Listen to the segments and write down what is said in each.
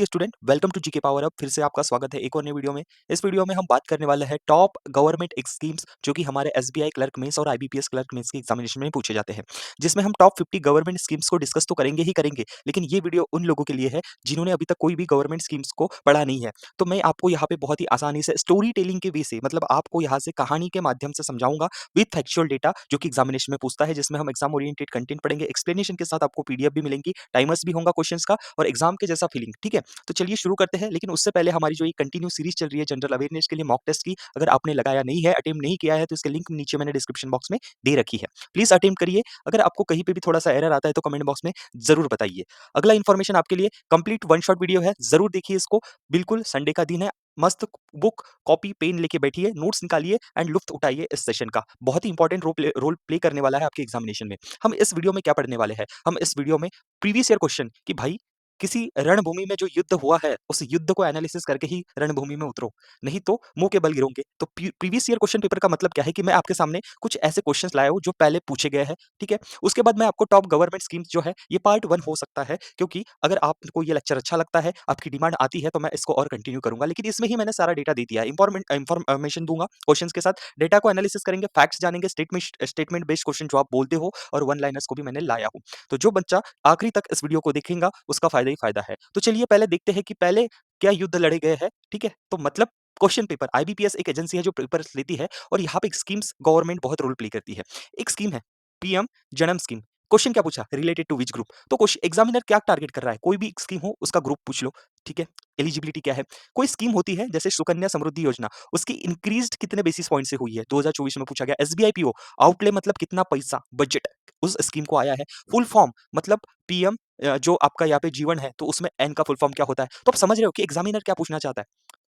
Student welcome to GK power up. फिर से आपका स्वागत है एक और नई वीडियो में। इस वीडियो में हम बात करने वाले हैं टॉप गवर्नमेंट स्कीम्स जो कि हमारे एसबीआई क्लर्क मेंस और आईबीपीएस क्लर्क मेंस के एग्जामिनेशन में पूछे जाते हैं, जिसमें हम टॉप 50 गवर्नमेंट स्कीम्स को डिस्कस तो करेंगे ही करेंगे, लेकिन ये वीडियो उन लोगों के लिए है जिन्होंने अभी तक कोई भी गवर्नमेंट स्कीम्स को पढ़ा नहीं है। तो मैं आपको यहाँ पे बहुत ही आसानी से स्टोरी टेलिंग के वे से, मतलब आपको यहाँ से कहानी के माध्यम से समझाऊंगा विद फैक्चुअल डेटा जो कि एग्जामिनेशन में पूछता है, जिसमें हम एग्जाम ओरिएंटेड कंटेंट पढ़ेंगे, एक्सप्लेनेशन के साथ आपको पीडीएफ भी मिलेंगी, टाइमर्स भी होगा क्वेश्चंस का और एग्जाम के जैसा फीलिंग। ठीक है, तो चलिए शुरू करते हैं। लेकिन उससे पहले हमारी जो ये कंटिन्यू सीरीज चल रही है जनरल अवेयरनेस के लिए मॉक टेस्ट की, अगर आपने लगाया नहीं है, अटेम्प्ट नहीं किया है, तो इसके लिंक नीचे मैंने डिस्क्रिप्शन बॉक्स में दे रखी है। प्लीज अटेम्प्ट करिए। अगर आपको कहीं पे भी थोड़ा सा एरर आता है तो कमेंट बॉक्स में जरूर बताइए। अगला इन्फॉर्मेशन आपके लिए कंप्लीट वन शॉट वीडियो है, जरूर देखिए इसको। बिल्कुल संडे का दिन है, मस्त बुक कॉपी पेन लेके बैठिए, नोट्स निकालिए एंड लुत्फ उठाइए इस सेशन का। बहुत ही इंपॉर्टेंट रोल प्ले करने वाला है आपके एग्जामिनेशन में। हम इस वीडियो में क्या पढ़ने वाले हैं? हम इस वीडियो में प्रीवियस ईयर क्वेश्चन कि भाई किसी रणभूमि में जो युद्ध हुआ है उस युद्ध को एनालिसिस करके ही रणभूमि में उतरो, नहीं तो मुंह के बल गिरोगे। तो प्रीवियस ईयर क्वेश्चन पेपर का मतलब क्या है कि मैं आपके सामने कुछ ऐसे क्वेश्चंस लाया हूं जो पहले पूछे गए हैं। ठीक है, उसके बाद मैं आपको टॉप गवर्नमेंट स्कीम्स जो है, ये पार्ट 1 हो सकता है, क्योंकि अगर आपको ये लेक्चर अच्छा लगता है, आपकी डिमांड आती है, तो मैं इसको और कंटिन्यू करूंगा। लेकिन इसमें ही मैंने सारा डेटा दे दिया है, इंफॉर्मेशन दूंगा क्वेश्चंस के साथ, डेटा को एनालिसिस करेंगे, फैक्ट्स जानेंगे, स्टेटमेंट बेस्ड क्वेश्चन जो आप बोलते हो, और वन लाइनर्स को भी मैंने लाया हूं। तो जो बच्चा आखिरी तक इस वीडियो को देखेगा उसका फायदा ही फायदा है। तो चलिए पहले देखते हैं कि पहले क्या युद्ध लड़े गए हैं। ठीक है, तो मतलब क्वेश्चन पेपर, आईबीपीएस एक एजेंसी है जो पेपर लेती है और यहाँ पे स्कीम्स गवर्नमेंट बहुत रोल प्ले करती है। एक स्कीम है पीएम जन्म स्कीम। क्वेश्चन क्या पूछा? Related to which group? तो क्वेश्चन एग्जामिनर क्या टारगेट कर रहा है? कोई भी स्कीम हो उसका ग्रुप पूछ लो। ठीक है, एलिजिबिलिटी क्या है? कोई स्कीम होती है जैसे सुकन्या समृद्धि योजना, उसकी इंक्रीज्ड कितने बेसिस पॉइंट से हुई है? 2024 में पूछा गया। एसबीआई पीओ, आउटले मतलब कितना पैसा, बजट उस स्कीम को आया है। फुल फॉर्म मतलब पीएम जो आपका यहाँ पे जीवन है, तो उसमें एन का फुल फॉर्म क्या होता है? तो आप समझ रहे हो कि एग्जामिनर क्या पूछना चाहता है।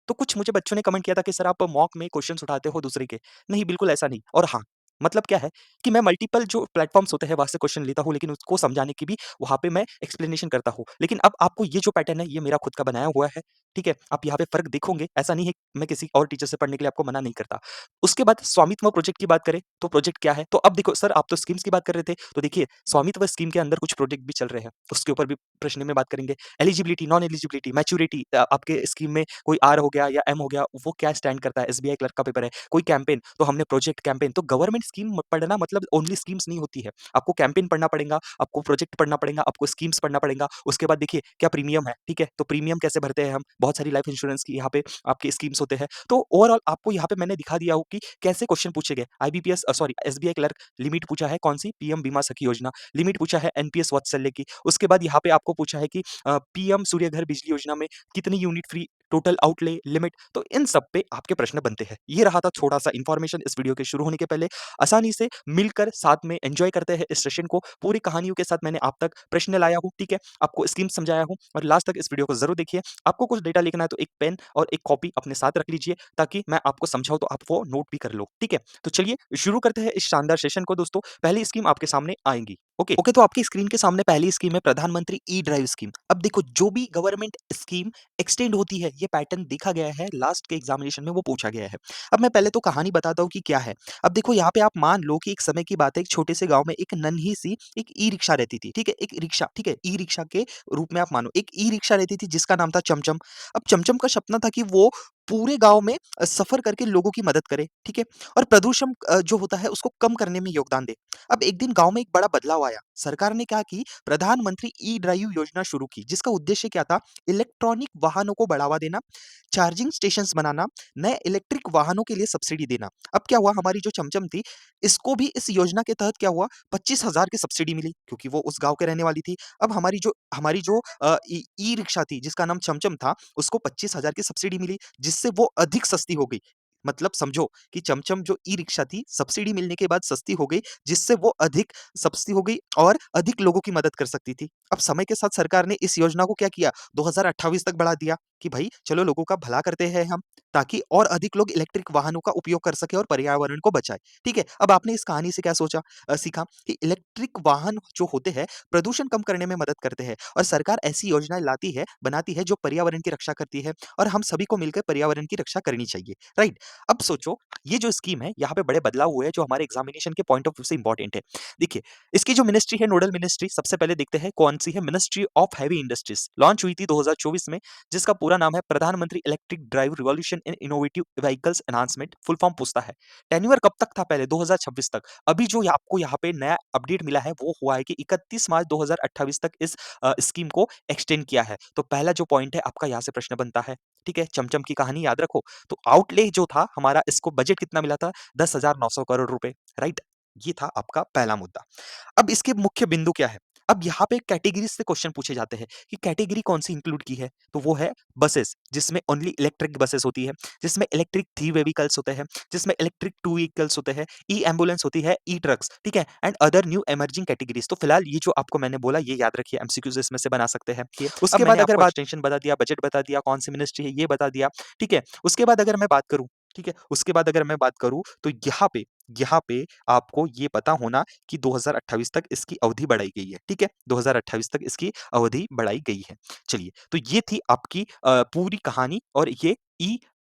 तो कुछ मुझे बच्चों ने कमेंट किया था कि सर आप मॉक में क्वेश्चंस उठाते हो दूसरे के। नहीं, बिल्कुल ऐसा नहीं। और हाँ, मतलब क्या है कि मैं मल्टीपल जो प्लेटफॉर्म्स होते हैं वहां से क्वेश्चन लेता हूँ, लेकिन उसको समझाने की भी वहां पे मैं एक्सप्लेनेशन करता हूँ। लेकिन अब आपको ये जो पैटर्न है ये मेरा खुद का बनाया हुआ है। ठीक है, आप यहाँ पे फर्क देखोगे, ऐसा नहीं है मैं किसी और टीचर से पढ़ने के लिए आपको मना नहीं करता। उसके बाद स्वामित्व प्रोजेक्ट की बात करें तो प्रोजेक्ट क्या है? तो अब देखो सर, आप तो स्कीम्स की बात कर रहे थे, तो देखिए स्वामित्व स्कीम के अंदर कुछ प्रोजेक्ट भी चल रहे हैं, उसके ऊपर भी प्रश्न में बात करेंगे। एलिजिबिलिटी, नॉन एलिजिबिलिटी, मैच्योरिटी, आपके स्कीम में कोई आर हो गया या एम हो गया, वो क्या स्टैंड करता है? एसबीआई क्लर्क का पेपर है। कोई कैंपेन, तो हमने प्रोजेक्ट कैंपेन। तो गवर्नमेंट स्कीम पढ़ना मतलब ओनली स्कीम्स नहीं होती है, आपको कैंपेन पढ़ना पड़ेगा, आपको प्रोजेक्ट पढ़ना पड़ेगा, आपको स्कीम्स पढ़ना पड़ेगा। उसके बाद देखिए क्या प्रीमियम है। ठीक है, तो प्रीमियम कैसे भरते हैं हम? बहुत सारी लाइफ इंश्योरेंस की यहाँ पे आपके स्कीम्स होते हैं। तो ओवरऑल आपको यहाँ पे मैंने दिखा दिया हो कि कैसे क्वेश्चन पूछे गए। IBPS sorry SBI clerk limit पूछा है कौन सी? पीएम बीमा सखी योजना। लिमिट पूछा है एनपीएस वात्सल्य की। उसके बाद यहाँ पे आपको पूछा है कि पीएम सूर्य घर बिजली योजना में कितनी unit free, total outlay, limit. तो इन सब पे आपके प्रश्न बनते हैं। ये रहा था थोड़ा सा इंफॉर्मेशन इस वीडियो के शुरू होने के पहले। आसानी से मिलकर साथ में एंजॉय करते हैं इस सेशन को। पूरी कहानियों के साथ मैंने आप तक प्रश्न लाया हूँ। ठीक है, आपको स्कीम समझाया हूँ और लास्ट तक इस वीडियो को जरूर देखिए। आपको कुछ डेटा लिखना है तो एक पेन और एक कॉपी अपने साथ रख लीजिए, ताकि मैं आपको समझाऊं तो आप वो नोट भी कर लो। ठीक है, तो चलिए शुरू करते हैं इस शानदार सेशन को। दोस्तों पहली स्कीम आपके सामने आएंगी। ओके ओके, तो आपकी स्क्रीन के सामने पहली स्कीम है प्रधानमंत्री ई ड्राइव स्कीम। अब देखो, जो भी गवर्नमेंट स्कीम एक्सटेंड होती है, ये पैटर्न देखा गया है, लास्ट के एग्जामिनेशन में वो पूछा गया है। अब मैं पहले तो कहानी बताता हूँ कि क्या है। अब देखो यहाँ पे आप मान लो कि एक समय की बात है, एक छोटे से गांव में एक नन्ही सी एक ई रिक्शा रहती थी। ठीक है, एक रिक्शा, ठीक है, ई रिक्शा के रूप में आप मानो एक ई रिक्शा रहती थी जिसका नाम था चमचम। अब चमचम का सपना था कि वो पूरे गांव में सफर करके लोगों की मदद करे। ठीक है, और प्रदूषण जो होता है उसको कम करने में योगदान दे। अब एक दिन गांव में एक बड़ा बदलाव आया। सरकार ने क्या की? प्रधानमंत्री ई ड्राइव योजना शुरू की, जिसका उद्देश्य क्या था? इलेक्ट्रॉनिक वाहनों को बढ़ावा देना, चार्जिंग स्टेशंस बनाना, नए इलेक्ट्रिक वाहनों के लिए सब्सिडी देना। अब क्या हुआ, हमारी जो चमचम थी, इसको भी इस योजना के तहत क्या हुआ, 25,000 की सब्सिडी मिली, क्योंकि वो उस गांव के रहने वाली थी। अब हमारी जो ई रिक्शा थी जिसका नाम चमचम था, उसको 25,000 की सब्सिडी मिली, जिससे वो अधिक सस्ती हो गई। मतलब समझो कि चमचम जो ई रिक्शा थी, सब्सिडी मिलने के बाद सस्ती हो गई, जिससे वो अधिक सस्ती हो गई और अधिक लोगों की मदद कर सकती थी। अब समय के साथ सरकार ने इस योजना को क्या किया, 2028 तक बढ़ा दिया। कि भाई चलो लोगों का भला करते हैं हम, ताकि और अधिक लोग इलेक्ट्रिक वाहनों का उपयोग कर सकें और पर्यावरण को बचाएँ। ठीक है? अब आपने इस कहानी से क्या सीखा कि इलेक्ट्रिक वाहन जो होते हैं, प्रदूषण कम करने में मदद करते हैं और सरकार ऐसी योजनाएँ लाती है, बनाती है जो पर्यावरण की रक्षा करती है और हम सभी को मिलकर पर्यावरण की रक्षा करनी चाहिए, राइट? अब सोचो, ये जो स्कीम है, यहाँ पे बड़े बदलाव हुए हैं जो हमारे एग्ज़ामिनेशन के पॉइंट ऑफ व्यू से इम्पोर्टेंट है। देखिए, इसकी जो मिनिस्ट्री है, नोडल मिनिस्ट्री, सबसे पहले देखते हैं कौन-सी है, ministry of heavy industries. Launch हुई थी 2024 में, जिसका पूरा नाम है प्रधानमंत्री electric drive revolution in innovative vehicles enhancement, full form पूछता है। टेन्योर कब तक था पहले? 2026 तक। अभी जो आपको यहाँ पे नया अपडेट मिला है, वो हुआ है कि 31 मार्च 2028 तक इस स्कीम को एक्सटेंड किया है। तो पहला जो पॉइंट है, आपका यहाँ से प्रश्न बनता है, ठीक है? चमचम की कहानी याद रखो। तो आउटले जो था हमारा, इसको बजट कितना मिला था? 10,900 करोड़ रुपए, राइट? ये था आपका पहला मुद्दा। अब इसके मुख्य बिंदु क्या है? अब यहाँ पे कैटेगरीज़ से क्वेश्चन पूछे जाते हैं कि कैटेगरी कौन-सी इंक्लूड की है? तो वो है बसेस, जिसमें ओनली इलेक्ट्रिक बसेस होती है, जिसमें इलेक्ट्रिक 3 व्हीकल्स होते हैं, जिसमें इलेक्ट्रिक 2 व्हीकल्स होते हैं, ई-एम्बुलेंस होती है, ई-ट्रक्स, ठीक है? And other new emerging categories. तो फिलहाल ये जो आपको मैंने बोला, ये याद रखिए, एमसीक्यूज़ इसमें से बना सकते हैं। अब उसके मैंने बाद अगर आपको बात एक्सटेंशन बता दिया, बजट बता दिया, कौन सी मिनिस्ट्री है ये बता दिया, ठीक है? उसके बाद अगर मैं बात करूँ, ठीक है? उसके बाद अगर मैं बात करूँ, तो यहाँ पे आपको ये पता होना कि 2028 तक इसकी अवधि बढ़ाई गई है, ठीक है? 2028 तक इसकी अवधि बढ़ाई गई है। चलिए, तो ये थी आपकी पूरी कहानी और ये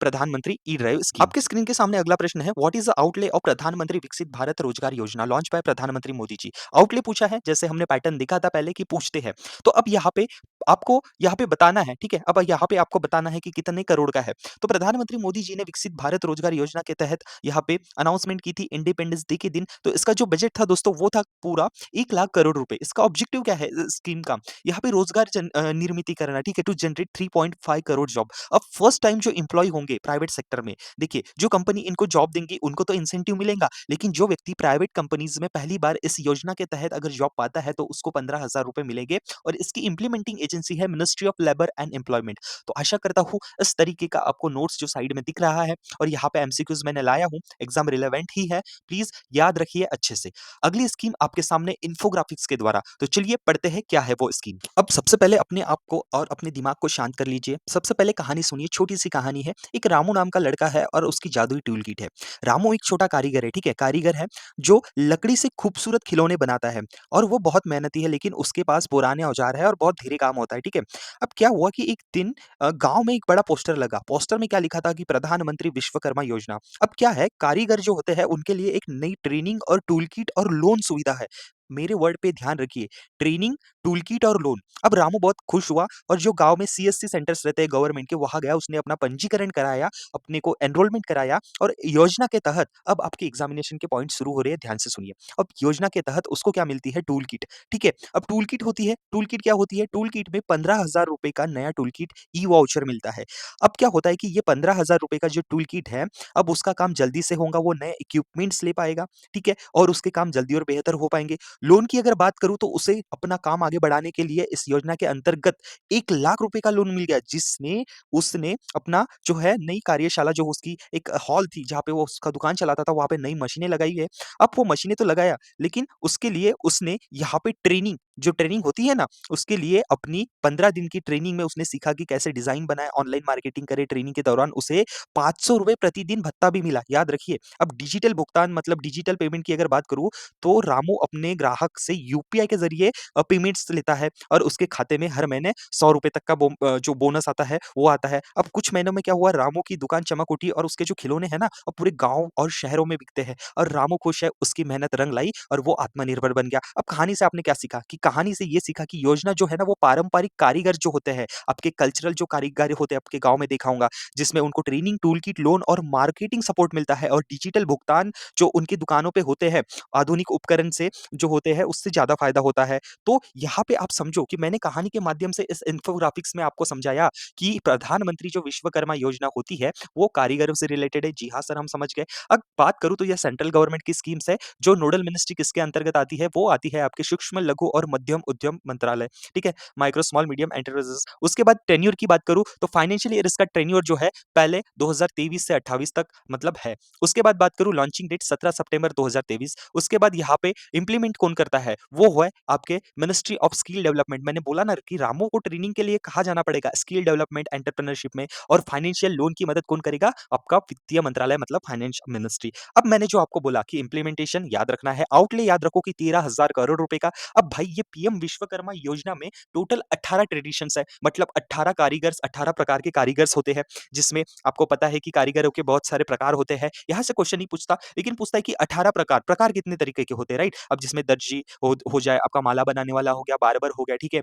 प्रधानमंत्री ई ड्राइव स्कीम। आपके स्क्रीन के सामने अगला प्रश्न है, what is the outlay of प्रधानमंत्री विकसित भारत रोजगार योजना लॉन्च बाय प्रधानमंत्री मोदी जी? आउटले पूछा है, जैसे हमने पैटर्न देखा था पहले कि पूछते हैं। तो अब यहाँ पे आपको यहाँ पे बताना है, ठीक है? अब यहाँ पे आपको बताना है कि कितने करोड़ का है। तो प्रधानमंत्री मोदी जी ने विकसित भारत रोजगार योजना के तहत यहाँ पे अनाउंसमेंट की थी इंडिपेंडेंस डे के दिन। तो इसका जो बजट था दोस्तों, वो था पूरा 1 लाख करोड़ रुपए। इसका ऑब्जेक्टिव क्या है स्कीम का? यहाँ पे रोजगार निर्मिति करना, ठीक है? To generate 3.5 crore job. अब फर्स्ट टाइम जो एम्प्लॉयी होंगे प्राइवेट सेक्टर में, देखिए जो कंपनी इनको जॉब देंगी उनको तो इंसेंटिव मिलेगा, लेकिन जो व्यक्ति प्राइवेट कंपनीज में पहली बार इस योजना के तहत अगर जॉब पाता है तो उसको 15,000 रुपए मिलेंगे और इसकी इंप्लीमेंटिंग एजेंसी है ministry of labour and employment. तो आशा करता हूँ इस तरीके का आपको नोट्स जो साइड में दिख रहा है और यहाँ पे एमसीक्यूज मैंने लाया हूँ, एग्जाम रिलेवेंट ही है, प्लीज याद रखिए अच्छे से। अगली स्कीम आपके सामने इन्फोग्राफिक्स के द्वारा, तो चलिए पढ़ते हैं क्या है वो स्कीम। अब सबसे पहले अपने आप को और अपने दिमाग को शांत कर लीजिए। सबसे पहले कहानी सुनिए, छोटी सी कहानी है। एक रामू नाम का लड़का है और उसकी जादुई टूल किट है। रामू एक छोटा कारीगर है, ठीक है? कारीगर है जो लकड़ी से खूबसूरत खिलौने बनाता है और वो बहुत मेहनती है, लेकिन उसके पास पुराने औजार है और बहुत धीरे काम होता है, ठीक है? अब क्या हुआ कि एक दिन गाँव में एक बड़ा पोस्टर लगा। पोस्टर में क्या लिखा था कि प्रधानमंत्री विश्वकर्मा योजना। अब क्या है, कारीगर जो होते हैं उनके लिए एक नई ट्रेनिंग और टूल किट और लोन सुविधा है। मेरे वर्ड पे ध्यान रखिए, ट्रेनिंग, टूल किट और लोन। अब रामू बहुत खुश हुआ और जो गाँव में सीएससी सेंटर्स रहते हैं गवर्नमेंट के, वहाँ गया, उसने अपना पंजीकरण कराया, अपने को एनरोलमेंट कराया और योजना के तहत अब आपके एग्जामिनेशन के पॉइंट शुरू हो रहे हैं, ध्यान से सुनिए। अब योजना के तहत उसको क्या मिलती है? टूल किट, ठीक है? अब टूल किट होती है, टूल किट क्या होती है? टूल किट में 15,000 रुपए का नया टूल किट ई वाउचर मिलता है। अब क्या होता है कि ये 15,000 रुपए का जो टूल किट है, अब उसका काम जल्दी से होगा, वो नए इक्विपमेंट्स ले पाएगा, ठीक है? और उसके काम जल्दी और बेहतर हो पाएँगे। लोन की अगर बात करूँ तो उसे अपना काम आगे बढ़ाने के लिए इस योजना के अंतर्गत 1 लाख रुपए का लोन मिल गया, जिसमें उसने अपना जो है नई कार्यशाला, जो उसकी एक हॉल थी जहाँ पे वो उसका दुकान चलाता था, वहाँ पे नई मशीनें लगाई है। अब वो मशीनें तो लगाया, लेकिन उसके लिए उसने यहाँ पे ट्रेनिंग, जो ट्रेनिंग होती है ना, उसके लिए अपनी 15 दिन की ट्रेनिंग में उसने सीखा कि कैसे डिज़ाइन बनाए, ऑनलाइन मार्केटिंग करे। ट्रेनिंग के दौरान उसे ₹500 प्रतिदिन भत्ता भी मिला, याद रखिए। अब डिजिटल भुगतान मतलब डिजिटल पेमेंट की अगर बात करूँ, तो रामू अपने ग्राहक से यूपीआई के ज़रिए पेमेंट्स लेता है और उसके खाते में हर महीने ₹100 तक का जो बोनस आता है, वो आता है। अब कुछ महीनों में क्या हुआ, रामू की दुकान चमक उठी और उसके जो खिलौने हैं ना, अब पूरे गाँव और शहरों में बिकते हैं और रामू खुश है, उसकी मेहनत रंग लाई और वो आत्मनिर्भर बन गया। अब कहानी से आपने क्या सीखा कि कहानी से ये सीखा कि योजना जो है ना, वो पारंपरिक कारीगर जो होते हैं, आपके कल्चरल जो कारीगर होते हैं, आपके गाँव में देखा होगा, जिसमें उनको ट्रेनिंग, टूल किट, लोन और मार्केटिंग सपोर्ट मिलता है और डिजिटल भुगतान जो उनकी दुकानों पे होते हैं, आधुनिक उपकरण से जो होते हैं, उससे ज़्यादा फ़ायदा होता है। तो यहाँ पे आप समझो कि मैंने कहानी के माध्यम से इस इन्फोग्राफिक्स में आपको समझाया कि प्रधानमंत्री जो विश्वकर्मा योजना होती है, वो कारीगरों से रिलेटेड है। जी हाँ सर, हम समझ गए। अब बात करूँ तो ये सेंट्रल गवर्नमेंट की स्कीम्स है, जो नोडल मिनिस्ट्री किसके अंतर्गत आती है, वो आती है आपके सूक्ष्म, लघु और मध्यम उद्यम मंत्रालय, ठीक है? Micro small medium enterprises. उसके बाद टेन्योर की बात करूँ तो फाइनेंशियल ईयर इसका टेन्योर जो है पहले 2023 से 28 तक मतलब है। उसके बाद बात करूँ लॉन्चिंग डेट 17 सितंबर 2023। उसके बाद यहाँ पे इम्प्लीमेंट कौन करता है? वो है आपके मिनिस्ट्री ऑफ स्किल डेवलपमेंट। मैंने बोला ना कि रामू को ट्रेनिंग के लिए कहाँ जाना पड़ेगा? स्किल डेवलपमेंट, एंटरप्रेन्योरशिप में। और फाइनेंशियल लोन की मदद कौन करेगा? आपका वित्तीय मंत्रालय मतलब फाइनेंस मिनिस्ट्री। अब मैंने जो आपको बोला कि इम्प्लीमेंटेशन याद रखना है, आउटले याद रखो कि 13,000 करोड़ रुपए का। अब भाई ये पीएम विश्वकर्मा योजना में टोटल 18 ट्रेडिशंस है, मतलब 18 कारीगर्स, 18 प्रकार के कारीगर्स होते हैं, जिसमें आपको पता है कि कारीगरों के बहुत सारे प्रकार होते हैं। यहाँ से क्वेश्चन नहीं पूछता, लेकिन पूछता है कि 18 प्रकार, प्रकार कितने तरीके के होते हैं, राइट? अब जिसमें दर्जी हो जाए, आपका माला बनाने वाला हो गया, बार्बर हो गया, ठीक है?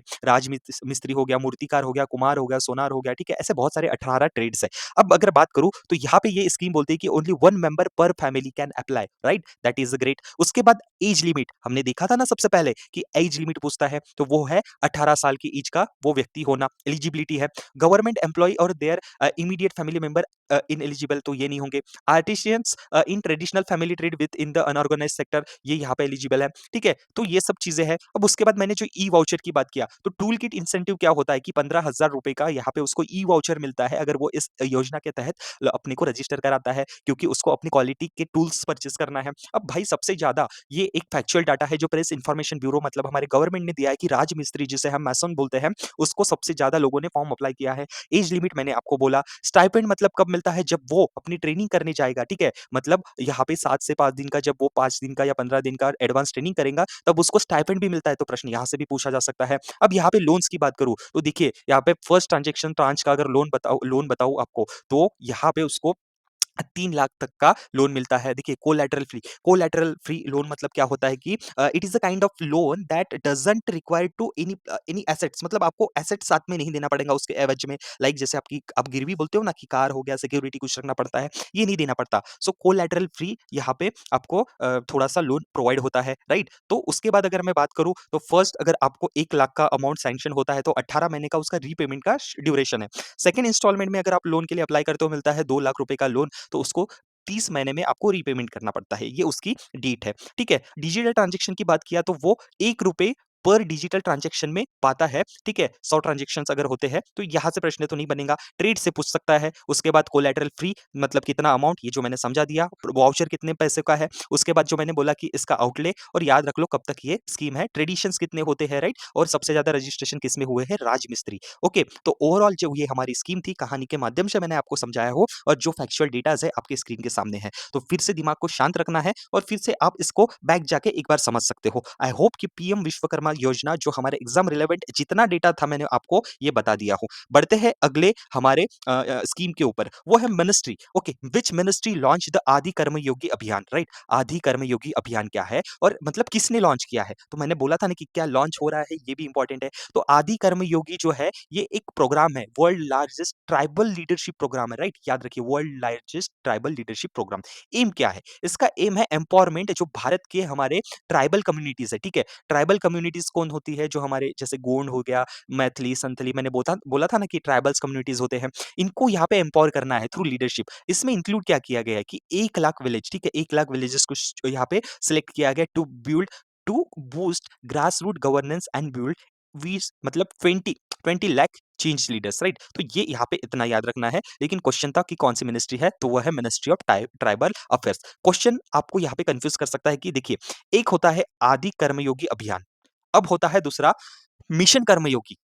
मिस्त्री हो गया, मूर्तिकार हो गया, कुम्हार हो गया, सोनार हो गया, ठीक है? ऐसे बहुत सारे 18 ट्रेड्स है। अब अगर बात करूँ तो यहाँ पे ये स्कीम बोलती है कि ओनली 1 मेंबर पर family can apply, right? That is great. उसके बाद एज लिमिट हमने देखा था ना सबसे पहले कि एज लिमिट पूछता है, तो वो है 18 साल की एज का वो व्यक्ति होना, एलिजिबिलिटी है। गवर्नमेंट एम्प्लॉयी और their immediate family member ineligible, तो ये नहीं होंगे। Artisans in traditional family trade within the unorganised sector, ये यहाँ पे एलिजिबल है, ठीक है? तो ये सब चीजें हैं। अब उसके बाद मैंने जो ई वाउचर की बात किया, तो टूल किट इंसेंटिव क्या होता है कि 15,000 रुपए का यहाँ पे उसको ई वाउचर मिलता है अगर वो इस योजना के तहत अपने को रजिस्टर कराता है, क्योंकि उसको अपनी क्वालिटी के टूल्स परचेज करना है। अब भाई सबसे ज्यादा ये एक फैक्चुअल डाटा है जो प्रेस इंफॉर्मेशन ब्यूरो मतलब हमारे गवर्नमेंट ने दिया है कि राजमिस्त्री जिसे हम मैसन बोलते हैं, उसको सबसे ज्यादा लोगों ने फॉर्म अप्लाई किया है। एज लिमिट मैंने आपको बोला। स्टाइपेंड मतलब कब मिलता है? जब वो अपनी ट्रेनिंग करने जाएगा, ठीक है? मतलब यहाँ पे 7 से 5 दिन का, जब वो 5 दिन का या 15 दिन का एडवांस ट्रेनिंग करेगा, तब उसको स्टाइपेंड भी मिलता है। तो प्रश्न यहाँ से भी पूछा जा सकता है। अब यहाँ पे लोन्स की बात करूँ तो देखिए यहाँ पे फर्स्ट ट्रांजेक्शन ट्रांच का अगर लोन बताऊँ आपको, तो यहाँ पे उसको 3 लाख तक का लोन मिलता है। देखिए कोलैटरल फ्री लोन मतलब क्या होता है कि it is a kind of loan that doesn't require to any assets, मतलब आपको एसेट्स साथ में नहीं देना पड़ेगा उसके एवज में। लाइक जैसे आप गिरवी बोलते हो ना कि कार हो गया, सिक्योरिटी कुछ रखना पड़ता है, ये नहीं देना पड़ता। सो कोलैटरल फ्री यहाँ पे आपको थोड़ा-सा लोन प्रोवाइड होता है, राइट? तो उसके बाद अगर मैं बात करूँ तो फर्स्ट अगर आपको 1 लाख का अमाउंट सैंक्शन होता है तो 18 महीने का उसका रीपेमेंट का ड्यूरेशन है। सेकंड इंस्टॉलमेंट में अगर आप लोन के लिए अप्लाई करते हो मिलता है 2 लाख रुपए का लोन, तो उसको 30 महीने में आपको रीपेमेंट करना पड़ता है, ये उसकी डेट है, ठीक है? डिजिटल ट्रांज़ैक्शन की बात किया तो वो ₹1 पर डिजिटल ट्रांज़ैक्शन में पाता है, ठीक है? 100 ट्रांज़ैक्शंस अगर होते हैं, तो यहाँ से प्रश्न तो नहीं बनेगा, ट्रेड से पूछ सकता है। उसके बाद कोलैटरल फ्री मतलब कितना अमाउंट, ये जो मैंने समझा दिया, वाउचर कितने पैसे का है, उसके बाद जो मैंने बोला कि इसका आउटले, और याद रख लो कब तक ये स्कीम है, ट्रेडिशंस कितने होते हैं, राइट? और सबसे ज़्यादा रजिस्ट्रेशन किसमें हुए हैं? राजमिस्त्री। ओके, तो ओवरऑल जो ये हमारी स्कीम थी, कहानी के माध्यम से मैंने आपको समझाया हो, और जो फैक्चुअल डेटाज़ है आपके स्क्रीन के सामने है। तो फिर से दिमाग को शांत रखना है और फिर से आप इसको बैक जाके एक बार समझ सकते हो। आई होप कि पीएम विश्वकर्मा योजना जो हमारे एग्जाम रिलेवेंट जितना डेटा था मैंने आपको ये बता दिया हूँ। बढ़ते हैं अगले हमारे स्कीम के ऊपर, वो है ministry. Okay, which ministry launch the आदि कर्मयोगी अभियान, राइट? आदि कर्मयोगी अभियान क्या है और मतलब किसने लॉन्च किया है? तो मैंने बोला था ना कि क्या लॉन्च हो रहा है, ये भी इंपॉर्टेंट है। तो आदि कर्मयोगी जो है ये एक प्रोग्राम है, world largest tribal leadership programme है, राइट? याद रखिए, world largest tribal leadership programme. Aim क्या है इसका? एम है एम्पावरमेंट जो भारत के हमारे ट्राइबल कम्युनिटीज है, ठीक है? ट्राइबल कम्युनिटीज कौन होती है? जो हमारे जैसे गोंड हो गया, मैथिली, संथली, मैंने बोला था ना कि ट्राइबल्स कम्युनिटीज होते हैं, इनको यहाँ पे एम्पावर करना है थ्रू लीडरशिप। इसमें इंक्लूड क्या किया गया है कि 1 लाख विलेज, ठीक है? 1 लाख विलेजेस को यहाँ पे सिलेक्ट किया गया to boost grass root governance and build वीस मतलब 20 लाख चेंज लीडर्स, राइट? तो ये यहाँ पे इतना याद रखना है। लेकिन क्वेश्चन था कि कौन सी मिनिस्ट्री है, तो वह है ministry of tribal affairs. Question आपको यहाँ पे कंफ्यूज कर सकता है कि देखिए, एक होता है आदि कर्मयोगी अभियान, अब होता है दूसरा मिशन कर्मयोगी।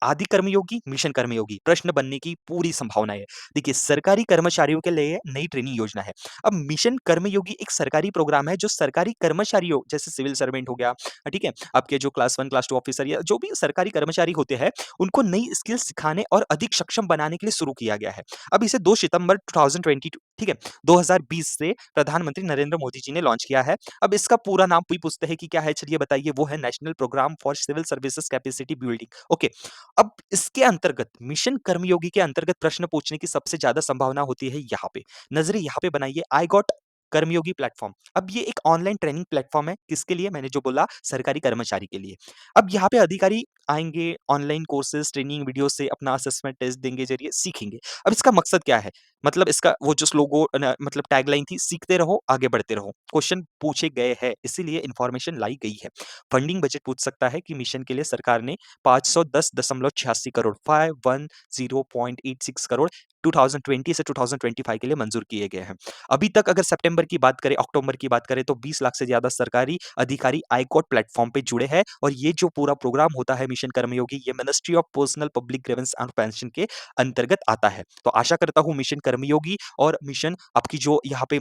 आदि कर्मयोगी, मिशन कर्मयोगी, प्रश्न बनने की पूरी संभावना है। देखिए, सरकारी कर्मचारियों के लिए नई ट्रेनिंग योजना है। अब मिशन कर्मयोगी एक सरकारी प्रोग्राम है जो सरकारी कर्मचारियों जैसे सिविल सर्वेंट हो गया, ठीक है? आपके जो क्लास 1 क्लास 2 ऑफिसर या जो भी सरकारी कर्मचारी होते हैं, उनको नई स्किल्स सिखाने और अधिक सक्षम बनाने के लिए शुरू किया गया है। अब इसे 2 सितंबर 2022, ठीक है, 2020 से प्रधानमंत्री नरेंद्र मोदी जी ने लॉन्च किया है। अब इसका पूरा नाम कोई पूछते हैं कि क्या है, चलिए बताइए, वो है national programme for civil services capacity building. Okay, अब इसके अंतर्गत मिशन कर्मयोगी के अंतर्गत प्रश्न पूछने की सबसे ज्यादा संभावना होती है यहाँ पे। नजरे यहाँ पे बनाइए, आई गॉट कर्मयोगी प्लेटफॉर्म। अब ये एक ऑनलाइन ट्रेनिंग प्लेटफॉर्म है, किसके लिए? मैंने जो बोला, सरकारी कर्मचारी के लिए। अब यहाँ पे अधिकारी आएंगे, ऑनलाइन कोर्सेज ट्रेनिंग वीडियो से अपना असेसमेंट टेस्ट देंगे, जरिए सीखेंगे। अब इसका मकसद क्या है? मतलब इसका वो जो स्लोगो मतलब टैगलाइन थी, सीखते रहो, आगे बढ़ते रहो। क्वेश्चन पूछे गए हैं, इसीलिए इन्फॉर्मेशन लाई गई है। फंडिंग बजट पूछ सकता है कि मिशन के लिए सरकार ने 510.86 करोड़ 510.86 करोड़ 2020 से 2025 के लिए मंजूर किए गए हैं। अभी तक अगर सितंबर की बात करें, अक्टूबर की बात करें तो 20 लाख से ज्यादा सरकारी अधिकारी आईकॉट प्लेटफॉर्म पे जुड़े हैं और ये जो पूरा प्रोग्राम होता है मिशन कर्मयोगी, ये ministry of personnel public grievance and pension के अंतर्गत आता है। तो आशा करता हूँ मिशन कर्मयोगी और मिशन आपकी जो यहाँ पे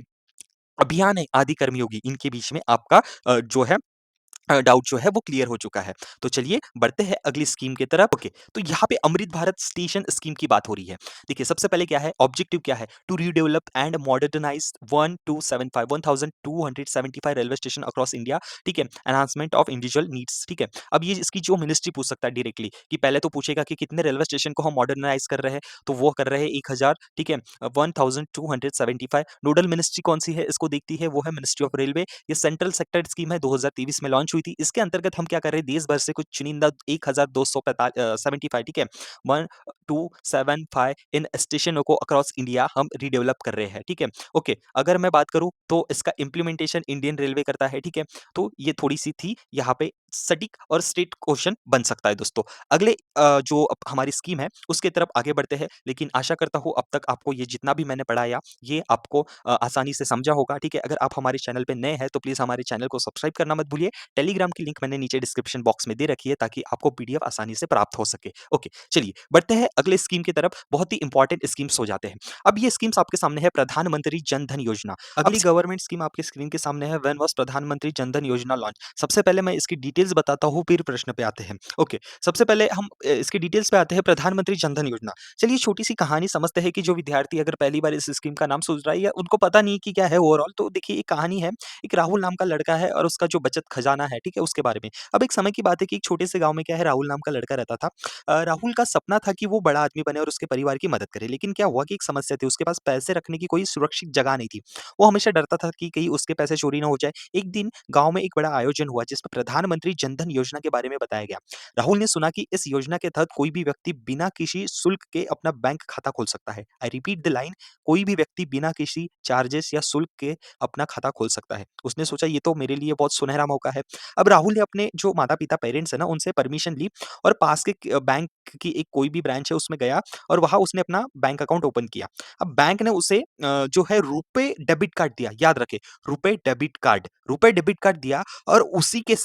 अभियान है आदि कर्मयोगी, इनके बीच में आपका जो है डाउट जो है वो क्लियर हो चुका है। तो चलिए बढ़ते हैं अगली स्कीम की तरफ। ओके, तो यहाँ पे अमृत भारत स्टेशन स्कीम की बात हो रही है। देखिए सबसे पहले क्या है, ऑब्जेक्टिव क्या है, to redevelop and modernise 1275 railway station across India. ठीक है, एनहांसमेंट ऑफ इंडिविजुअल नीड्स। ठीक है, अब ये इसकी जो मिनिस्ट्री पूछ सकता है डायरेक्टली कि पहले तो पूछेगा कि कितने रेलवे स्टेशन को हम मॉडर्नाइज कर रहे हैं, तो वो कर रहे हैं 1000। ठीक है, 1275। नोडल मिनिस्ट्री कौन सी है इसको देखती है, वो है मिनिस्ट्री ऑफ रेलवे। ये सेंट्रल सेक्टर स्कीम है, 2023 में लॉन्च हुई थी। इसके अंतर्गत हम क्या कर रहे हैं, देश भर से कुछ चुनिंदा 1275, ठीक है, 1275 इन स्टेशनों को अक्रॉस इंडिया हम रीडेवलप कर रहे हैं। ठीक है, ओके, अगर मैं बात करूं तो इसका इंप्लीमेंटेशन इंडियन रेलवे करता है। ठीक है, तो ये थोड़ी सी थी यहाँ पे सटीक और स्टेट क्वेश्चन बन सकता है दोस्तों। अगले जो हमारी स्कीम है उसके तरफ आगे बढ़ते हैं, लेकिन आशा करता हूँ अब तक आपको ये जितना भी मैंने पढ़ाया ये आपको आसानी से समझा होगा। ठीक है, अगर आप हमारे चैनल पे नए हैं तो प्लीज हमारे चैनल को सब्सक्राइब करना मत भूलिए। टेलीग्राम की लिंक मैंने नीचे डिस्क्रिप्शन बॉक्स में दे रखी है ताकि आपको पीडीएफ आसानी से प्राप्त हो सके। ओके, चलिए बढ़ते हैं अगले स्कीम की तरफ। बहुत ही इंपॉर्टेंट स्कीम्स हो जाते हैं। अब ये स्कीम्स आपके सामने है, प्रधानमंत्री जन धन योजना। अगली गवर्नमेंट स्कीम आपके स्क्रीन के सामने है, व्हेन वाज प्रधानमंत्री जन धन योजना लॉन्च। सबसे पहले मैं इसकी डिटेल्स बताता हूँ, फिर प्रश्न पे आते हैं। ओके, सबसे पहले हम इसकी डिटेल्स पे आते हैं, प्रधानमंत्री जन धन योजना। चलिए छोटी सी कहानी समझते हैं कि जो विद्यार्थी अगर पहली बार इस स्कीम का नाम सुन रहा है या उनको पता नहीं कि क्या है ओवरऑल, तो देखिए एक कहानी है। एक राहुल नाम का लड़का है और उसका जो बचत खजाना है, ठीक है, उसके बारे में। अब एक समय की बात है कि एक छोटे से गांव में क्या है, राहुल नाम का लड़का रहता था। राहुल का सपना था कि वो बड़ा आदमी बने और उसके परिवार की मदद करे, लेकिन क्या हुआ कि एक समस्या थी, उसके पास पैसे रखने की कोई सुरक्षित जगह नहीं थी। वो हमेशा डरता था कि कहीं उसके पैसे चोरी ना हो जाए। एक दिन गांव में एक बड़ा आयोजन हुआ जिसमें प्रधानमंत्री जन धन योजना के बारे में बताया गया। राहुल ने सुना कि इस योजना के तहत कोई भी व्यक्ति बिना किसी शुल्क के अपना बैंक खाता खोल सकता है। आई रिपीट द लाइन, कोई भी व्यक्ति बिना किसी चार्जेस या शुल्क के अपना खाता खोल सकता है। उसने सोचा ये तो मेरे लिए बहुत सुनहरा मौका है। अब राहुल ने अपने जो माता-पिता पेरेंट्स है ना उनसे परमिशन ली और पास के बैंक की एक कोई भी ब्रांच है उसमें गया और वहाँ उसने अपना बैंक अकाउंट ओपन किया। अब बैंक ने उसे जो है रुपे डेबिट कार्ड दिया, याद रखें, रुपे डेबिट कार्ड दिया और उसी के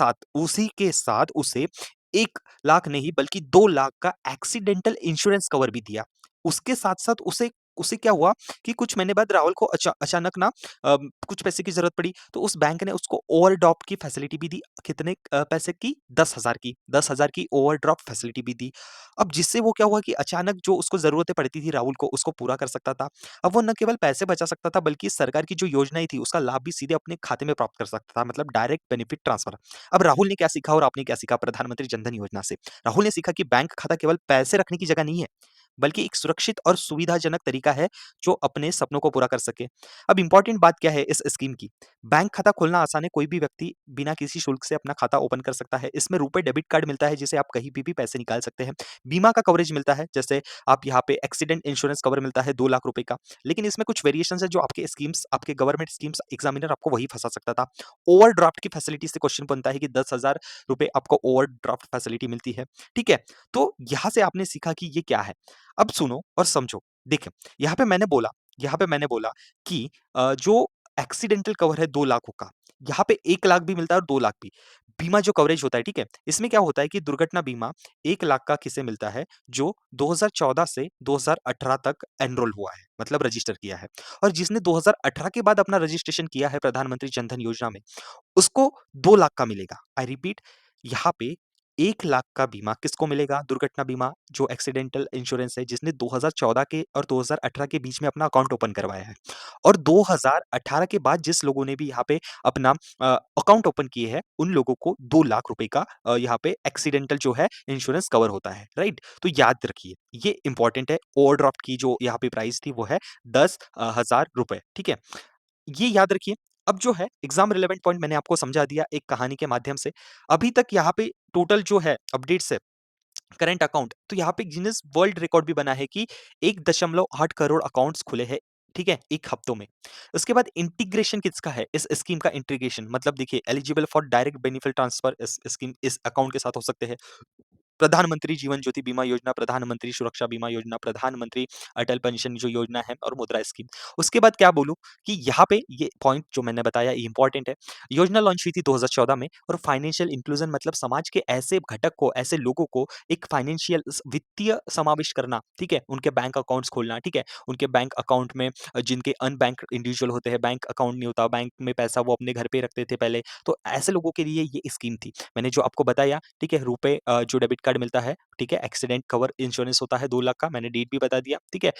साथ उसे 1 लाख नहीं बल्कि 2 लाख का एक्सीडेंटल इंश्योरेंस कवर भी दिया। उसके साथ-साथ उसे उसे क्या हुआ कि कुछ महीने बाद राहुल को अचानक ना कुछ पैसे की ज़रूरत पड़ी, तो उस बैंक ने उसको ओवरड्राफ्ट की फैसिलिटी भी दी। कितने पैसे की? 10,000 की। 10,000 की ओवरड्राफ्ट फैसिलिटी भी दी। अब जिससे वो क्या हुआ कि अचानक जो उसको ज़रूरतें पड़ती थी राहुल को, उसको पूरा कर सकता था। अब वो न केवल पैसे बचा सकता था बल्कि सरकार की जो योजनाएँ थी, उसका लाभ भी सीधे अपने खाते में प्राप्त कर सकता था, मतलब डायरेक्ट बेनिफिट ट्रांसफर। अब राहुल ने क्या सीखा और आपने क्या सीखा प्रधानमंत्री जन धन योजना से? राहुल ने सीखा कि बैंक खाता केवल पैसे रखने की जगह नहीं है, बल्कि एक सुरक्षित और सुविधाजनक तरीका है जो अपने सपनों को पूरा कर सके। अब इंपॉर्टेंट बात क्या है इस स्कीम की? बैंक खाता खोलना आसान है, कोई भी व्यक्ति बिना किसी शुल्क से अपना खाता ओपन कर सकता है। इसमें रुपे डेबिट कार्ड मिलता है जिसे आप कहीं भी पैसे निकाल सकते हैं। बीमा का कवरेज मिलता है, जैसे आप यहाँ पे एक्सीडेंट इंश्योरेंस कवर मिलता है 2 लाख रुपए का। लेकिन इसमें कुछ वेरिएशंस है जो आपके गवर्नमेंट स्कीम्स एग्जामिनर आपको वही फँसा सकता था। ओवरड्राफ्ट की फैसिलिटी से क्वेश्चन बनता है कि 10,000 रुपए आपको ओवरड्राफ्ट फैसिलिटी मिलती है। ठीक है? तो यहाँ से आपने सीखा कि ये क्या है। अब सुनो और समझो। देखिए, यहाँ पे मैंने बोला कि जो एक्सीडेंटल कवर है 2 लाखों का, यहाँ पे 1 लाख भी मिलता है और 2 लाख भी। बीमा जो कवरेज होता है, ठीक है? इसमें क्या होता है कि दुर्घटना बीमा 1 लाख का किसे मिलता है, जो 2014 से 2018 तक एनरोल हुआ है, मतलब रजिस्टर किया है। और जिसने 2018 के बाद अपना रजिस्ट्रेशन किया है प्रधानमंत्री जन धन योजना में, उसको 2 लाख का मिलेगा। आई रिपीट, यहाँ पे 1 लाख का बीमा किसको मिलेगा? दुर्घटना बीमा जो एक्सीडेंटल इंश्योरेंस है जिसने 2014 के और 2018 के बीच में अपना अकाउंट ओपन करवाया है। और 2018 के बाद जिस लोगों ने भी यहाँ पे अपना अकाउंट ओपन किए हैं, उन लोगों को 2 लाख रुपए का यहाँ पे एक्सीडेंटल जो है इंश्योरेंस कवर होता है, राइट? तो याद रखिए, ये इंपॉर्टेंट है। ओवरड्राफ्ट की जो यहाँ पे प्राइस थी वो है 10,000 रुपए, ठीक है? ये याद रखिए। अब जो है एग्ज़ाम रिलेवेंट पॉइंट मैंने आपको समझा दिया एक कहानी के माध्यम से। अभी तक यहाँ पे टोटल जो है अपडेट्स है करंट अकाउंट, तो यहाँ पे गिनीज़ वर्ल्ड रिकॉर्ड भी बना है कि 1.8 करोड़ अकाउंट्स खुले हैं ठीक है? 1 हफ्तों में। उसके बाद इंटीग्रेशन किसका है? इस स्कीम का इंटीग्रेशन मतलब देखिए eligible for direct benefit transfer इस स्कीम इस अकाउंट के साथ हो सकते हैं। प्रधानमंत्री जीवन ज्योति बीमा योजना, प्रधानमंत्री सुरक्षा बीमा योजना, प्रधानमंत्री अटल पेंशन जो योजना है और मुद्रा स्कीम। उसके बाद क्या बोलूँ कि यहाँ पे ये पॉइंट जो मैंने बताया ये इंपॉर्टेंट है। योजना लॉन्च हुई थी 2014 में और फाइनेंशियल इंक्लूजन मतलब समाज के ऐसे घटक को, ऐसे लोगों को एक फाइनेंशियल वित्तीय समावेश करना, ठीक है? उनके बैंक अकाउंट्स खोलना, ठीक है? उनके बैंक अकाउंट में जिनके अनबैंक्ड इंडिविजुअल होते हैं, बैंक अकाउंट नहीं होता, बैंक में पैसा वो अपने घर पे रखते थे पहले, तो ऐसे लोगों के लिए ये स्कीम थी। मैंने जो आपको बताया, ठीक है, रुपए जो डेबिट कार्ड मिलता है, ठीक है, एक्सीडेंट कवर इंश्योरेंस होता है 2 लाख का, मैंने डेट भी बता दिया, ठीक है।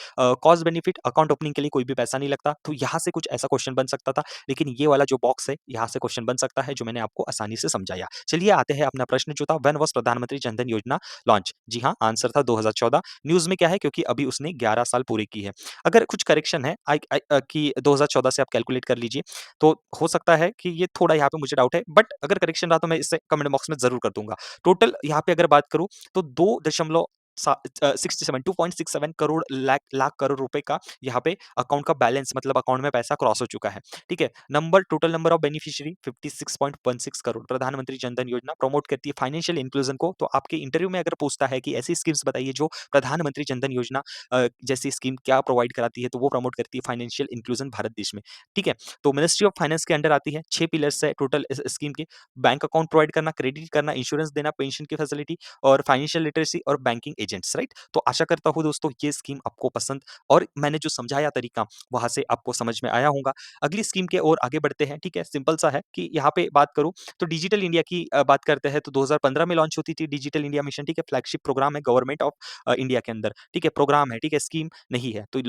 कॉस्ट बेनिफिट अकाउंट ओपनिंग के लिए कोई भी पैसा नहीं लगता, तो यहाँ से कुछ ऐसा क्वेश्चन बन सकता था, लेकिन ये वाला जो बॉक्स है, यहाँ से क्वेश्चन बन सकता है, जो मैंने आपको आसानी से समझाया। चलिए आते हैं अपना प्रश्न जो था, व्हेन वाज़ प्रधानमंत्री जन धन योजना लॉन्च? जी हाँ, आंसर था 2014। न्यूज़ में क्या है क्योंकि अभी उसने 11 साल पूरे की है। अगर कुछ करेक्शन है कि 2014 से आप कैलकुलेट कर लीजिए, तो हो सकता है कि ये थोड़ा यहाँ पे मुझे डाउट है, बट अगर करेक्शन रहा तो मैं इसे कमेंट बॉक्स में ज़रूर कर दूँगा। टोटल यहाँ पे अगर बात करूँ तो 67 2.67 करोड़ लाख करोड़ रुपए का यहाँ पे अकाउंट का बैलेंस मतलब अकाउंट में पैसा क्रॉस हो चुका है। ठीक है? Total number of beneficiary 56.16 crore. प्रधानमंत्री जन धन योजना प्रमोट करती है फाइनेंशियल इंक्लूजन को। तो आपके इंटरव्यू में अगर पूछता है कि ऐसी स्कीम्स बताइए जो प्रधानमंत्री जन धन योजना जैसी स्कीम क्या प्रोवाइड कराती है, तो वो प्रमोट करती है फाइनेंशियल इंक्लूजन भारत देश में। ठीक है? तो मिनिस्ट्री ऑफ फाइनेंस के अंडर आती है। 6 पिलर्स है टोटल इस स्कीम के। बैंक अकाउंट प्रोवाइड करना, क्रेडिट करना, इंश्योरेंस देना, पेंशन की फैसिलिटी और फाइनेंशियल लिटरेसी और बैंकिंग एजेंट्स, राइट? तो आशा करता हूँ दोस्तों ये स्कीम आपको पसंद और मैंने जो समझाया तरीका वहाँ से आपको समझ में आया होगा। अगली स्कीम के ओर आगे बढ़ते हैं, ठीक है? सिंपल सा है कि यहाँ पे बात करूँ तो डिजिटल इंडिया की बात करते हैं तो 2015 में लॉन्च होती थी डिजिटल इंडिया मिशन, ठीक है? फ्लैगशिप प्रोग्राम है गवर्नमेंट ऑफ इंडिया के अंदर, ठीक है? प्रोग्राम है, ठीक है? स्कीम नहीं है। तो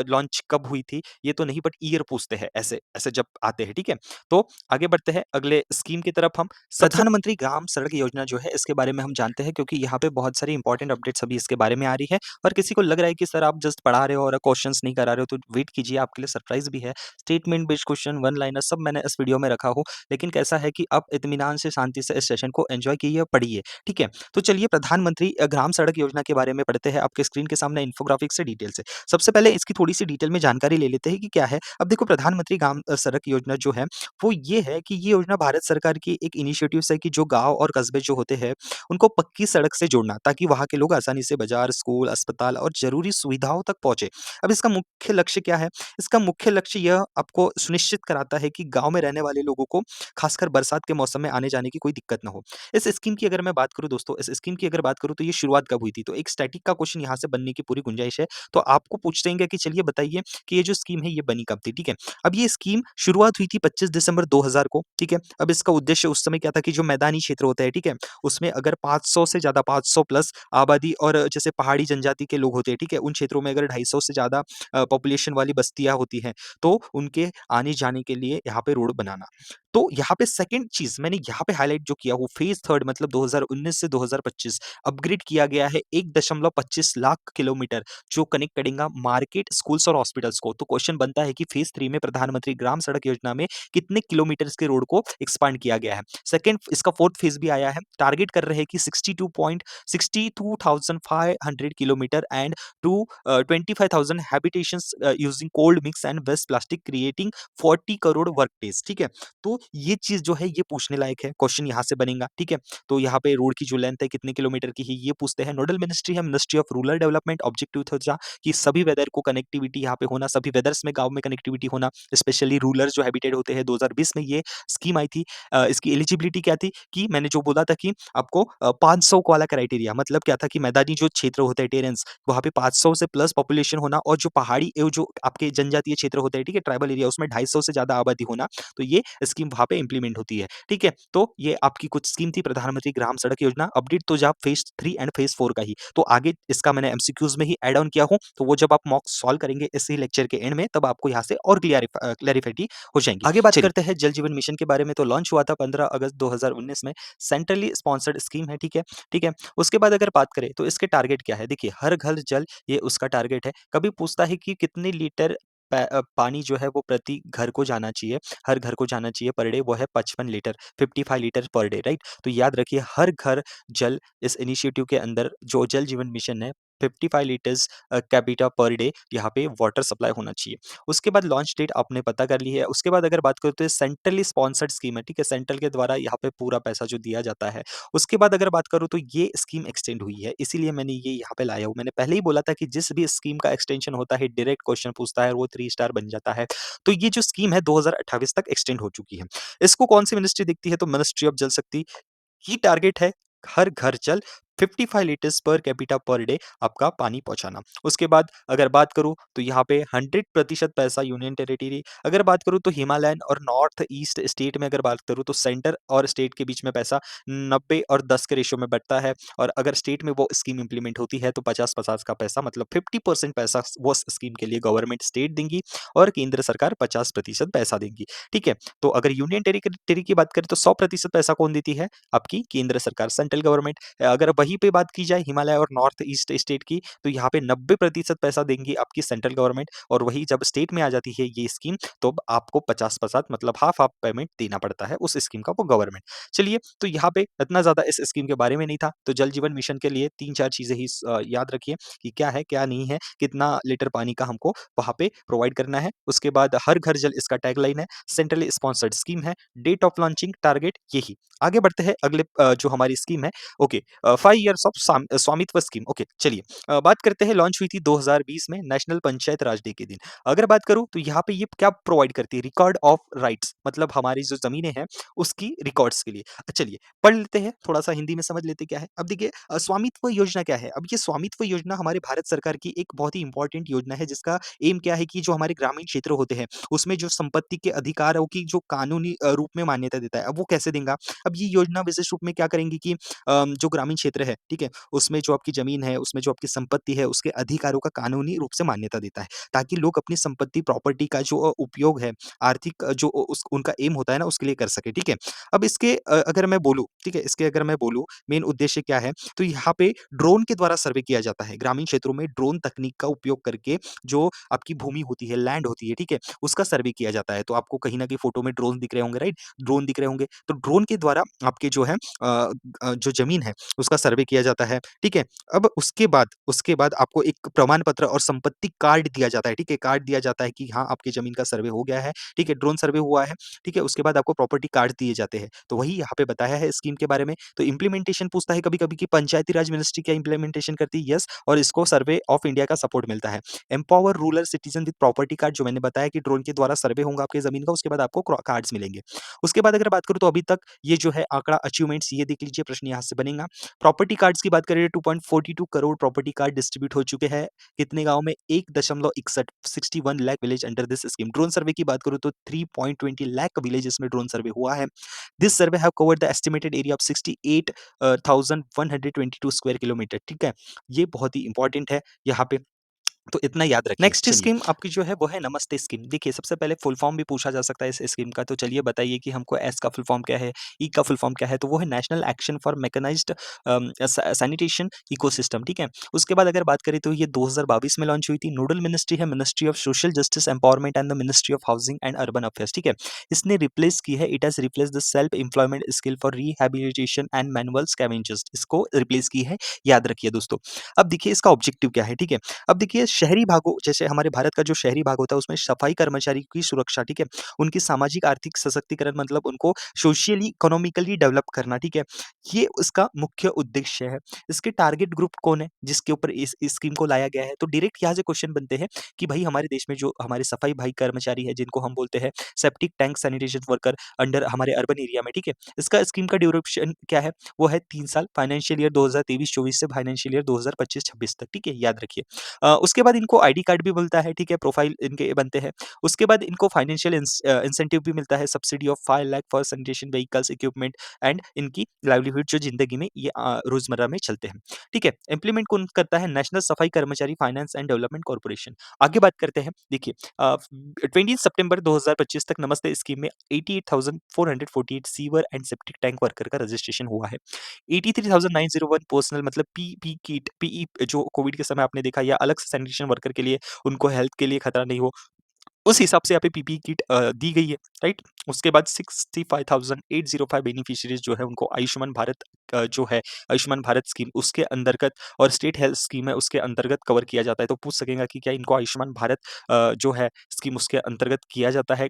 लॉन्च कब हुई थी ये तो नहीं बट ईयर पूछते हैं ऐसे ऐसे जब आते हैं, ठीक है? तो आगे बढ़ते हैं अगले स्कीम की तरफ हम। प्रधानमंत्री ग्राम सड़क योजना जो है इसके बारे में हम जानते हैं क्योंकि यहाँ पे बहुत सारी इंपॉर्टेंट अपडेट्स अभी इसके बारे में आ रही है और किसी को लग रहा है कि सर आप जस्ट पढ़ा रहे हो और क्वेश्चंस नहीं करा रहे हो तो वेट कीजिए आपके लिए सरप्राइज भी है। Statement based question, one liner सब मैंने इस वीडियो में रखा हो, लेकिन कैसा है कि आप इत्मीनान से शांति से इस सेशन को एंजॉय कीजिए और पढ़िए, ठीक है? तो चलिए प्रधानमंत्री ग्राम सड़क योजना के बारे में पढ़ते हैं आपके स्क्रीन के सामने इन्फोग्राफिक से डिटेल से। सबसे पहले इसकी थोड़ी-सी डिटेल में जानकारी ले लेते हैं कि क्या है। अब देखो प्रधानमंत्री ग्राम सड़क योजना जो है, वो ये है कि ये योजना भारत सरकार की एक इनिशिएटिव्स है कि जो गाँव और कस्बे जो होते हैं, उनको पक्की सड़क से जोड़ना ताकि वहाँ के लोग आसानी से बाज़ार, स्कूल, अस्पताल और ज़रूरी सुविधाओं तक पहुँचे। अब इसका मुख्य लक्ष्य क्या है? इसका मुख्य लक्ष्य यह आपको सुनिश्चित कराता है कि गाँव में रहने वाले लोगों को खासकर बरसात के मौसम में आने-जाने की कोई दिक्कत ना हो। इस स्कीम की अगर मैं बात करूँ दोस्तों, इस स्कीम की अगर बात करूँ तो ये शुरुआत कब हुई थी? तो एक स्टैटिक का क्वेश्चन यहाँ से बनने की पूरी गुंजाइश है। तो आपको पूछेंगे कि चलिए बताइए कि ये जो स्कीम है ये बनी कब थी? ठीक है? अब ये स्कीम शुरुआत हुई थी 25 दिसंबर 2000 को, ठीक है? अब इसका उद्देश्य उस समय क्या था कि जो मैदानी क्षेत्र होते हैं, ठीक है? उसमें अगर 500 से ज़्यादा 500 प्लस आबादी और जैसे पहाड़ी जनजाति के लोग होते हैं, ठीक है? उन क्षेत्रों में अगर 250 से ज़्यादा पॉपुलेशन वाली बस्तियाँ होती हैं, तो उनके आने-जाने के लिए यहाँ पे रोड बनाना। तो यहाँ पे सेकंड चीज़ मैंने यहाँ पे हाइलाइट जो किया वो फेज़ 3 मतलब 2019 से 2025 अपग्रेड किया गया है 1.25 लाख किलोमीटर जो कनेक्ट करेगा मार्केट, स्कूल्स और हॉस्पिटल्स को। तो क्वेश्चन बनता है कि फेज़ 3 में प्रधानमंत्री ग्राम सड़क योजना में कितने किलोमीटर्स के रोड को एक्सपांड किया गया है। सेकंड इसका फोर्थ फेज़ भी आया है। टारगेट कर रहे हैं कि 62,500 kilometre and to 25,000 habitations using cold mix and waste plastic creating 40 crore work days, ठीक है? तो ये चीज़ जो है ये पूछने लायक है, क्वेश्चन यहाँ से बनेगा, ठीक है? तो यहाँ पे रोड की जो लेंथ है कितने किलोमीटर की है ये पूछते हैं। नोडल मिनिस्ट्री है ministry of rural development objective था कि सभी वेदर को कनेक्टिविटी यहाँ पे होना, सभी वेदर्स में गाँव में कनेक्टिविटी होना, स्पेशली रूरल जो हैबिटेट होते हैं 2020 में ये स्कीम आई थी। इसकी एलिजिबिलिटी क्या थी कि मैंने जो बोला था कि आपको 500 वाला क्राइटेरिया मतलब क्या था कि मैदानी जो क्षेत्र होते हैं टेरेन्स वहाँ पे 500 से प्लस पॉपुलेशन होना और जो पहाड़ी जो आपके जनजातीय क्षेत्र होते हैं, ठीक है? ट्राइबल एरिया उसमें 250 से ज़्यादा आबादी होना तो ये स्कीम वहाँ पे इम्प्लीमेंट होती है, ठीक है? तो ये आपकी कुछ स्कीम थी प्रधानमंत्री ग्राम सड़क योजना, अपडेट तो जब फेज़ 3 एंड फेज़ 4 का ही। तो आगे इसका मैंने एमसीक्यूज़ में ही ऐड ऑन किया हूँ, तो वो जब आप मॉक सॉल्व करेंगे इसी लेक्चर के एंड में तब आपको यहाँ से और क्लैरिफिटी हो जाएँगी। आगे बात करते हैं जल जीवन मिशन के बारे में तो लॉन्च हुआ था 15 अगस्त 2019 में, सेंट्रली स्पॉन्सर्ड स्कीम है, ठीक है? ठीक है? उसके बाद अगर बात करें तो इसके टारगेट क्या है? देखिए हर घर जल ये उसका टारगेट है। कभी पूछता है कि कितने लीटर पानी जो है वो प्रति घर को जाना चाहिए, हर घर को जाना चाहिए पर डे वो है 55 litre, 55 litre per day, right? तो याद रखिए हर घर जल इस इनिशिएटिव के अंदर जो जल जीवन मिशन है 55 लीटर्स कैपिटा पर डे यहाँ पे वाटर सप्लाई होना चाहिए। उसके बाद लॉन्च डेट आपने पता कर ली है। उसके बाद अगर बात करूँ तो ये सेंट्रली स्पॉन्सर्ड स्कीम है, ठीक है? सेंट्रल के द्वारा यहाँ पे पूरा पैसा जो दिया जाता है। उसके बाद अगर बात करूँ तो ये स्कीम एक्सटेंड हुई है, इसीलिए मैंने ये यहाँ पे लाया हूँ। मैंने पहले ही बोला था कि जिस भी स्कीम का एक्सटेंशन होता है, डायरेक्ट क्वेश्चन पूछता है और वो 3 स्टार बन जाता है। तो ये जो स्कीम है 2028 तक एक्सटेंड हो चुकी है। इसको कौन-सी मिनिस्ट्री देखती है? तो मिनिस्ट्री ऑफ जल शक्ति की टारगेट है हर घर जल 55 litres per capita per day आपका पानी पहुंचाना। उसके बाद अगर बात करूं तो यहाँ पे 100% पैसा यूनियन टेरिटरी। अगर बात करूं तो हिमालयन और नॉर्थ ईस्ट स्टेट में अगर बात करूं तो सेंटर और स्टेट के बीच में पैसा 90 और 10 के रेशियो में बढ़ता है। और अगर स्टेट में वो स्कीम इंप्लीमेंट होती है तो 50-50 का पैसा मतलब 50% पैसा वो स्कीम के लिए गवर्नमेंट स्टेट देंगी और केंद्र सरकार 50% पैसा देंगी। ठीक है, तो अगर यूनियन टेरिटरी की बात करें तो 100% पैसा कौन देती है? आपकी केंद्र सरकार, सेंट्रल गवर्नमेंट। अगर वहीं पे बात की जाए हिमालय और नॉर्थ ईस्ट स्टेट की, तो यहाँ पे 90% पैसा देंगी आपकी सेंट्रल गवर्नमेंट। और वही जब स्टेट में आ जाती है ये स्कीम, तो अब आपको 50% मतलब हाफ हाफ पेमेंट देना पड़ता है उस स्कीम का वो गवर्नमेंट। चलिए, तो यहाँ पे इतना ज़्यादा इस स्कीम के बारे में नहीं था, तो जल जीवन मिशन के लिए 3-4 चीज़ें ही याद रखिए कि क्या है, क्या नहीं है, कितना लीटर पानी का हमको वहाँ पे प्रोवाइड करना है। उसके बाद हर घर जल इसका टैगलाइन है, सेंट्रली स्पॉन्सर्ड स्कीम है, डेट ऑफ लॉन्चिंग, टारगेट यही। आगे बढ़ते हैं अगले जो हमारी स्कीम है। ओके, 5 इयर्स ऑफ स्वामित्व स्कीम। ओके, चलिए बात करते हैं। लॉन्च हुई थी 2020 में नेशनल पंचायत राज डे के दिन। अगर बात करूँ तो यहाँ पे ये क्या प्रोवाइड करती है? रिकॉर्ड ऑफ राइट्स, मतलब हमारी जो ज़मीनें हैं उसकी रिकॉर्ड्स के लिए। चलिए पढ़ लेते हैं, थोड़ा-सा हिंदी में समझ लेते हैं क्या है। अब देखिए स्वामित्व योजना क्या है? अब ये स्वामित्व योजना हमारे भारत सरकार की एक बहुत ही इंपॉर्टेंट योजना है, जिसका एम क्या है कि जो हमारे ग्रामीण क्षेत्र होते हैं, उसमें जो संपत्ति के अधिकारों की जो कानूनी रूप में मान्यता देता है। अब वो कैसे देगा? अब ये योजना विशेष रूप में क्या करेंगी कि जो ग्रामीण क्षेत्र है, ठीक है? उसमें जो आपकी ज़मीन है, उसमें जो आपकी संपत्ति है, उसके अधिकारों का कानूनी रूप से मान्यता देता है, ताकि लोग अपनी संपत्ति, प्रॉपर्टी का जो उपयोग है, आर्थिक जो उस उनका एम होता है ना, उसके लिए कर सकें, ठीक है? अब इसके अगर मैं बोलूँ, ठीक है? इसके अगर मैं बोलूँ, मेन उद्देश्य क्या है? तो यहाँ पे ड्रोन के द्वारा सर्वे किया जाता है। ग्रामीण क्षेत्रों में ड्रोन तकनीक का उपयोग करके जो आपकी भूमि होती है, लैंड होती है, ठीक है? उसका सर्वे किया जाता है। तो आपको कहीं न कहीं फ़ोटो में ड्रोन दिख रहे होंगे, राइट? ड्रोन दिख रहे होंगे, तो ड्रोन के द्वारा आपके जो है जो ज़मीन है, उसका सर्वे किया जाता है, ठीक है? अब उसके बाद आपको एक प्रमाण पत्र और संपत्ति कार्ड दिया जाता है, ठीक है? कार्ड दिया जाता है कि हाँ, आपकी ज़मीन का सर्वे हो गया है, ठीक है? ड्रोन सर्वे हुआ है, ठीक है? उसके बाद आपको प्रॉपर्टी कार्ड दिए जाते हैं। तो वही यहाँ पे बताया है स्कीम के बारे में। तो इम्प्लीमेंटेशन पूछता है कभी-कभी कि पंचायती राज मिनिस्ट्री क्या इम्प्लीमेंटेशन करती है? यस, और इसको सर्वे ऑफ इंडिया का सपोर्ट मिलता है। Empower rural citizen with property card, जो मैंने बताया कि ड्रोन के द्वारा सर्वे होगा आपकी ज़मीन का, उसके बाद आपको कार्ड्स मिलेंगे। उसके बाद अगर बात करूँ तो अभी तक ये जो है आंकड़ा अचीवमेंट्स, ये देख लीजिए, प्रश्न यहाँ से बनेगा। प्रॉपर्टी कार्ड्स की बात करें 2.42 करोड़ प्रॉपर्टी कार्ड डिस्ट्रीब्यूट हो चुके हैं। कितने गाँव में? 1.61 61 lakh village under this scheme. Drone survey की बात करूँ तो 3.20 लाख विलेजेस में ड्रोन सर्वे हुआ है। This survey have covered the estimated area of 68,122 square kilometre, ठीक है? ये बहुत ही इंपॉर्टेंट है यहाँ पे। तो इतना याद रखिए। नेक्स्ट चलिए। स्कीम आपकी जो है वो है नमस्ते स्कीम। देखिए, सबसे पहले फुल फॉर्म भी पूछा जा सकता है इस स्कीम का, तो चलिए बताइए कि हमको एस का फुल फॉर्म क्या है, ई का फुल फॉर्म क्या है? तो वो है national action for mechanised sanitation ecosystem, ठीक है? उसके बाद अगर बात करें तो ये 2022 में लॉन्च हुई थी। नोडल मिनिस्ट्री है ministry of social justice empowerment and the ministry of housing and urban affairs, ठीक है? इसने रिप्लेस की है, it has replace the self employment skill for rehabilitation and manual scavengers, इसको रिप्लेस की है, याद रखिए दोस्तों। अब देखिए इसका ऑब्जेक्टिव क्या है, ठीक है? अब देखिए शहरी भागों, जैसे हमारे भारत का जो शहरी भाग होता है उसमें सफाई कर्मचारी की सुरक्षा, ठीक है? उनकी सामाजिक आर्थिक सशक्तिकरण, मतलब उनको सोशली इकोनॉमिकली डेवलप करना, ठीक है? ये उसका मुख्य उद्देश्य है। इसके टारगेट ग्रुप कौन है जिसके ऊपर इस स्कीम को लाया गया है? तो डायरेक्ट यहाँ से क्वेश्चन बनते हैं कि भाई हमारे देश में जो हमारे सफाई भाई कर्मचारी है, जिनको हम बोलते हैं septic tank sanitation worker under हमारे अर्बन एरिया में, ठीक है? इसका स्कीम का ड्यूरेशन क्या है? वो है 3 साल, फाइनेंशियल ईयर 2023-24 से फाइनेंशियल ईयर 2025-26 तक, ठीक है? याद रखिए। उसके बाद इनको आईडी कार्ड भी मिलता है, ठीक है? प्रोफाइल इनके बनते हैं। उसके बाद इनको फाइनेंशियल इंसेंटिव भी मिलता है, subsidy of 5 lakh for sanitation vehicles, equipment and इनकी लाइवलीहुड जो ज़िंदगी में ये रोज़मर्रा में चलते हैं, ठीक है? इम्प्लीमेंट कौन करता है? नेशनल सफाई कर्मचारी फाइनेंस एंड डेवलपमेंट कॉर्पोरेशन। आगे बात करते हैं, देखिए 20 सितंबर 2025 तक नमस्ते स्कीम में 88,448 sewer and septic tank worker का रजिस्ट्रेशन हुआ है। 83,901 पर्सनल, मतलब पीपी किट, पीई जो कोविड के समय आपने देखा, या अलग से सैनिटेशन वर्कर के लिए, उनको हेल्थ के लिए खतरा नहीं हो, उस हिसाब से यहाँ पे पीपीई किट दी गई है, राइट? उसके बाद 65,805 बेनिफिशियरीज़ जो है उनको आयुष्मान भारत जो है आयुष्मान भारत स्कीम उसके अंतर्गत और स्टेट हेल्थ स्कीम है उसके अंतर्गत कवर किया जाता है। तो पूछ सकेंगा कि क्या इनको आयुष्मान भारत जो है स्कीम उसके अंतर्गत किया जाता है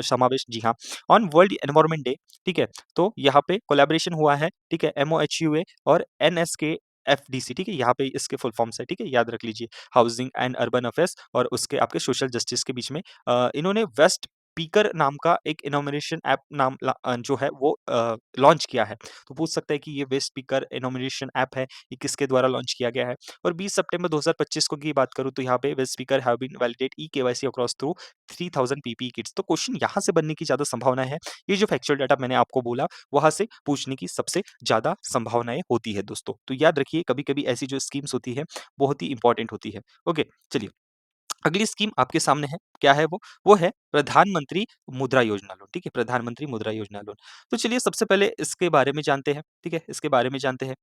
समावेश? जी हाँ। ऑन वर्ल्ड एनवायरनमेंट डे, ठीक है? तो यहाँ पे कोलैबोरेशन हुआ है, ठीक है? MoHUA और NSKFDC, ठीक है? यहाँ पे इसके फुल फॉर्म्स है, ठीक है? याद रख लीजिए। हाउसिंग एंड अर्बन अफेयर्स और उसके आपके सोशल जस्टिस के बीच में इन्होंने वेस्ट स्पीकर नाम का एक इनॉमिनेशन ऐप जो है वो लॉन्च किया है। तो पूछ सकते हैं कि ये वेस्ट स्पीकर इनॉमिनेशन ऐप है, ये किसके द्वारा लॉन्च किया गया है? और 20 सितंबर 2025 को की बात करूँ तो यहाँ पे waste pickers have been validate e KYC across through 3000 PPE kits. तो क्वेश्चन यहाँ से बनने की ज़्यादा संभावना है। ये जो फैक्चुअल डाटा मैंने आपको बोला, वहाँ से पूछने की सबसे ज़्यादा संभावनाएँ होती है दोस्तों। तो याद रखिए कभी-कभी ऐसी जो स्कीम्स होती है, बहुत ही इंपॉर्टेंट होती है। ओके, चलिए। अगली स्कीम आपके सामने है, क्या है वो? वो है प्रधानमंत्री मुद्रा योजना लोन, ठीक है? प्रधानमंत्री मुद्रा योजना लोन। तो चलिए सबसे पहले इसके बारे में जानते हैं, ठीक है? इसके बारे में जानते हैं।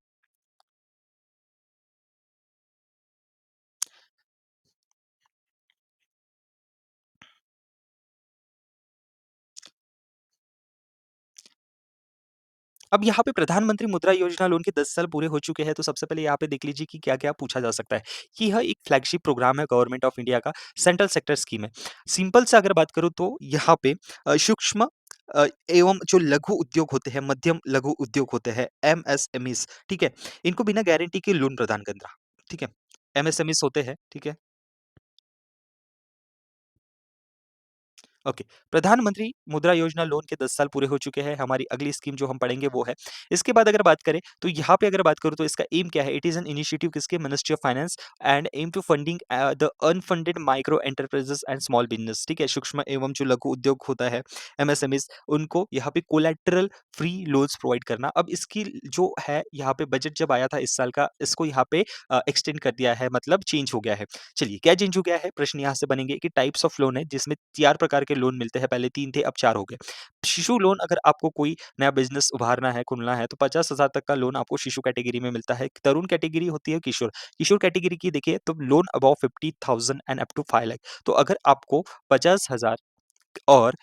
अब यहाँ पे प्रधानमंत्री मुद्रा योजना लोन के 10 साल पूरे हो चुके हैं, तो सबसे पहले यहाँ पे देख लीजिए कि क्या-क्या पूछा जा सकता है। कि यह एक फ्लैगशिप प्रोग्राम है गवर्नमेंट ऑफ इंडिया का, सेंट्रल सेक्टर स्कीम है। सिंपल से अगर बात करूँ तो यहाँ पे सूक्ष्म एवं जो लघु उद्योग होते हैं, मध्यम लघु उद्योग होते हैं, एमएसएमईज़, ठीक है? इनको बिना गारंटी के लोन प्रदान करना, ठीक है? एमएसएमईज़ होते हैं, ठीक है? ओके, प्रधानमंत्री मुद्रा योजना लोन के 10 साल पूरे हो चुके हैं। हमारी अगली स्कीम जो हम पढ़ेंगे वो है। इसके बाद अगर बात करें तो यहाँ पे अगर बात करूँ तो इसका एम क्या है? इट इज़ एन इनिशिएटिव किसके? Ministry of finance and aim to funding the unfunded micro enterprises and small business, ठीक है? सूक्ष्म एवं जो लघु उद्योग होता है, एमएसएमईज़, उनको यहाँ पे कोलैटरल फ्री लोन्स प्रोवाइड करना। अब इसकी जो है यहाँ पे बजट जब आया था इस साल का, इसको यहाँ पे एक्सटेंड कर दिया है, मतलब चेंज हो गया है। चलिए, क्या चेंज हो गया है? प्रश्न यहाँ से बनेंगे कि टाइप्स ऑफ लोन है जिसमें 4 प्रकार के लोन मिलते हैं, पहले 3 थे अब 4 हो गए। शिशु लोन, अगर आपको कोई नया बिज़नेस उभारना है, खोलना है तो 50,000 तक का लोन आपको शिशु कैटेगरी में मिलता है। तरुण कैटेगरी होती है किशोर। किशोर कैटेगरी की देखिए तो loan above 50,000 and up to 5 lakh. तो अगर आपको 50,000 और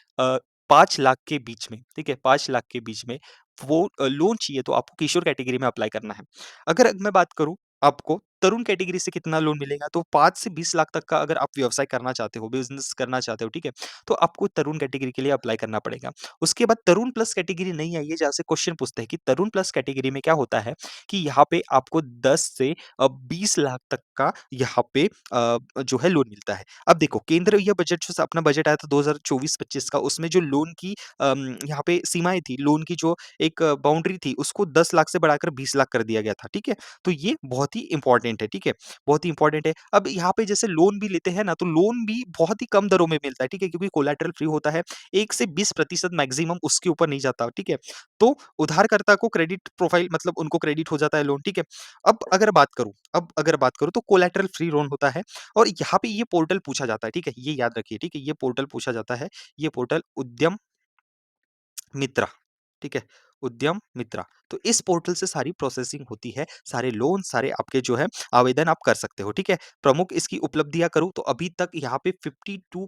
5 लाख के बीच में, ठीक है? 5 लाख के बीच में वो लोन चाहिए तो आपको किशोर कैटेगरी में अप्लाई करना है। अगर मैं बात करूँ आपको तरुण कैटेगरी से कितना लोन मिलेगा तो 5 से 20 लाख तक का अगर आप व्यवसाय करना चाहते हो, बिज़नेस करना चाहते हो, ठीक है? तो आपको तरुण कैटेगरी के लिए अप्लाई करना पड़ेगा। उसके बाद तरुण प्लस कैटेगरी नहीं आई है, जहाँ से क्वेश्चन पूछते हैं कि तरुण प्लस कैटेगरी में क्या होता है कि यहाँ पे आपको 10 से 20 लाख तक का यहाँ पे जो है लोन मिलता है। अब देखो केंद्र यह बजट जो अपना बजट आया था 2024-25 का उसमें जो लोन की यहाँ पे सीमाएँ थी, लोन की जो एक बाउंड्री थी उसको 10 लाख से बढ़ाकर 20 लाख कर दिया गया था, ठीक है? तो ये बहुत ही इम्पोर्टेंट है, ठीक है? बहुत ही इम्पोर्टेंट है। अब यहाँ पे जैसे लोन भी लेते हैं ना, तो लोन भी बहुत ही कम दरों में मिलता है, ठीक है? क्योंकि कोलैटरल फ्री होता है, 1 से 20% मैक्सिमम उसके ऊपर नहीं जाता, ठीक है? तो उधारकर्ता को क्रेडिट प्रोफाइल मतलब उनको क्रेडिट हो जाता है लोन, ठीक है? अब अगर बात करूँ तो कोलैटरल फ्री लोन होता है और यहाँ पे ये पोर्टल पूछा जाता है, ठीक है? ये याद रखिए, ठीक है? ये पोर्टल पूछा जाता है, ये पोर्टल उद्यम मित्रा, ठीक है? उद्यम मित्रा। तो इस पोर्टल से सारी प्रोसेसिंग होती है, सारे लोन, सारे आपके जो है आवेदन आप कर सकते हो, ठीक है? प्रमुख इसकी उपलब्धियाँ करूँ तो अभी तक यहाँ पे 52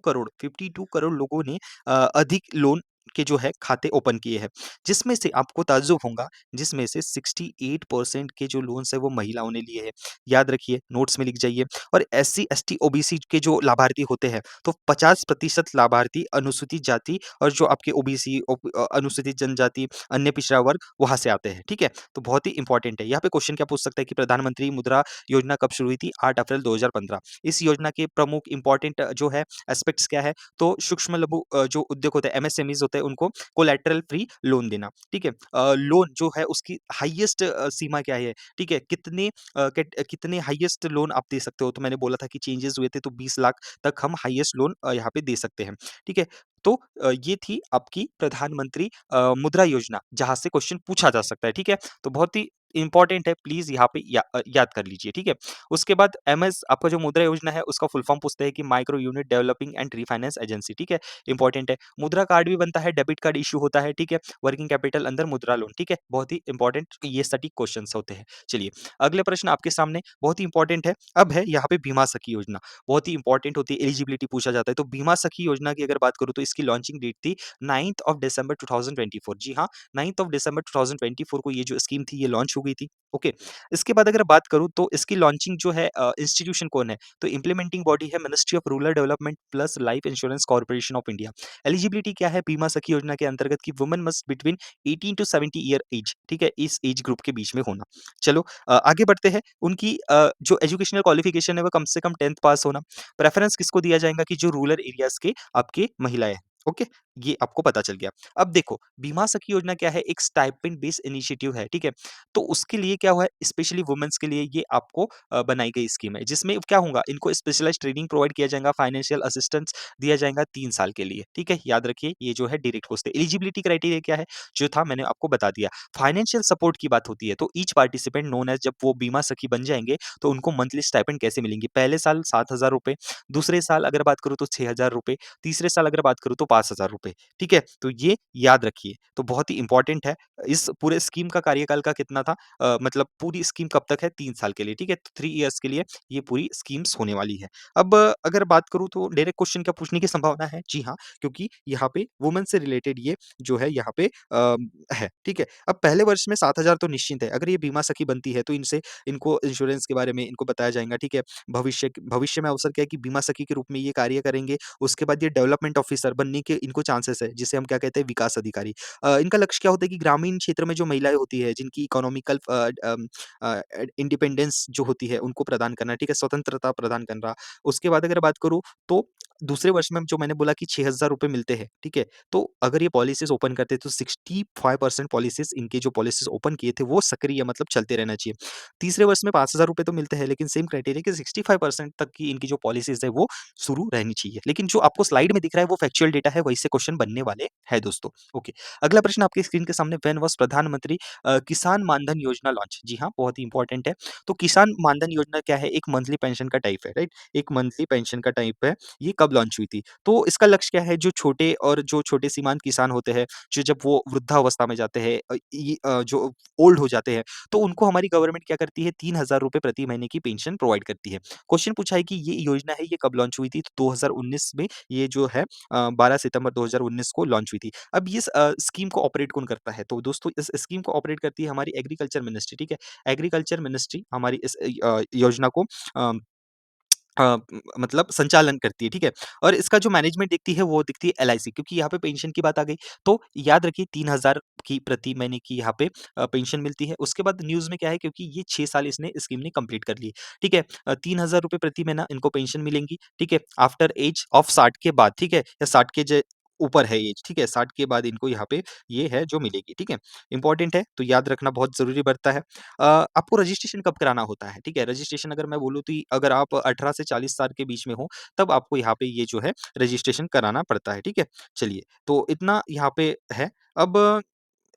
करोड़ लोगों ने अधिक लोन के जो है खाते ओपन किए हैं। जिसमें से आपको ताज्जुब होगा, जिसमें से 68% के जो लोन्स हैं वो महिलाओं ने लिए हैं। याद रखिए, नोट्स में लिख जाइए और एससी, एसटी, ओबीसी के जो लाभार्थी होते हैं, तो 50% लाभार्थी अनुसूचित जाति और जो आपके ओबीसी अनुसूचित जनजाति, अन्य पिछड़ा वर्ग वहाँ से आते हैं, ठीक है? तो बहुत ही इम्पोर्टेंट है। यहाँ पे क्वेश्चन क्या पूछ सकता है कि प्रधानमंत्री मुद्रा योजना कब शुरू हुई थी? 8 अप्रैल 2015। इस योजना के प्रमुख इम्पोर्टेंट जो है एस्पेक्ट्स क्या है? तो सूक्ष्म लघु जो उद्योग होते हैं, एमएसएमईज़ होते हैं, उनको कोलैटरल फ्री लोन देना, ठीक है? लोन जो है उसकी हाईएस्ट सीमा क्या है? ठीक है? कितने हाईएस्ट लोन आप दे सकते हो? तो मैंने बोला था कि चेंजेज़ हुए थे तो 20 लाख तक हम हाईएस्ट लोन यहाँ पे दे सकते हैं, ठीक है? तो ये थी आपकी प्रधानमंत्री मुद्रा योजना, जहाँ से क्वेश्चन पूछा जा सकता है, ठीक है? तो बहुत ही इंपॉर्टेंट है, प्लीज़ यहाँ पे याद कर लीजिए, ठीक है? उसके बाद एमएस आपका जो मुद्रा योजना है उसका फुल फॉर्म पूछते हैं कि micro unit developing and refinance agency, ठीक है? इंपॉर्टेंट है। मुद्रा कार्ड भी बनता है, डेबिट कार्ड इश्यू होता है, ठीक है? वर्किंग कैपिटल अंदर मुद्रा लोन, ठीक है? बहुत ही इंपॉर्टेंट ये सटीक क्वेश्चंस होते हैं। चलिए, अगले प्रश्न आपके सामने बहुत ही इंपॉर्टेंट है, अब है यहाँ पे बीमा सखी योजना, बहुत ही इंपॉर्टेंट होती है, एलिजिबिलिटी पूछा जाता है। तो बीमा सखी योजना की अगर बात करूँ तो इसकी लॉन्चिंग डेट थी 9th ऑफ दिसंबर 2024, जी हाँ, 9th ऑफ दिसंबर 2024 को ये जो स्कीम थी ये लॉन्च हो गई थी, ओके। इसके बाद अगर बात करूँ तो इसकी लॉन्चिंग जो है इंस्टीट्यूशन कौन है? तो इम्प्लीमेंटिंग बॉडी है ministry of rural development plus life insurance corporation of India. Eligibility क्या है बीमा सखी योजना के अंतर्गत कि women must between 18 to 70 year age, ठीक है? इस एज ग्रुप के बीच में होना। चलो आगे बढ़ते हैं। उनकी जो एजुकेशनल क्वालिफिकेशन है वो कम से कम 10th पास होना। प्रेफ़रेंस किसको दिया जाएगा कि जो रूरल एरियाज़ के आपके महिलाएँ हैं, ओके? ये आपको पता चल गया। अब देखो, बीमा सखी योजना क्या है? एक स्टाइपेंड बेस्ड इनिशिएटिव है, ठीक है? तो उसके लिए क्या हुआ है, स्पेशली वुमेन्स के लिए ये आपको बनाई गई स्कीम है, जिसमें क्या होगा, इनको स्पेशलाइज़्ड ट्रेनिंग प्रोवाइड किया जाएगा, फाइनेंशियल असिस्टेंस दिया जाएगा 3 साल के लिए, ठीक है? याद रखिए, ये जो है डायरेक्ट पोस्ट है। एलिजिबिलिटी क्राइटेरिया क्या है? जो था मैंने आपको बता दिया। फाइनेंशियल सपोर्ट की बात होती है, तो ईच पार्टिसिपेंट नोन एज़ जब वो बीमा सखी बन जाएँगे, तो उनको मंथली स्टाइपेंड कैसे मिलेंगी? पहले साल ₹7,000, दूसरे साल अगर बात करूँ तो ₹6,000, तीसरे साल अगर बात करूँ तो ₹5,000, ठीक है? तो ये याद रखिए, तो बहुत ही इम्पोर्टेंट है। इस पूरे स्कीम का कार्यकाल का कितना था? मतलब पूरी स्कीम कब तक है? 3 साल के लिए, ठीक है? तो 3 इयर्स के लिए ये पूरी स्कीम्स होने वाली है। अब अगर बात करूँ तो डायरेक्ट क्वेश्चन क्या पूछने की संभावना है? जी हाँ, क्योंकि यहाँ पे वुमेन से रिलेटेड ये जो है यहाँ पे है, ठीक है? अब पहले वर्ष में 7,000 तो निश्चिंत है, अगर ये बीमा सखी बनती है तो इनको इंश्योरेंस के बारे में इनको बताया जाएगा, ठीक है? भविष्य में अवसर क्या है कि बीमा सखी के रूप में ये कार्य करेंगे, उसके बाद ये डेवलपमेंट ऑफिसर बनने के इनको चांसेस है, जिसे हम क्या कहते हैं विकास अधिकारी। इनका लक्ष्य क्या होता है कि ग्रामीण क्षेत्र में जो महिलाएँ होती है, जिनकी इकोनॉमिकल इंडिपेंडेंस जो होती है, उनको प्रदान करना, ठीक है? स्वतंत्रता प्रदान करना। उसके बाद अगर बात करूँ तो दूसरे वर्ष में जो मैंने बोला कि ₹6,000 मिलते हैं, ठीक है? तो अगर ये पॉलिसीज़ ओपन करते हैं तो 65% पॉलिसीज़ इनके जो पॉलिसीज़ ओपन किए थे वो सक्रिय मतलब चलते रहना चाहिए। तीसरे वर्ष में ₹5,000 तो मिलते हैं लेकिन सेम क्राइटेरिया कि 65% तक की इनकी जो पॉलिसीज़ है वो शुरू रहनी चाहिए। लेकिन जो आपको स्लाइड में दिख रहा है वो फैक्चुअल डेटा है, वहीं से क्वेश्चन बनने वाले हैं दोस्तों। ओके, अगला प्रश्न आपकी स्क्रीन के सामने व्हेन वाज़ प्रधानमंत्री किसान मानधन योजना लॉन्च? जी हाँ, बहुत ही इंपॉर्टेंट है। तो किसान मानधन योजना क्या है? एक मंथली पेंशन का टाइप है, राइट? एक मंथली पेंशन का टाइप है। ये कब लॉन्च हुई थी? तो इसका लक्ष्य क्या है? जो छोटे सीमांत किसान होते हैं, जो जब वो वृद्धावस्था में जाते हैं जो ओल्ड हो जाते हैं, तो उनको हमारी गवर्नमेंट क्या करती है? ₹3,000 प्रति महीने की पेंशन प्रोवाइड करती है। क्वेश्चन पूछा है कि ये योजना है, ये कब लॉन्च हुई थी? तो 2019 में ये जो है 12 सितंबर 2019 को लॉन्च हुई थी। अब ये स्कीम को ऑपरेट कौन करता है? तो दोस्तों इस स्कीम को ऑपरेट करती है हमारी एग्रीकल्चर मिनिस्ट्री, ठीक है? एग्रीकल्चर मिनिस्ट्री हमारी इस योजना को अ मतलब संचालन करती है, ठीक है? और इसका जो मैनेजमेंट देखती है वो देखती है एलआईसी, क्योंकि यहाँ पे पेंशन की बात आ गई। तो याद रखिए 3,000 की प्रति महीने की यहाँ पे पेंशन मिलती है। उसके बाद न्यूज़ में क्या है, क्योंकि ये 6 साल इसने स्कीम ने कंप्लीट कर ली, ठीक है? ₹3,000 प्रति महीना इनको पेंशन मिलेंगी, ठीक है? आफ्टर एज ऑफ 60 के बाद, ठीक है? या 60 के ऊपर है एज, ठीक है? 60 के बाद इनको यहाँ पे ये है जो मिलेगी, ठीक है? इम्पोर्टेंट है, तो याद रखना बहुत ज़रूरी पड़ता है। आपको रजिस्ट्रेशन कब कराना होता है, ठीक है? रजिस्ट्रेशन अगर मैं बोलूँ तो अगर आप 18 से 40 साल के बीच में हो, तब आपको यहाँ पे ये जो है रजिस्ट्रेशन कराना पड़ता है, ठीक है? चलिए, तो इतना यहाँ पे है। अब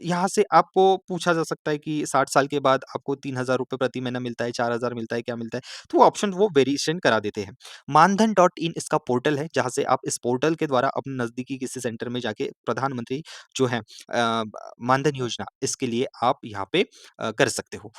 यहाँ से आपको पूछा जा सकता है कि 60 साल के बाद आपको ₹3,000 प्रति महीना मिलता है, 4,000 मिलता है, क्या मिलता है? तो वो ऑप्शन वो वेरिएशन करा देते हैं। मानधन डॉट इन इसका पोर्टल है, जहाँ से आप इस पोर्टल के द्वारा अपने नज़दीकी किसी सेंटर में जाके प्रधानमंत्री जो है मानधन योजना, इसके लिए आप यहाँ पे कर सकते हो।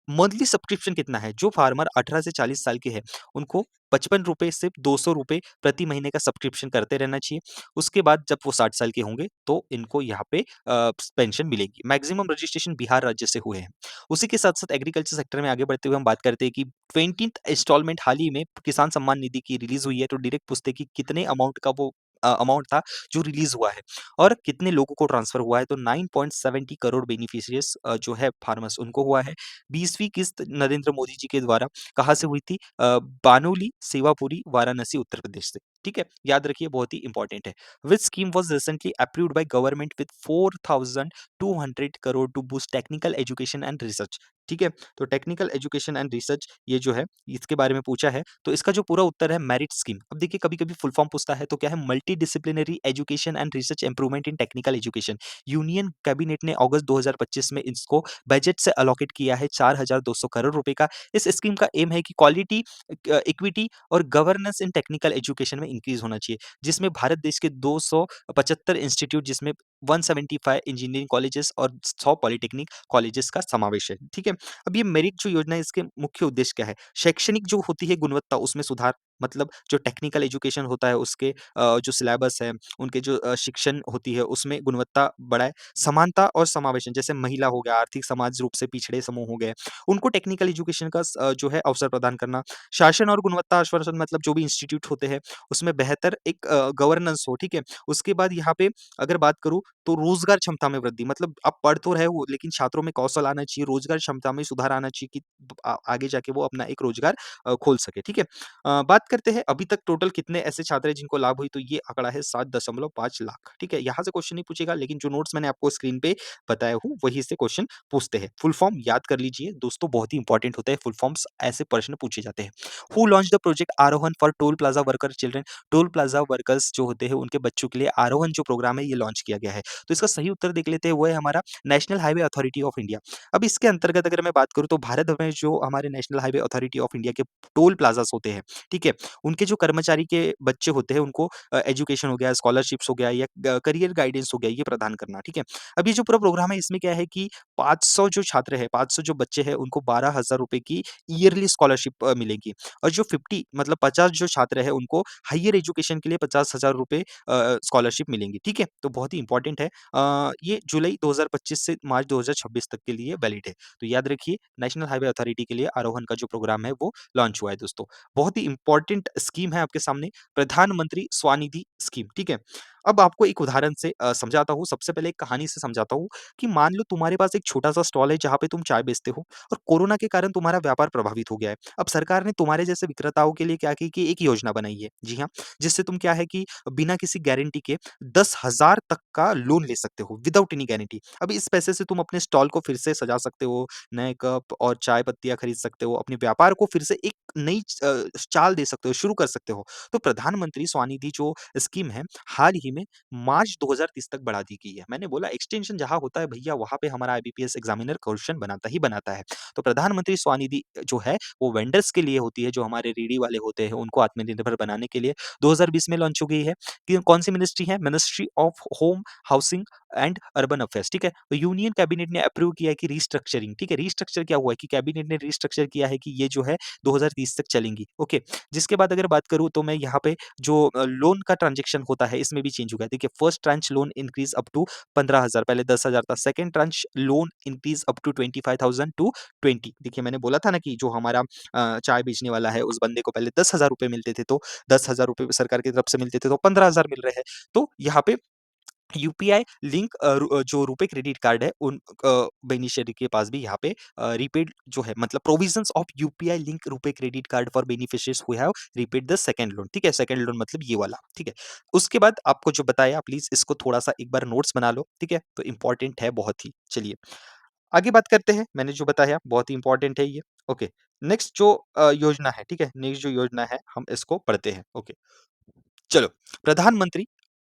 मंथली सब्सक्रिप्शन कितना है? जो फार्मर 18 से 40 साल के हैं, उनको ₹55 से ₹200 प्रति महीने का सब्सक्रिप्शन करते रहना चाहिए। उसके बाद जब वो 60 साल के होंगे, तो इनको यहाँ पे पेंशन मिलेगी। मैक्सिमम रजिस्ट्रेशन बिहार राज्य से हुए हैं। उसी के साथ-साथ एग्रीकल्चर सेक्टर में आगे बढ़ते हुए हम बात करते हैं कि 20th इंस्टॉलमेंट हाल ही में किसान सम्मान निधि की रिलीज़ हुई है, तो डायरेक्ट पूछते हैं कि कितने अमाउंट का वो अमाउंट था जो रिलीज़ हुआ है और कितने लोगों को ट्रांसफ़र हुआ है, तो 9.70 करोड़ बेनिफिशियरीज़ जो है फार्मर्स उनको हुआ है। 20वीं किस्त नरेंद्र मोदी जी के द्वारा कहाँ से हुई थी? बानोली, सेवापुरी, वाराणसी, उत्तर प्रदेश से। ठीक है? याद रखिए बहुत ही इंपॉर्टेंट है। Which scheme was recently approved by government with 4200 crore to boost technical education and research, ठीक है? तो टेक्निकल एजुकेशन एंड रिसर्च ये जो है इसके बारे में पूछा है, तो इसका जो पूरा उत्तर है मेरिट स्कीम। अब देखिए कभी-कभी फुल फॉर्म पूछता है तो क्या है multi disciplinary education and research improvement in technical education. Union cabinet ने अगस्त 2025 में इसको बजट से अलॉकेट किया है 4200 करोड़ रुपए का। इस स्कीम का एम है कि क्वालिटी, इक्विटी और गवर्नेंस इन टेक्निकल एजुकेशन में इंक्रीज होना चाहिए, जिसमें भारत देश के 275 इंस्टीट्यूट, जिसमें 175 इंजीनियरिंग कॉलेजेस और 100 पॉलिटेक्निक कॉलेजेस का समावेश है, ठीक है? अब ये मेरिट जो योजना है इसके मुख्य उद्देश्य क्या है? शैक्षणिक जो होती है गुणवत्ता उसमें सुधार, मतलब जो टेक्निकल एजुकेशन होता है उसके जो सिलेबस है, उनके जो शिक्षण होती है उसमें गुणवत्ता बढ़ाए। समानता और समावेशन, जैसे महिला हो गया, आर्थिक समाज रूप से पिछड़े समूह हो गए, उनको टेक्निकल एजुकेशन का जो है अवसर प्रदान करना। शासन और गुणवत्ता आश्वासन, मतलब जो भी इंस्टीट्यूट होते हैं उसमें बेहतर एक गवर्नेंस हो, ठीक है? उसके बाद यहाँ पे अगर बात करूँ तो रोजगार क्षमता में वृद्धि, मतलब आप पढ़ तो रहे हो लेकिन छात्रों में कौशल आना चाहिए, रोजगार क्षमता में सुधार आना चाहिए कि आगे जाके वो अपना एक रोजगार खोल सके, ठीक है? बात करते हैं अभी तक टोटल कितने ऐसे छात्र हैं जिनको लाभ हुई, तो ये आंकड़ा है 7.5 लाख, ठीक है? यहाँ से क्वेश्चन नहीं पूछेगा, लेकिन जो नोट्स मैंने आपको स्क्रीन पे बताया हूँ वही से क्वेश्चन पूछते हैं। फुल फॉर्म याद कर लीजिए दोस्तों, बहुत ही इंपॉर्टेंट होता है, फुल फॉर्म्स ऐसे प्रश्न पूछे जाते हैं। Who launch the project Arohan for toll plaza worker children? Toll plaza workers जो होते हैं उनके बच्चों के लिए आरोहन जो प्रोग्राम है ये लॉन्च किया गया है। तो इसका सही उत्तर देख लेते हैं, वो है हमारा national highway authority of India. अब इसके अंतर्गत अगर मैं बात करूँ तो भारत में जो हमारे national highway authority of India के टोल प्लाजास होते हैं, ठीक है? उनके जो कर्मचारी के बच्चे होते हैं उनको एजुकेशन हो गया, स्कॉलरशिप्स हो गया या करियर गाइडेंस हो गया, ये प्रदान करना, ठीक है? अब ये जो पूरा प्रोग्राम है इसमें क्या है कि 500 जो छात्र हैं, 500 जो बच्चे हैं उनको 12,000 रुपए की ईयरली स्कॉलरशिप मिलेगी, और जो 50 मतलब 50 जो छात्र हैं उनको हायर एजुकेशन के लिए 50,000 रुपए स्कॉलरशिप मिलेंगी, ठीक है? तो बहुत ही इंपॉर्टेंट है। ये जुलाई 2025 से मार्च 2026 तक के लिए वैलिड है। तो याद रखिए नेशनल हाईवे अथॉरिटी के लिए आरोहण का जो प्रोग्राम है वो लॉन्च हुआ है दोस्तों। बहुत ही इंपॉर्टेंट स्कीम है आपके सामने, प्रधानमंत्री स्वनिधि स्कीम, ठीक है? अब आपको एक उदाहरण से समझाता हूँ, सबसे पहले एक कहानी से समझाता हूँ कि मान लो तुम्हारे पास एक छोटा-सा स्टॉल है जहाँ पे तुम चाय बेचते हो और कोरोना के कारण तुम्हारा व्यापार प्रभावित हो गया है। अब सरकार ने तुम्हारे जैसे विक्रेताओं के लिए क्या की कि एक योजना बनाई है। जी हाँ, जिससे तुम क्या है कि बिना किसी गारंटी के 10,000 तक का लोन ले सकते हो विदाउट एनी गारंटी। अब इस पैसे से तुम अपने स्टॉल को फिर से सजा सकते हो, नए कप और चाय पत्तियाँ खरीद सकते हो, अपने व्यापार को फिर से एक नई चाल दे सकते हो, शुरू कर सकते हो। तो प्रधानमंत्री स्वनिधि जो स्कीम है, हाल ही में मार्च 2030 तक बढ़ा दी गई है। मैंने बोला एक्सटेंशन जहाँ होता है भैया वहाँ पे हमारा आईबीपीएस एग्जामिनर क्वेश्चन बनाता ही बनाता है। तो प्रधानमंत्री स्वनिधि जो है वो वेंडर्स के लिए होती है, जो हमारे रेहड़ी वाले होते हैं उनको आत्मनिर्भर बनाने के लिए 2020 में लॉन्च हो गई है। कि कौन सी मिनिस्ट्री है? Ministry of home, housing and urban affairs, ठीक है? तो यूनियन कैबिनेट ने अप्रूव किया है कि रीस्ट्रक्चरिंग, ठीक है? रीस्ट्रक्चर क्या हुआ है कि कैबिनेट ने रीस्ट्रक्चर किया है कि ये जो है 2030 तक चलेंगी, ओके? जिसके बाद अगर बात करूँ तो मैं यहाँ पे जो लोन का ट्रांज़ैक्शन होता है इसमें भी चेंज हो गया है। देखिए first tranche loan increase up to 15,000, पहले 10,000 था। Second tranche loan increase up to 25,000 to 20। देखिए मैंने बोला था ना कि जो हमारा चाय बेचने वाला है उस बंदे को पहले 10,000 रुपए मिलते थे, तो 10,000 रुपए सरकार की तरफ से मिलते थे तो 15,000 मिल रहे हैं। तो यहाँ पे यूपीआई लिंक जो रुपे क्रेडिट कार्ड है उन बेनिफिशियरी के पास भी यहाँ पे रीपेड जो है, मतलब provisions of UPI link RuPay credit card for beneficiaries who have repaid the second loan, ठीक है? सेकंड लोन मतलब ये वाला, ठीक है? उसके बाद आपको जो बताया प्लीज इसको थोड़ा-सा एक बार नोट्स बना लो, ठीक है? तो इम्पोर्टेंट है बहुत ही। चलिए, आगे बात करते हैं, मैंने जो बताया बहुत ही इम्पोर्टेंट है ये, ओके। नेक्स्ट जो योजना है, ठीक है? नेक्स्ट जो योजना है हम इसको पढ़ते हैं, ओके। चलो, प्रधानमंत्री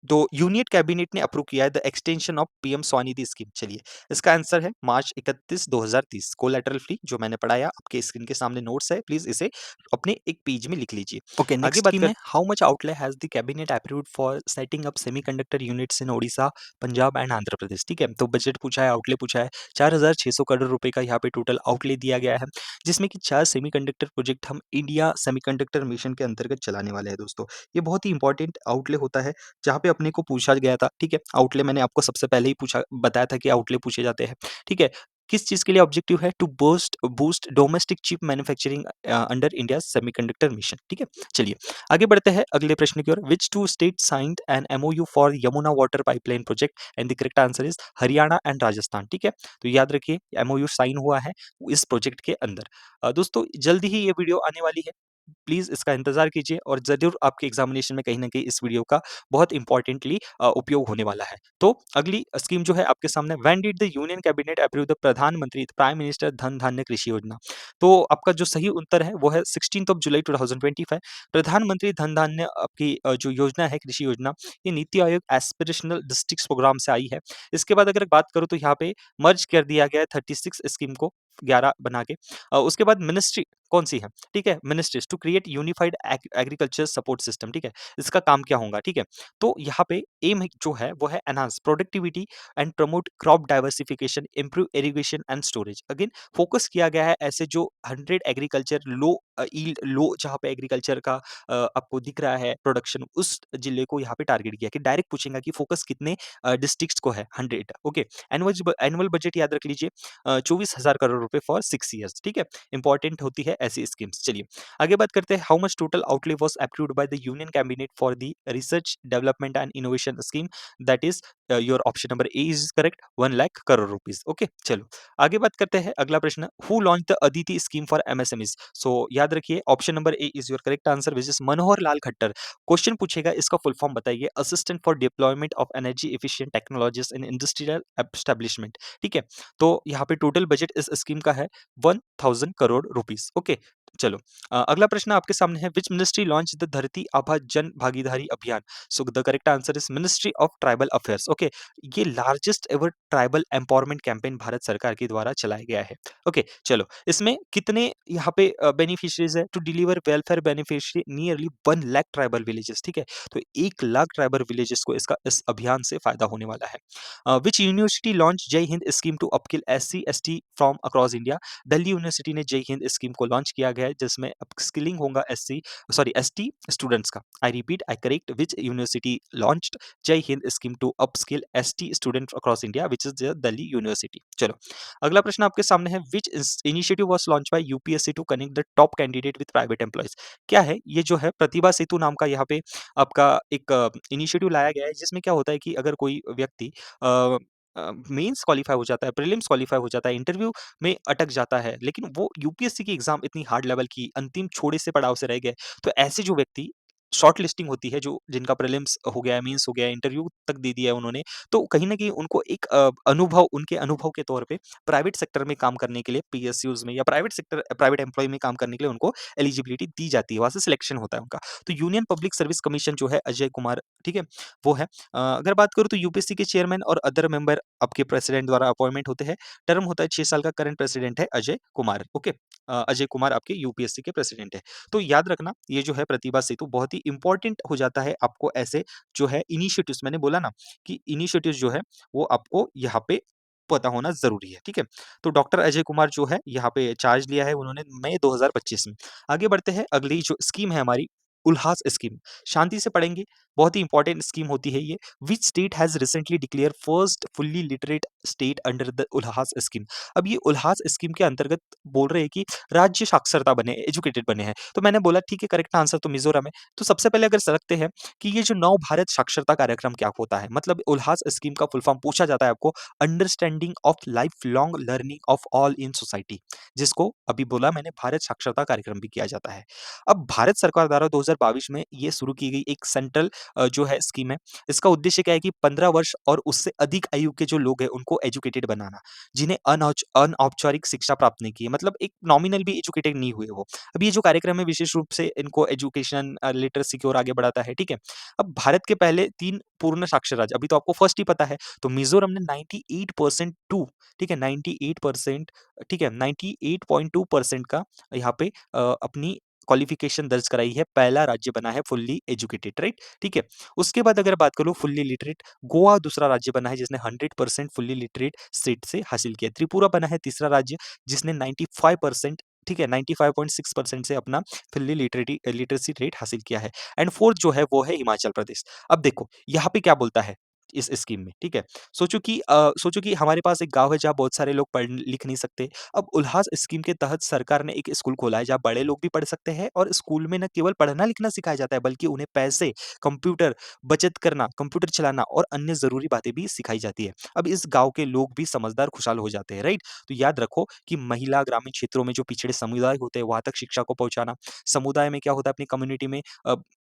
तो यूनियन कैबिनेट ने अप्रूव किया है the extension of PM Svanidhi scheme. चलिए इसका आंसर है मार्च 31 2030, कोलैटरल फ्री, जो मैंने पढ़ाया आपके स्क्रीन के सामने नोट्स है, प्लीज इसे अपने एक पेज में लिख लीजिए। ओके, आगे नेक्स्ट बात स्कीम कर है how much outlay has the cabinet approved for setting up semiconductor units in Odisha, Punjab and Andhra Pradesh, ठीक है? तो बजट पूछा है, आउटले पूछा है, 4,600 करोड़ रुपए का यहाँ पे टोटल आउटले दिया गया है, जिसमें कि 4 सेमीकंडक्टर प्रोजेक्ट हम इंडिया सेमीकंडक्टर मिशन के अंतर्गत चलाने वाले हैं दोस्तों। ये बहुत ही इंपॉर्टेंट आउटले होता है जहाँ पे अपने को पूछा गया था, ठीक है? आउटले मैंने आपको सबसे पहले ही पूछा बताया था कि आउटले पूछे जाते हैं, ठीक है? किस चीज़ के लिए ऑब्जेक्टिव है? To boost boost domestic chip manufacturing under India semiconductor mission, ठीक है? चलिए आगे बढ़ते हैं अगले प्रश्न की ओर। Which two state signed an MOU for Yamuna water pipeline project? And the correct answer is Haryana and Rajasthan, ठीक है? तो याद रखिए एमओयू साइन हुआ है इस प्रोजेक्ट के अंदर। दोस्तों जल्दी ही ये वीडियो आने वाली है। प्लीज़ इसका इंतज़ार कीजिए और ज़रूर आपके एग्ज़ामिनेशन में कहीं न कहीं इस वीडियो का बहुत इम्पोर्टेंटली उपयोग होने वाला है। तो अगली स्कीम जो है आपके सामने, when did the union cabinet approve the प्रधानमंत्री प्राइम मिनिस्टर धन धान्य कृषि योजना? तो आपका जो सही उत्तर है वो है 16th ऑफ जुलाई 2025। प्रधानमंत्री धन धान्य आपकी जो योजना है कृषि योजना, ये NITI Aayog aspirational districts programme से आई है। इसके बाद अगर बात करूँ तो यहाँ पे मर्ज कर दिया गया है 36 स्कीम को 11 बना के। उसके बाद मिनिस्ट्री कौन-सी है? ठीक है, ministries to create unified agriculture support system, ठीक है? इसका काम क्या होगा, ठीक है? तो यहाँ पे एम जो है वो है enhance productivity and promote crop diversification, improve irrigation and storage. Again focus किया गया है ऐसे जो 100 एग्रीकल्चर लो यील्ड लो जहाँ पे एग्रीकल्चर का आपको दिख रहा है प्रोडक्शन, उस जिले को यहाँ पे टारगेट किया कि डायरेक्ट पूछेगा कि फोकस कितने डिस्ट्रिक्ट्स को है, 100। ओके, एनुअल बजट याद रख लीजिए 24,000 करोड़ रुपए फॉर 6 ईयर्स, ठीक है? इंपॉर्टेंट होती है ऐसी स्कीम्स। चलिए आगे बात करते हैं, how much total outlay was approved by the union cabinet for the research development and innovation scheme, that is your option number A is correct, 1 lakh crore rupees. Okay, चलो आगे बात करते हैं। अगला प्रश्न, who launch the Aditi scheme for MSMEs? So याद रखिए option number A is your correct answer, which is Manohar Lal Khattar. Question पूछेगा, इसका फुल फॉर्म बताइए, assistant for deployment of energy efficient technologies in industrial establishment, ठीक है? तो यहाँ पे टोटल बजट इस स्कीम का है 1000 करोड़ रुपीस। ओके, चलो अगला प्रश्न आपके सामने है, विच मिनिस्ट्री लॉन्च द धरती आभा Jan Bhagidari Abhiyan? So the correct answer is ministry of tribal affairs. Okay, ये largest ever tribal empowerment campaign भारत सरकार के द्वारा चलाया गया है। ओके, चलो इसमें कितने यहाँ पे बेनिफिशियरीज है? To deliver welfare beneficiary nearly 1 lakh tribal villages, ठीक है? तो 1 लाख ट्राइबल विलेजेस को इसका इस अभियान से फायदा होने वाला है। विच university launch Jai Hind scheme to upskill SC ST from across India? Delhi university ने जय हिंद स्कीम को लॉन्च किया गया है, जिसमें अपस्किलिंग होगा ST स्टूडेंट्स का। I repeat, I correct, which university launched Jai Hind scheme to upskill ST student across India, which is Delhi university. चलो अगला प्रश्न आपके सामने है, which initiative was launch by UPSC to connect the top candidate with private employees? क्या है ये जो है, प्रतिभा सेतु नाम का यहाँ पे आपका एक इनिशिएटिव लाया गया है, जिसमें क्या होता है कि अगर कोई व्यक्ति मेंस क्वालीफाई हो जाता है, प्रीलिम्स क्वालीफाई हो जाता है, इंटरव्यू में अटक जाता है, लेकिन वो यूपीएससी की एग्जाम इतनी हार्ड लेवल की अंतिम छोड़े से पड़ाव से रह गए, तो ऐसे जो व्यक्ति शॉर्ट लिस्टिंग होती है, जो जिनका प्रीलिम्स हो गया है, मेंस हो गया है, इंटरव्यू तक दे दिया है उन्होंने, तो कहीं न कहीं उनको एक अनुभव, उनके अनुभव के तौर पे प्राइवेट सेक्टर में काम करने के लिए पीएसयूज़ में या प्राइवेट एम्प्लॉयी में काम करने के लिए उनको एलिजिबिलिटी दी जाती है, वहाँ से सिलेक्शन होता है उनका। तो यूनियन पब्लिक सर्विस कमीशन जो है अजय कुमार, ठीक है? वो है। अगर बात करूँ तो यूपीएससी के चेयरमैन और अदर मेंबर आपके प्रेसिडेंट द्वारा अपॉइंटमेंट होते हैं। टर्म होता है 6 साल का, करंट प्रेसिडेंट है अजय कुमार, ओके? अजय कुमार आपके यूपीएससी के प्रेसिडेंट है। तो याद रखना ये जो है प्रतिभा सेतु बहुत ही इंपॉर्टेंट हो जाता है आपको, ऐसे जो है इनिशिएटिव्स, मैंने बोला ना कि इनिशिएटिव्स जो है वो आपको यहाँ पे पता होना ज़रूरी है, ठीक है? तो डॉक्टर अजय कुमार जो है यहाँ पे चार्ज लिया है उन्होंने मई 2025 में। आगे बढ़ते हैं, अगली जो स्कीम है हमारी, उल्हास स्कीम। शांति से पढ़ेंगे, बहुत ही इंपॉर्टेंट स्कीम होती है ये। Which state has recently declare first fully literate state under the Ulhas scheme? अब ये उल्हास स्कीम के अंतर्गत बोल रहे हैं कि राज्य साक्षरता बने, एजुकेटेड बने हैं। तो मैंने बोला ठीक है, करेक्ट आंसर तो मिज़ोरम है। तो सबसे पहले अगर सरकते हैं कि ये जो नव भारत साक्षरता कार्यक्रम क्या होता है? मतलब उल्हास स्कीम का फुल फॉर्म पूछा जाता है आपको, understanding of life long learning of all in society, जिसको अभी बोला मैंने भारत साक्षरता कार्यक्रम भी किया जाता है। अब भारत सरकार द्वारा 2022 में ये शुरू की गई एक सेंट्रल जो है स्कीम है। इसका उद्देश्य क्या है कि 15 वर्ष और उससे अधिक आयु के जो लोग हैं उनको एजुकेटेड बनाना, जिन्हें अनौपचारिक शिक्षा प्राप्त नहीं की है, मतलब एक नॉमिनल भी एजुकेटेड नहीं हुए वो। अब ये जो कार्यक्रम है विशेष रूप से इनको एजुकेशन लिटरेसी की ओर आगे बढ़ाता है, ठीक है? अब भारत के पहले 3 पूर्ण साक्षर राज्य, अभी तो आपको फर्स्ट ही पता है, तो मिज़ोरम ने 98% टू, ठीक है? 98%, ठीक है? 98.2% का यहाँ पे अपनी क्वालिफिकेशन दर्ज कराई है, पहला राज्य बना है फुल्ली एजुकेटेड, राइट? ठीक है? उसके बाद अगर बात करूँ फुल्ली लिटरेट, गोवा दूसरा राज्य बना है जिसने 100% फुल्ली लिटरेट स्टेट से हासिल किया है। त्रिपुरा बना है तीसरा राज्य जिसने 95%, ठीक है? 95.6% से अपना फुल्ली लिटरेसी रेट हासिल किया है, एंड फोर्थ जो है वो है हिमाचल प्रदेश। अब देखो यहाँ पे क्या बोलता है इस स्कीम में, ठीक है? सोचो कि हमारे पास एक गाँव है जहाँ बहुत सारे लोग पढ़ लिख नहीं सकते। अब उल्हास स्कीम के तहत सरकार ने एक स्कूल खोला है जहाँ बड़े लोग भी पढ़ सकते हैं और स्कूल में न केवल पढ़ना-लिखना सिखाया जाता है बल्कि उन्हें पैसे, कंप्यूटर, बचत करना, कंप्यूटर चलाना और अन्य ज़रूरी बातें भी सिखाई जाती है। अब इस गाँव के लोग भी समझदार, खुशहाल हो जाते हैं, राइट? तो याद रखो कि महिला ग्रामीण क्षेत्रों में जो पिछड़े समुदाय होते हैं, वहाँ तक शिक्षा को पहुँचाना। समुदाय में क्या होता है अपनी कम्युनिटी में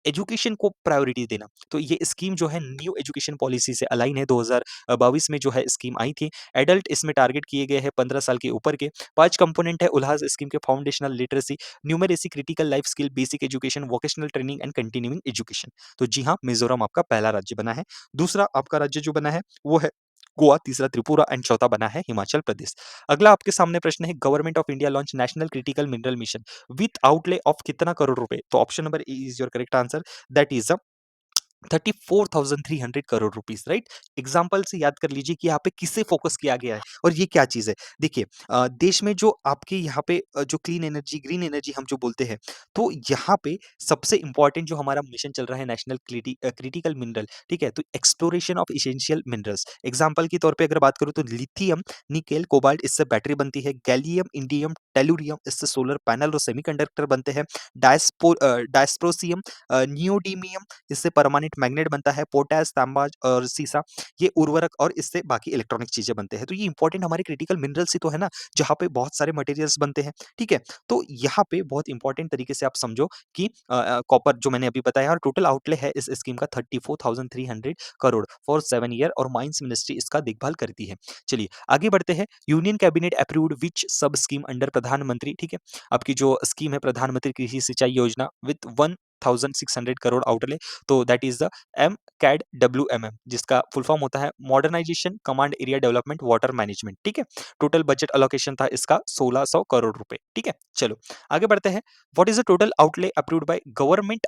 एजुकेशन को प्रायोरिटी देना। तो ये स्कीम जो है न्यू एजुकेशन पॉलिसी से अलाइन है 2022 में जो है स्कीम आई थी। एडल्ट इसमें टारगेट किए गए हैं 15 साल के ऊपर के। 5 कंपोनेंट है उल्हास स्कीम के foundational literacy, numeracy, critical life skill, basic education, vocational training and continuing education. तो जी हाँ, मिज़ोरम आपका पहला राज्य बना है। दूसरा आपका राज्य जो बना है वो है गोवा, तीसरा त्रिपुरा एंड चौथा बना है हिमाचल प्रदेश। अगला आपके सामने प्रश्न है government of India launch national critical mineral mission with outlay of कितना करोड़ रुपए? तो option number A is your correct answer that is 34,300 crore rupees, right? Example से याद कर लीजिए कि यहाँ पे किसे फोकस किया गया है और ये क्या चीज है। देखिए देश में जो आपके यहाँ पे जो क्लीन एनर्जी, ग्रीन एनर्जी हम जो बोलते हैं, तो यहाँ पे सबसे इंपॉर्टेंट जो हमारा मिशन चल रहा है नेशनल क्रिटिकल मिनरल, ठीक है? तो exploration of essential minerals, example के तौर पे अगर बात करूँ तो लिथियम, निकेल, कोबाल्ट इससे बैटरी बनती है, गैलियम, इंडियम, टेलुरियम इससे सोलर पैनल और सेमीकंडक्टर बनते हैं, डायस्प्रोसियम, नियोडीमियम इससे परमानेंट मैग्नेट बनता है, पोटाश, तांबा और सीसा ये उर्वरक और इससे बाकी इलेक्ट्रॉनिक चीजें बनते हैं। तो ये इंपॉर्टेंट हमारे क्रिटिकल मिनरल्स ही तो है ना, जहाँ पे बहुत सारे मटेरियल्स बनते हैं, ठीक है? तो यहाँ पे बहुत इंपॉर्टेंट तरीके से आप समझो कि कॉपर जो मैंने अभी बताया और टोटल आउटले है इस स्कीम का 34,300 करोड़ फॉर 7 ईयर और माइंस मिनिस्ट्री इसका देखभाल करती है। चलिए आगे बढ़ते हैं। यूनियन कैबिनेट अप्रूव्ड विच सब स्कीम अंडर प्रधानमंत्री, ठीक है? आपकी जो स्कीम है प्रधानमंत्री कृषि सिंचाई योजना विथ 1,600 करोड़ आउटले, तो that is the M CAD W M M जिसका फुल फॉर्म होता है modernisation command area development water management, ठीक है? टोटल बजट अलोकेशन था इसका 1600 करोड़ रुपए, ठीक है? चलो आगे बढ़ते हैं। What is the total outlay approved by government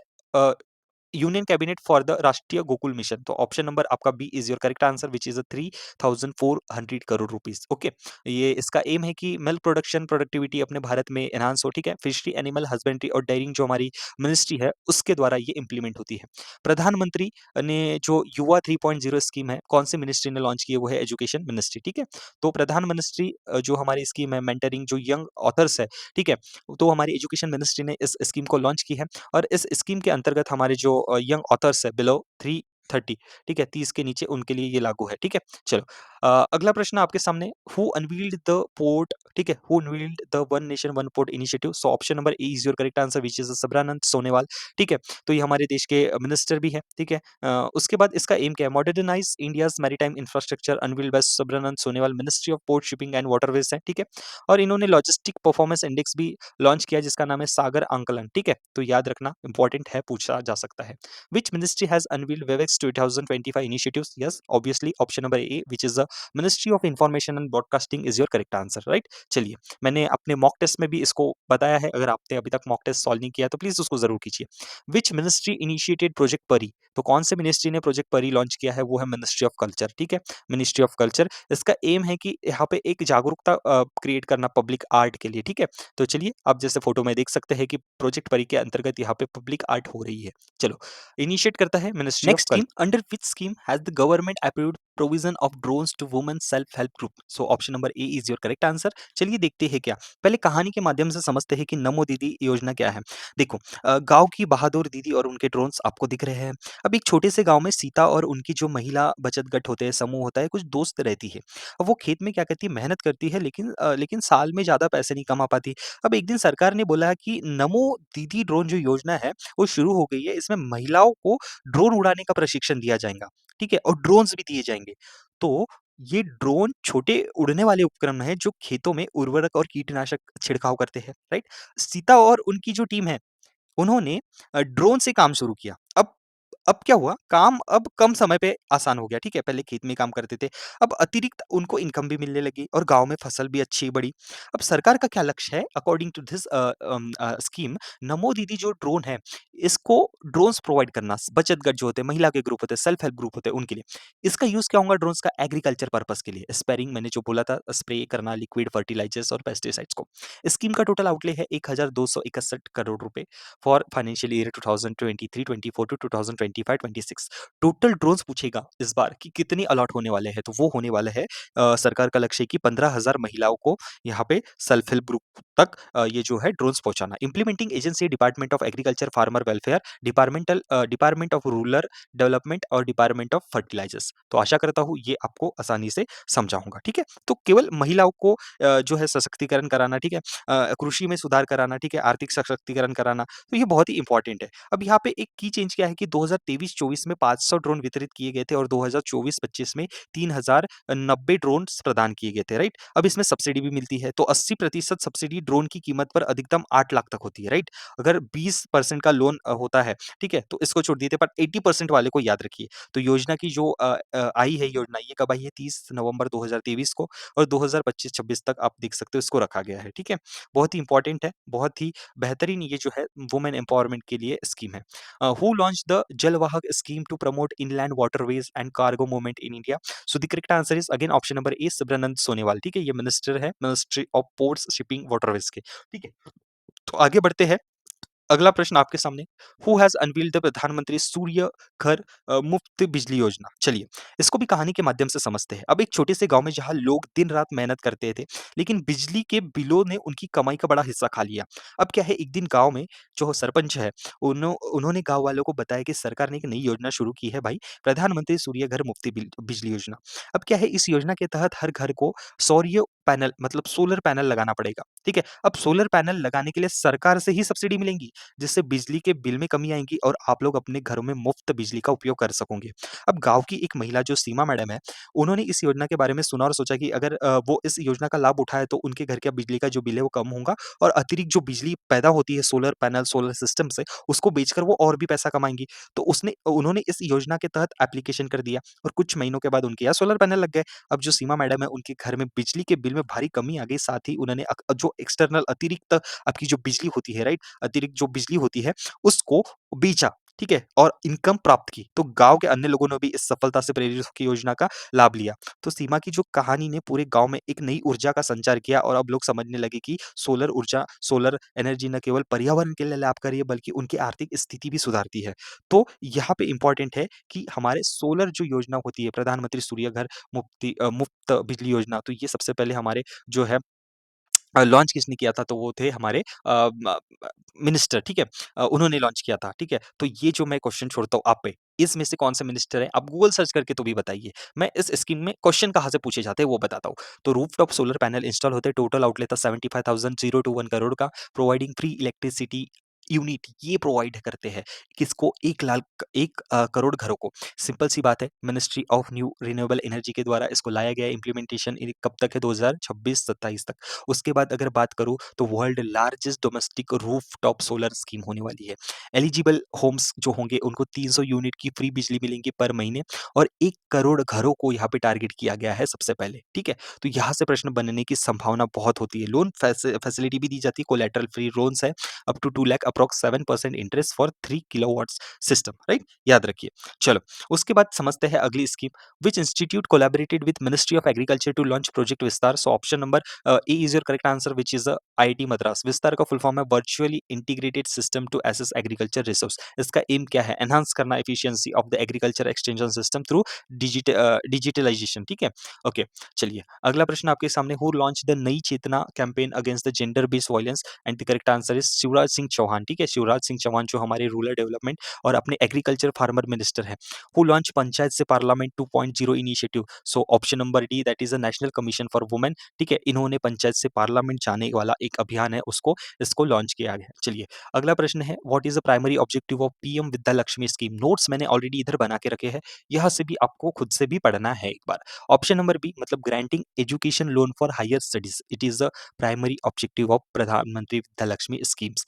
union cabinet for the Rashtriya Gokul mission? तो ऑप्शन नंबर आपका B is your correct answer which is 3,400 crore rupees, okay? ये इसका एम है कि मिल्क प्रोडक्शन प्रोडक्टिविटी अपने भारत में एनहांस हो, ठीक है? फिशरी, एनिमल हस्बेंड्री और डेयरिंग जो हमारी मिनिस्ट्री है उसके द्वारा ये इंप्लीमेंट होती है। प्रधानमंत्री ने जो युवा 3.0 स्कीम है कौन सी मिनिस्ट्री ने लॉन्च की है? वो है एजुकेशन मिनिस्ट्री, ठीक है? तो प्रधानमंत्री जो हमारी स्कीम है मेंटरिंग जो यंग ऑथर्स है, ठीक है? तो हमारी एजुकेशन मिनिस्ट्री ने इस स्कीम को लॉन्च की है और इस स्कीम के अंतर्गत हमारे जो यंग ऑथर्स है बिलो 330, ठीक है? 30 के नीचे उनके लिए ये लागू है, ठीक है? चलो अगला प्रश्न आपके सामने हु अनवील्ड द पोर्ट, ठीक है? Who unveiled the one nation one port initiative? So option number A is your correct answer which is Sarbananda Sonowal, ठीक है? तो ये हमारे देश के मिनिस्टर भी है, ठीक है? उसके बाद इसका एम क्या है? Modernize India's maritime infrastructure unveiled by Sarbananda Sonowal, ministry of port shipping and waterways है, ठीक है? और इन्होंने लॉजिस्टिक परफॉर्मेंस इंडेक्स भी लॉन्च किया जिसका नाम है सागर आंकलन, ठीक है? तो याद रखना इंपॉर्टेंट है, पूछा जा सकता है। Which ministry has unveiled WebEx 2025 initiatives? Yes, obviously option number A, which is the Ministry of Information and Broadcasting is your correct answer, right? चलिए, मैंने अपने मॉक टेस्ट में भी इसको बताया है, अगर आपने अभी तक मॉक टेस्ट सॉल्व नहीं किया तो प्लीज उसको जरूर कीजिए। Which ministry initiated Project परी? तो कौन से मिनिस्ट्री ने प्रोजेक्ट परी लॉन्च किया है? वो है मिनिस्ट्री ऑफ कल्चर, ठीक है? Ministry of culture. इसका एम है कि यहाँ पे एक जागरूकता क्रिएट करना पब्लिक आर्ट के लिए, ठीक है? तो चलिए आप जैसे फोटो में देख सकते हैं कि प्रोजेक्ट परी के अंतर्गत यहाँ पे पब्लिक आर्ट हो रही है। चलो इनिशिएट करता है ministry of next culture. Scheme under which scheme has the government approved provision of drones to women self help group? So option number A is your correct answer. चलिए देखते हैं क्या, पहले कहानी के माध्यम से समझते हैं कि नमो दीदी योजना क्या है। देखो गांव की बहादुर दीदी और उनके ड्रोन्स आपको दिख रहे हैं। अब एक छोटे से गांव में सीता और उनकी जो महिला बचत गट होते हैं, समूह होता है, कुछ दोस्त रहती है। अब वो खेत में क्या करती है, मेहनत करती है, लेकिन साल में ज्यादा पैसे नहीं कमा पाती। अब एक दिन सरकार ने बोला कि नमो दीदी ड्रोन जो योजना है वो शुरू हो गई है, इसमें महिलाओं को ड्रोन उड़ाने का प्रशिक्षण दिया जाएगा, ठीक है? और ड्रोन्स भी दिए जाएंगे। तो ये ड्रोन छोटे उड़ने वाले उपकरण हैं जो खेतों में उर्वरक और कीटनाशक छिड़काव करते हैं, राइट? सीता और उनकी जो टीम है उन्होंने ड्रोन से काम शुरू किया। अब क्या हुआ, काम अब कम समय पे आसान हो गया, ठीक है? पहले खेत में काम करते थे, अब अतिरिक्त उनको इनकम भी मिलने लगी और गाँव में फसल भी अच्छी बढ़ी। अब सरकार का क्या लक्ष्य है अकॉर्डिंग टू दिस स्कीम, नमो दीदी जो ड्रोन है, इसको ड्रोन्स प्रोवाइड करना, बचत गट जो होते हैं, महिला के ग्रुप होते हैं, सेल्फ हेल्प ग्रुप होते हैं, उनके लिए। इसका यूज़ क्या होगा ड्रोन्स का? एग्रीकल्चर पर्पस के लिए, स्पेयरिंग मैंने जो बोला था, स्प्रे करना लिक्विड फर्टिलाइजर्स और पेस्टिसाइड्स को। स्कीम का टोटल आउटले है 1,261 करोड़ रुपए for financial year 2023-24 to 2025-26 total drones पूछेगा इस बार कि कितनी अलॉट होने वाले हैं, तो वो होने वाला है सरकार का लक्ष्य है कि 15,000 महिलाओं को यहाँ पे सेल्फ हेल्प ग्रुप तक ये जो है ड्रोन्स पहुँचाना। Implementing agency department of agriculture, farmer welfare, department of rural development और डिपार्टमेंट ऑफ फर्टिलाइजर्स। तो आशा करता हूँ ये आपको आसानी से समझा होगा, ठीक है? तो केवल महिलाओं को जो है सशक्तिकरण कराना, ठीक है? कृषि में सुधार कराना, ठीक है? आर्थिक सशक्तिकरण कराना, तो ये बहुत ही इंपॉर्टेंट है। अब यहाँ पे एक की चेंज क्या है कि 2023-24 में 500 ड्रोन वितरित किए गए थे और 2024-25 में 3090 ड्रोन्स प्रदान किए गए थे, राइट? अब इसमें सब्सिडी भी मिलती है, तो 80% सब्सिडी ड्रोन की कीमत पर अधिकतम 8 लाख तक होती है, राइट? अगर 20% का लोन होता है, ठीक है? तो इसको छोड़ दीजिए, पर 80% वाले को याद रखिए। तो योजना की जो आई है योजना, ये कब आई है? 30 नवंबर 2023 को, और 2025-26 तक आप देख सकते हो इसको रखा गया है, ठीक है? बहुत ही इंपॉर्टेंट है, बहुत ही बेहतरीन ये जो है वुमेन एम्पावरमेंट के लिए स्कीम है। Who launch the Jalvahak scheme to promote inland waterways and cargo movement in India? So the correct answer is again option number A, Sarbananda Sonowal, ठीक है? ये मिनिस्टर है, ministry of ports, shipping, waterways के, ठीक है? तो आगे बढ़ते हैं। अगला प्रश्न आपके सामने, हु हैज अनवील्ड द प्रधानमंत्री सूर्य घर मुफ्त बिजली योजना? चलिए, इसको भी कहानी के माध्यम से समझते हैं। अब एक छोटे से गांव में जहां लोग दिन रात मेहनत करते थे, लेकिन बिजली के बिलों ने उनकी कमाई का बड़ा हिस्सा खा लिया। अब क्या है, एक दिन गांव में जो सरपंच है, उन्होंने गांव वालों को बताया कि सरकार ने एक नई योजना शुरू की है भाई, प्रधानमंत्री सूर्य घर मुफ्त बिजली योजना। अब क्या है, इस योजना के तहत हर घर को सौर्य पैनल मतलब सोलर पैनल लगाना पड़ेगा, ठीक है? अब सोलर पैनल लगाने के लिए सरकार से ही सब्सिडी मिलेंगी, जिससे बिजली के बिल में कमी आएगी और आप लोग अपने घरों में मुफ्त बिजली का उपयोग कर सकोगे। अब गाँव की एक महिला जो सीमा मैडम है, उन्होंने इस योजना के बारे में सुना और सोचा कि अगर वो इस योजना का लाभ उठाए तो उनके घर का बिजली का जो बिल है वो कम होगा, और अतिरिक्त जो बिजली पैदा होती है सोलर पैनल, सोलर सिस्टम से, उसको बेचकर वो और भी पैसा कमाएँगी। तो उसने उन्होंने इस योजना के तहत एप्लीकेशन कर दिया और कुछ महीनों के बाद उनके यहाँ सोलर पैनल लग गए। अब जो सीमा मैडम है, उनके घर में बिजली के बिल में भारी कमी आ गई, साथ ही उन्होंने जो एक्सटर्नल अतिरिक्त आपकी जो बिजली होती है, राइट? अतिरिक्त जो बिजली होती है, उसको बेचा, ठीक है? और इनकम प्राप्त की। तो गाँव के अन्य लोगों ने भी इस सफलता से प्रेरित होके योजना का लाभ लिया। तो सीमा की जो कहानी ने पूरे गाँव में एक नई ऊर्जा का संचार किया और अब लोग समझने लगे कि सोलर ऊर्जा, सोलर एनर्जी न केवल पर्यावरण के लिए लाभकारी है, बल्कि उनकी आर्थिक स्थिति भी सुधारती है। तो यहाँ पे इम्पोर्टेंट है कि हमारे सोलर जो योजना होती है, प्रधानमंत्री सूर्य घर मुफ्त बिजली योजना, तो ये सबसे पहले हमारे जो है लॉन्च किसने किया था? तो वो थे हमारे मिनिस्टर, ठीक है? उन्होंने लॉन्च किया था, ठीक है? तो ये जो मैं क्वेश्चन छोड़ता हूँ आप पे, इसमें से कौन से मिनिस्टर हैं? आप गूगल सर्च करके तो भी बताइए। मैं इस स्कीम में क्वेश्चन कहाँ से पूछे जाते हैं वो बताता हूँ। तो रूफटॉप सोलर पैनल इंस्टॉल होते हैं, टोटल आउटले था 75,000 टू 1 करोड़ का, प्रोवाइडिंग फ्री इलेक्ट्रिसिटी यूनिट, ये प्रोवाइड करते हैं किसको? 1 करोड़ घरों को। सिंपल सी बात है, ministry of new renewable energy के द्वारा इसको लाया गया है। इम्प्लीमेंटेशन कब तक है? 2026-27 तक। उसके बाद अगर बात करूँ तो world largest domestic rooftop solar scheme होने वाली है। एलिजिबल होम्स जो होंगे उनको 300 यूनिट की फ्री बिजली मिलेंगी पर महीने, और 1 करोड़ घरों को यहाँ पे टारगेट किया गया है सबसे पहले, ठीक है? तो यहाँ से प्रश्न बनने की संभावना बहुत होती है। लोन फैसिलिटी भी दी जाती है, कोलैटरल फ्री लोन्स है, up to 2 lakh approx 7% interest for 3 kilowatts system, right? याद रखिए। चलो, उसके बाद समझते हैं अगली स्कीम। Which institute collaborated with ministry of agriculture to launch project Vistaar? So option number A is your correct answer, which is IIT Madras. Vistaar का फुल फॉर्म है virtually integrated system to access agriculture resource. इसका एम क्या है? Enhance करना efficiency of the agriculture extension system through digitalisation, ठीक है? Okay, चलिए अगला प्रश्न आपके सामने। Who launch the Nayi Chetna campaign against the gender based violence? And the correct answer is Shivraj Singh Chouhan, ठीक है? शिवराज सिंह चौहान जो हमारे रूरल डेवलपमेंट और अपने एग्रीकल्चर फार्मर मिनिस्टर है। हु लॉन्च पंचायत से parliament 2.0 initiative? So option number D, that is the national commission for women, ठीक है? इन्होंने पंचायत से पार्लियामेंट जाने वाला एक अभियान है, इसको लॉन्च किया गया है। चलिए अगला प्रश्न है, what is the primary objective of PM Vidya Lakshmi scheme? Notes मैंने ऑलरेडी इधर बना के रखे हैं, यहाँ से भी आपको खुद से भी पढ़ना है एक बार। ऑप्शन नंबर बी, मतलब granting education loan for higher studies, it is the primary objective of Pradhanmantri Vidya Lakshmi schemes.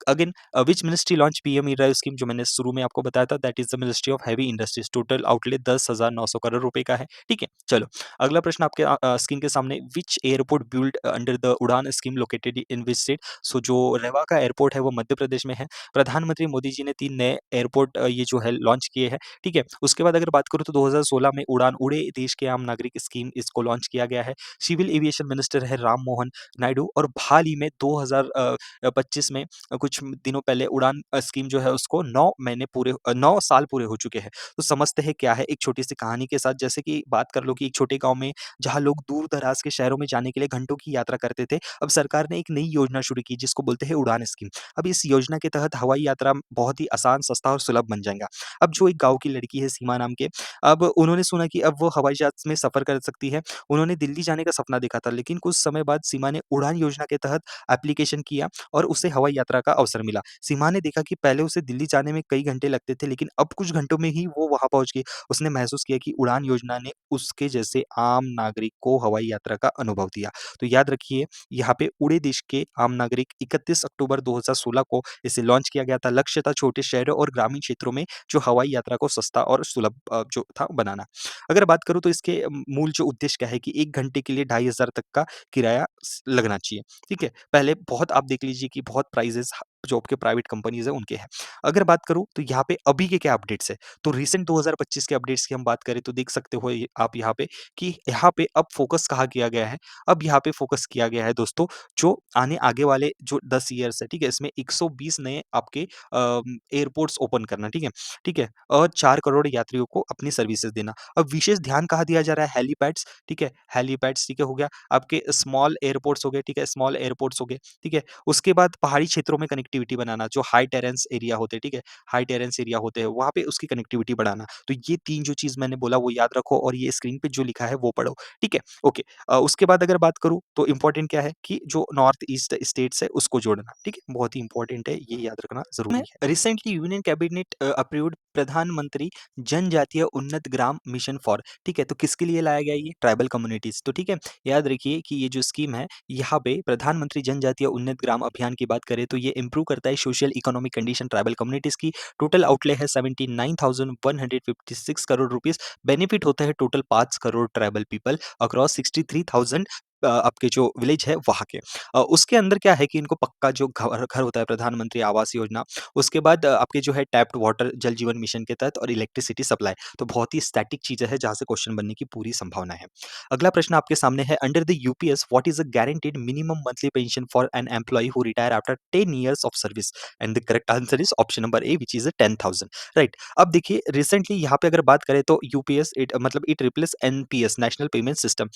Again which ministry launch PM E drive scheme? जो मैंने शुरू में आपको बताया था, that is the ministry of heavy industries. Total outlay 10,900 crore रुपए का है, ठीक है? चलो अगला प्रश्न आपके स्क्रीन के सामने, which airport build under the Udan scheme located in which state? So जो रेवा का एयरपोर्ट है वो मध्य प्रदेश में है। प्रधानमंत्री मोदी जी ने 3 नए एयरपोर्ट ये जो है लॉन्च किए हैं, ठीक है? उसके बाद अगर बात करूँ तो 2016 में उड़ान उड़े देश के आम नागरिक स्कीम, इसको लॉन्च किया गया है। सिविल एविएशन मिनिस्टर है राम मोहन नायडू, और हाल ही में 2025 में कुछ कुछ दिनों पहले उड़ान स्कीम जो है उसको 9 साल पूरे हो चुके हैं। तो समझते हैं क्या है एक छोटी-सी कहानी के साथ, जैसे कि बात कर लो कि एक छोटे गाँव में जहाँ लोग दूर-दराज के शहरों में जाने के लिए घंटों की यात्रा करते थे, अब सरकार ने एक नई योजना शुरू की जिसको बोलते हैं उड़ान स्कीम। अब इस योजना के तहत हवाई यात्रा बहुत ही आसान, सस्ता और सुलभ बन जाएगा। अब जो एक गाँव की लड़की है सीमा नाम के, अब उन्होंने सुना कि अब वो हवाई जहाज़ में सफ़र कर सकती है। उन्होंने दिल्ली जाने का सपना देखा था, लेकिन कुछ समय बाद सीमा ने उड़ान योजना के तहत एप्लीकेशन किया और उसे हवाई यात्रा का अवसर मिला। सीमा ने देखा कि पहले उसे दिल्ली जाने में कई घंटे लगते थे, लेकिन अब कुछ घंटों में ही वो वहाँ पहुँच गई। उसने महसूस किया कि उड़ान योजना ने उसके जैसे आम नागरिक को हवाई यात्रा का अनुभव दिया। तो याद रखिए, यहाँ पे उड़े देश के आम नागरिक 31 अक्टूबर 2016 को इसे लॉन्च किया गया था। लक्ष्य था छोटे शहरों और ग्रामीण क्षेत्रों में जो हवाई यात्रा को सस्ता और सुलभ जो था बनाना। अगर बात करूँ तो इसके मूल जो उद्देश्य क्या है कि 1 घंटे के लिए 2500 तक का किराया लगना चाहिए, ठीक है? पहले बहुत आप देख लीजिए कि बहुत प्राइसेज़ जो आपके प्राइवेट कंपनीज़ हैं उनके हैं। अगर बात करूँ तो यहाँ पे अभी के क्या अपडेट्स हैं, तो रिसेंट 2025 के अपडेट्स की हम बात करें तो देख सकते हो ये आप यहाँ पे कि यहाँ पे अब फ़ोकस कहाँ किया गया है, अब यहाँ पे फ़ोकस किया गया है दोस्तों जो आगे वाले जो 10 ईयर्स है, ठीक है? इसमें 120 नए आपके एयरपोर्ट्स ओपन करना, ठीक है? ठीक है? और 4 करोड़ यात्रियों को अपनी सर्विसेज़ देना। अब विशेष ध्यान कहाँ दिया जा रहा है? हेलीपैड्स, ठीक है? हेलीपैड्स, ठीक है, हो गया। आपके स्मॉल एयरपोर्ट्स हो गए, ठीक है? स्मॉल एयरपोर्ट्स हो गए, ठीक है? उसके बाद पहाड़ी क्षेत्रों में कनेक्टिविटी बनाना, जो हाई टेरेंस एरिया होते हैं, ठीक है? हाई टेरेंस एरिया होते हैं, वहाँ पे उसकी कनेक्टिविटी बढ़ाना। तो ये 3 जो चीज़ मैंने बोला वो याद रखो और ये स्क्रीन पे जो लिखा है वो पढ़ो, ठीक है? ओके। उसके बाद अगर बात करूँ तो इम्पोर्टेंट क्या है कि जो नॉर्थ ईस्ट स्टेट्स है उसको जोड़ना, ठीक है? बहुत ही इम्पोर्टेंट है, ये याद रखना ज़रूरी है। रिसेंटली यूनियन कैबिनेट अप्रूव्ड प्रधानमंत्री जनजातीय उन्नत ग्राम मिशन फॉर, ठीक है? तो किसके लिए लाया गया ये? ट्राइबल कम्युनिटीज़, तो ठीक है? याद रखिए कि ये जो स्कीम है, यहाँ पे प्रधानमंत्री जनजातीय उन्नत ग्राम अभियान की बात करें तो ये इम्प्रूव करता है social economic condition tribal communities की। टोटल आउटले है 79,156 करोड़ रुपीज़। बेनिफिट होता है total 5 crore tribal people across 63,000 आपके जो विलेज है वहाँ के। उसके अंदर क्या है कि इनको पक्का जो घर घर होता है प्रधानमंत्री आवास योजना, उसके बाद आपके जो है टैप्ड वाटर जल जीवन मिशन के तहत और इलेक्ट्रिसिटी सप्लाई। तो बहुत ही स्टैटिक चीज़ें हैं जहाँ से क्वेश्चन बनने की पूरी संभावना है। अगला प्रश्न आपके सामने है under the UPS what is a guaranteed minimum monthly pension for an employ who retire after 10 years of service and the correct answer is option number A which is 10,000, right. अब देखिए रिसेंटली यहाँ पे अगर बात करें तो UPS it मतलब it replace NPS national payment system.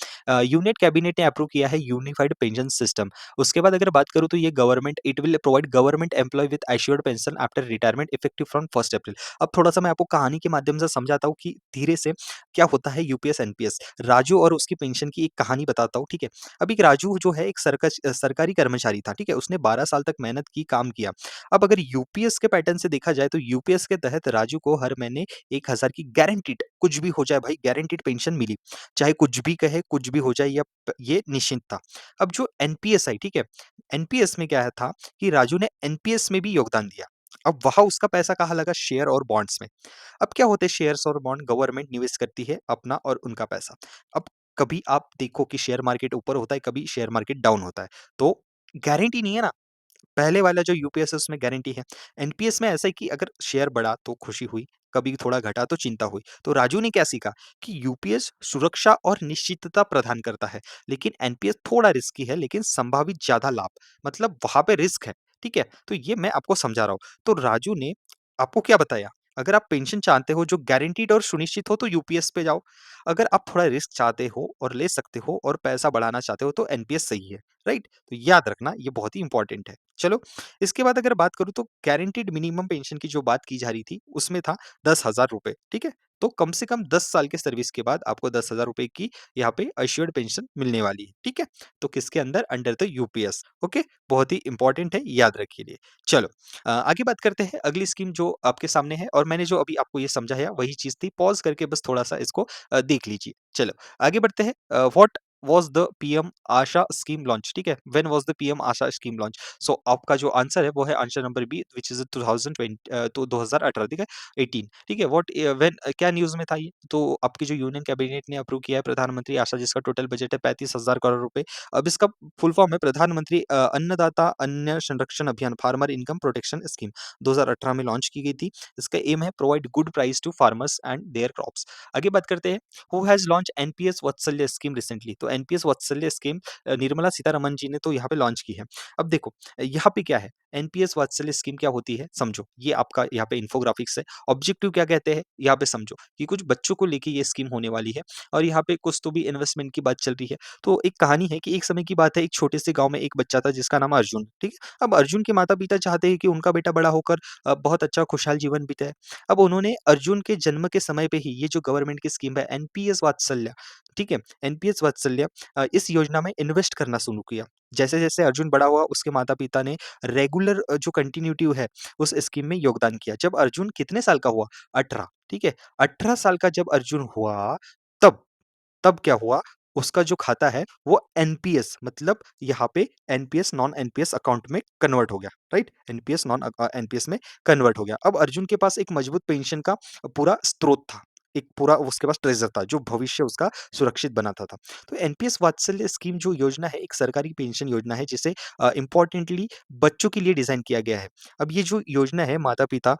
Unit cabinet ने अप्रूव किया है यूनिफाइड पेंशन सिस्टम। उसके बाद अगर बात करूँ तो ये government it will provide government employ with assured pension after retirement effective from 1 April. अब थोड़ा-सा मैं आपको कहानी के माध्यम से समझाता हूँ कि धीरे से क्या होता है यूपीएस, एनपीएस। राजू और उसकी पेंशन की एक कहानी बताता हूँ, ठीक है? अब एक राजू जो है एक सरकारी कर्मचारी था, ठीक है? उसने 12 साल तक मेहनत की, काम किया। अब अगर यूपीएस के पैटर्न से देखा जाए तो यूपीएस के तहत राजू को हर महीने 1,000 की गारंटीड कुछ भी हो जाए भाई गारंटीड पेंशन मिली। चाहे कुछ भी कहे, कुछ भी हो जाए या ये निश्चित था। अब जो एनपीएस आई, ठीक है? एनपीएस में क्या है था कि राजू ने एनपीएस में भी योगदान दिया। अब वहाँ उसका पैसा कहाँ लगा? शेयर और बॉन्ड्स में। अब क्या होते हैं शेयर्स और बॉन्ड? गवर्नमेंट निवेश करती है अपना और उनका पैसा। अब कभी आप देखो कि शेयर मार्केट ऊपर होता है, कभी शेयर मार्केट डाउन होता है। तो गारंटी नहीं है ना। पहले वाला जो यूपीएस है उसमें गारंटी है। एनपीएस में ऐसा है कि अगर शेयर बढ़ा तो खुशी हुई, कभी थोड़ा घटा तो चिंता हुई। तो राजू ने क्या सीखा कि यूपीएस सुरक्षा और निश्चितता प्रदान करता है, लेकिन एनपीएस थोड़ा रिस्की है लेकिन संभावित ज़्यादा लाभ, मतलब वहाँ पे रिस्क है, ठीक है? तो ये मैं आपको समझा रहा हूँ। तो राजू ने आपको क्या बताया? अगर आप पेंशन चाहते हो जो गारंटीड और सुनिश्चित हो तो यूपीएस पे जाओ। अगर आप थोड़ा रिस्क चाहते हो और ले सकते हो और पैसा बढ़ाना चाहते हो तो एनपीएस सही है, राइट? तो याद रखना ये बहुत ही इंपॉर्टेंट है। चलो, इसके बाद अगर बात करूँ तो गारंटीड मिनिमम पेंशन की जो बात की जा रही थी, उसमें था 10,000 रुपए, ठीक है? तो कम से कम 10 साल के सर्विस के बाद आपको 10,000 रुपए की यहाँ पे एश्योर्ड पेंशन मिलने वाली है, ठीक है? तो किसके अंदर? Under the UPS, okay? बहुत ही इंपॉर्टेंट है, याद रखिए। चलो आगे बात करते हैं अगली स्कीम जो आपके सामने है और मैंने जो अभी आपको ये समझाया वही चीज़ थी। पॉज़ करके बस थोड़ा-सा इसको देख लीजिए। चलो, आगे बढ़ते हैं। What was the PM Asha scheme launch, ठीक है? When was the PM Asha scheme launch? So आपका जो आंसर है वो है answer number B which is 2018, ठीक है? 18, ठीक है? व्हेन क्या न्यूज़ में था ये? तो आपकी जो यूनियन कैबिनेट ने अप्रूव किया है प्रधानमंत्री आशा जिसका टोटल बजट है 35,000 करोड़ रुपए। अब इसका फुल फॉर्म है प्रधानमंत्री अन्नदाता अन्न संरक्षण अभियान फार्मर इनकम प्रोटेक्शन स्कीम। 2018 में लॉन्च की गई थी। इसका एम है provide good price to farmers and their crops. आगे बात करते हैं who has launch NPS Vatsalya scheme recently? तो एनपीएस वात्सल्य स्कीम निर्मला सीतारमण जी ने तो यहाँ पे लॉन्च की है। अब देखो यहाँ पे क्या है, एनपीएस वात्सल्य स्कीम क्या होती है समझो, ये आपका यहाँ पे इन्फोग्राफिक्स है। ऑब्जेक्टिव क्या कहते हैं, यहाँ पे समझो कि कुछ बच्चों को लेके ये स्कीम होने वाली है और यहाँ पे कुछ तो भी इन्वेस्टमेंट की बात चल रही है। तो एक कहानी है कि एक समय की बात है, एक छोटे से गाँव में एक बच्चा था जिसका नाम अर्जुन, ठीक है? अब अर्जुन के माता-पिता चाहते हैं कि उनका बेटा बड़ा होकर बहुत अच्छा खुशहाल जीवन बिताए। अब उन्होंने अर्जुन के जन्म के समय पे ही ये जो गवर्नमेंट की स्कीम है एनपीएस वात्सल्य, ठीक है? एनपीएस वात्सल्य इस योजना में इन्वेस्ट करना शुरू किया। जैसे-जैसे अर्जुन बड़ा हुआ उसके माता-पिता ने रेगुलर जो कंटिन्यूटी है उस स्कीम में योगदान किया। जब अर्जुन कितने साल का हुआ? 18, ठीक है? 18 साल का जब अर्जुन हुआ तब तब क्या हुआ, उसका जो खाता है वो एनपीएस मतलब यहाँ पे एनपीएस नॉन एनपीएस अकाउंट में कन्वर्ट हो गया, राइट? एनपीएस एनपीएस में कन्वर्ट हो गया। अब अर्जुन के पास एक मजबूत पेंशन का पूरा स्रोत था। एक पूरा उसके पास ट्रेज़र था जो भविष्य उसका सुरक्षित बनाता था। तो एनपीएस वात्सल्य स्कीम जो योजना है एक सरकारी पेंशन योजना है जिसे इम्पोर्टेंटली बच्चों के लिए डिज़ाइन किया गया है। अब ये जो योजना है माता-पिता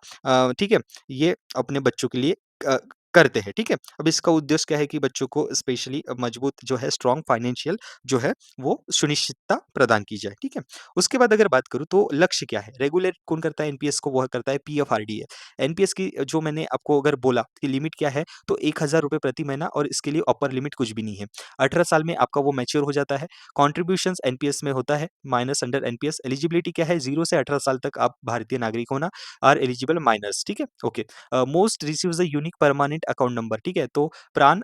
ठीक है? ये अपने बच्चों के लिए अ, करते हैं, ठीक है? अब इसका उद्देश्य क्या है कि बच्चों को स्पेशली मजबूत जो है स्ट्रॉन्ग फाइनेंशियल जो है वो सुनिश्चितता प्रदान की जाए, ठीक है? उसके बाद अगर बात करूँ तो लक्ष्य क्या है? रेगुलेट कौन करता है एनपीएस को? वह करता है पीएफआरडीए। एनपीएस की जो मैंने आपको अगर बोला कि लिमिट क्या है, तो ₹1000 प्रति महीना और इसके लिए अपर लिमिट कुछ भी नहीं है। 18 साल में आपका वो मैच्योर हो जाता है। कंट्रीब्यूशंस एनपीएस में होता है, माइनस अंडर एनपीएस। एलिजिबिलिटी क्या है? 0 से 18 साल तक आप भारतीय नागरिक होना, आर एलिजिबल माइनर्स, ठीक है? Okay. Most receives a unique permanent account number, ठीक है? तो प्रान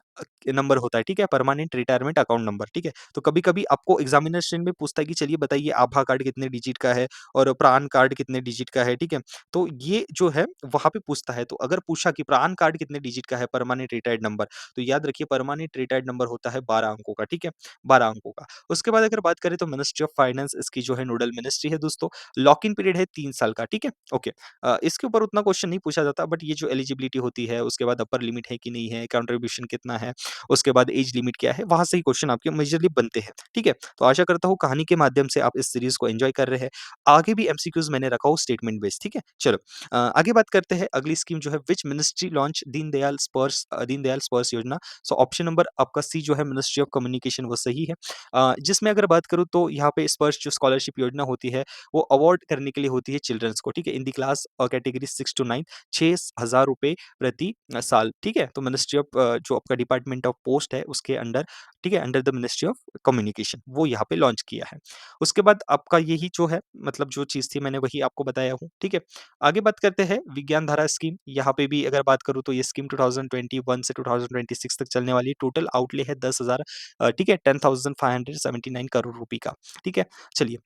नंबर होता है, ठीक है? परमानेंट रिटायरमेंट अकाउंट नंबर, ठीक है? तो कभी-कभी आपको एग्जामिनेशन में पूछता है कि चलिए बताइए आभा कार्ड कितने डिजिट का है और प्रान कार्ड कितने डिजिट का है, ठीक है? तो ये जो है वहाँ पे पूछता है, तो अगर पूछा कि प्रान कार्ड कितने डिजिट का है परमानेंट रिटायर्ड नंबर, तो याद रखिए परमानेंट रिटायर्ड नंबर होता है 12 अंकों का, ठीक है? 12 अंकों का। उसके बाद अगर बात करें तो मिनिस्ट्री ऑफ फाइनेंस इसकी जो है नोडल मिनिस्ट्री है दोस्तों। लॉक इन पीरियड है 3 साल का, ठीक है? ओके। इसके ऊपर उतना क्वेश्चन नहीं पूछा जाता बट ये जो एलिजिबिलिटी होती है, उसके बाद अपर लिमिट है कि नहीं है, कंट्रीब्यूशन कितना है, उसके बाद एज लिमिट क्या है, वहाँ से ही क्वेश्चन आपके मेजरली बनते हैं, ठीक है? तो आशा करता हूँ कहानी के माध्यम से आप इस सीरीज़ को एन्जॉय कर रहे हैं। आगे भी एमसीक्यूज़ मैंने रखा हूँ स्टेटमेंट बेस्ड, ठीक है? चलो आगे बात करते हैं अगली स्कीम जो है व्हिच मिनिस्ट्री लॉन्च दीनदयाल स्पर्श योजना। सो ऑप्शन नंबर आपका सी जो है मिनिस्ट्री ऑफ कम्युनिकेशन वो सही है। जिसमें अगर बात करूँ तो यहाँ पे स्पर्श जो स्कॉलरशिप योजना होती है वो अवार्ड करने के लिए होती है चिल्ड्रंस को, ठीक है? In the class category 6 to 9 ₹6000 प्रति साल, ठीक है? तो मिनिस्ट्री ऑफ जो आपका डिपार्टमेंट ऑफ पोस्ट है उसके अंडर, ठीक है? Under the ministry of communication वो यहाँ पे लॉन्च किया है। उसके बाद आपका यही जो है मतलब जो चीज़ थी मैंने वही आपको बताया हूँ, ठीक है? आगे बात करते हैं विज्ञान धारा स्कीम। यहाँ पे भी अगर बात करूँ तो ये स्कीम 2021 से 2026 तक चलने वाली है। टोटल आउटले है 10,000 ठीक है? 10,579 करोड़ रुपए का, ठीक है? चलिए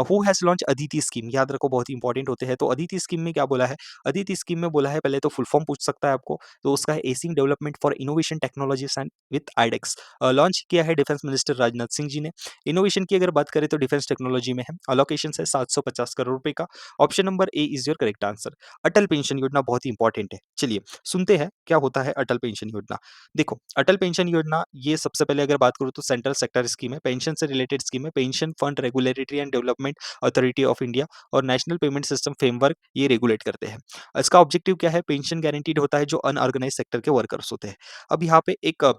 हू हैज़ लॉन्च अदिति स्कीम याद रखो बहुत इंपॉर्टेंट होते हैं। तो अदिति स्कीम में क्या बोला है? अदिति स्कीम में बोला है पहले तो फुल फॉर्म पूछ सकता है आपको, तो उसका है acing development for innovation technologies and with iDEX. Launch किया है डिफेंस मिनिस्टर राजनाथ सिंह जी ने। इनोवेशन की अगर बात करें तो डिफेंस टेक्नोलॉजी में है। अलोकेशन है 750 करोड़ रुपए का। Option number A is your correct answer. Atal pension योजना बहुत ही इंपॉर्टेंट है। चलिए सुनते हैं क्या होता है अटल पेंशन योजना। देखो अटल पेंशन योजना ये सबसे पहले अगर बात करूँ तो सेंट्रल सेक्टर स्कीम है, पेंशन से रिलेटेड स्कीम है। Pension fund regulatory and development authority of India और नेशनल पेमेंट सिस्टम फ्रेमवर्क ये रेगुलेट करते हैं। इसका ऑब्जेक्टिव क्या है? पेंशन गारंटीड होता है जो अनऑर्गेनाइज सेक्टर के वर्कर्स होते हैं। अब यहाँ पे एक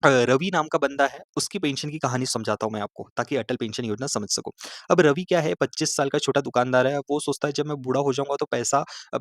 रवि नाम का बंदा है, उसकी पेंशन की कहानी समझाता हूँ मैं आपको, ताकि अटल पेंशन योजना समझ सको। अब रवि क्या है 25 साल का छोटा दुकानदार है, वो सोचता है जब मैं बूढ़ा हो जाऊँगा तो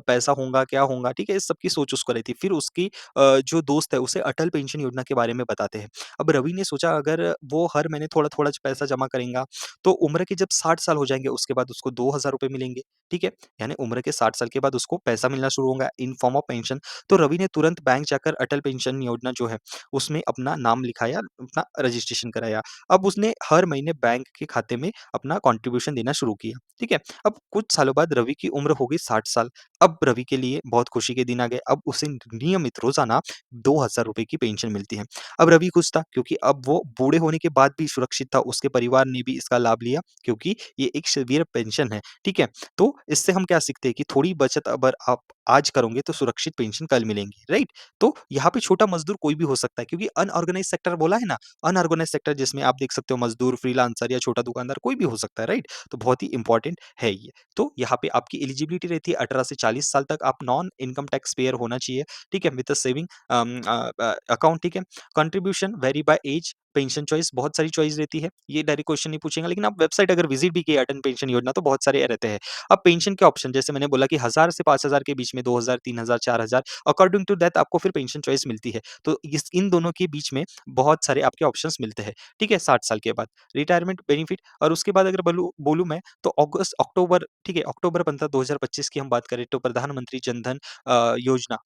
पैसा होगा, क्या होगा, ठीक है? इस सब की सोच उसको रहती है। फिर उसकी जो दोस्त है उसे अटल पेंशन योजना के बारे में बताते हैं। अब रवि ने सोचा अगर वो हर महीने थोड़ा-थोड़ा पैसा जमा करेगा, तो उम्र के जब 60 साल हो जाएँगे उसके बाद उसको ₹2000 मिलेंगे, ठीक है? यानी उम्र के 60 साल के बाद उसको पैसा मिलना शुरू होगा इन फॉर्म ऑफ पेंशन। तो रवि ने तुरंत बैंक जाकर अटल पेंशन योजना जो है उसमें अपना नाम लिखाया, अपना रजिस्ट्रेशन कराया। अब उसने हर महीने बैंक के खाते में अपना कंट्रीब्यूशन देना शुरू किया, ठीक है? अब कुछ सालों बाद रवि की उम्र हो गई 60 साल। अब रवि के लिए बहुत खुशी के दिन आ गए। अब उसे नियमित रोज़ाना ₹2000 की पेंशन मिलती है। अब रवि खुश था क्योंकि अब वो बूढ़े होने के बाद भी सुरक्षित था। उसके परिवार ने भी इसका लाभ लिया क्योंकि ये एक शिविर पेंशन है, ठीक है? तो इससे हम क्या सीखते हैं कि थोड़ी बचत अगर आप आज करोगे तो सुरक्षित पेंशन कल मिलेंगी, राइट? तो यहाँ पे छोटा मज़दूर कोई भी हो सकता है क्योंकि अनऑर्गेनाइज़ सेक्टर बोला है ना, अनऑर्गेनाइज़ सेक्टर जिसमें आप देख सकते हो मज़दूर, फ्रीलांसर या छोटा दुकानदार कोई भी हो सकता है, राइट? तो बहुत ही इम्पोर्टेंट है ये। तो यहाँ पे आपकी एलिजिबिलिटी रहती है 18 से 40 साल तक आप नॉन इनकम टैक्स पेयर होना चाहिए, ठीक है? विथ अ सेविंग अकाउंट, ठीक है? Contribution vary by age, pension choice बहुत सारी चॉइस रहती है, ये डायरेक्ट क्वेश्चन नहीं पूछेगा, लेकिन आप वेबसाइट अगर विजिट भी किए अटल पेंशन योजना तो बहुत सारे रहते हैं। अब पेंशन के ऑप्शन जैसे मैंने बोला कि 1000 से 5000 के बीच में 2000, 3000, 4000 अकॉर्डिंग टू दैट आपको फिर पेंशन चॉइस मिलती है। तो इस इन दोनों के बीच में बहुत सारे आपके ऑप्शंस मिलते हैं, ठीक है? 60 साल के बाद। रिटायरमेंट बेनिफिट और उसके बाद अगर बोलूँ बोलूँ मैं तो अक्टूबर ठीक है, अक्टूबर 15, 2025 की हम बात करें तो प्रधानमंत्री जन धन योजना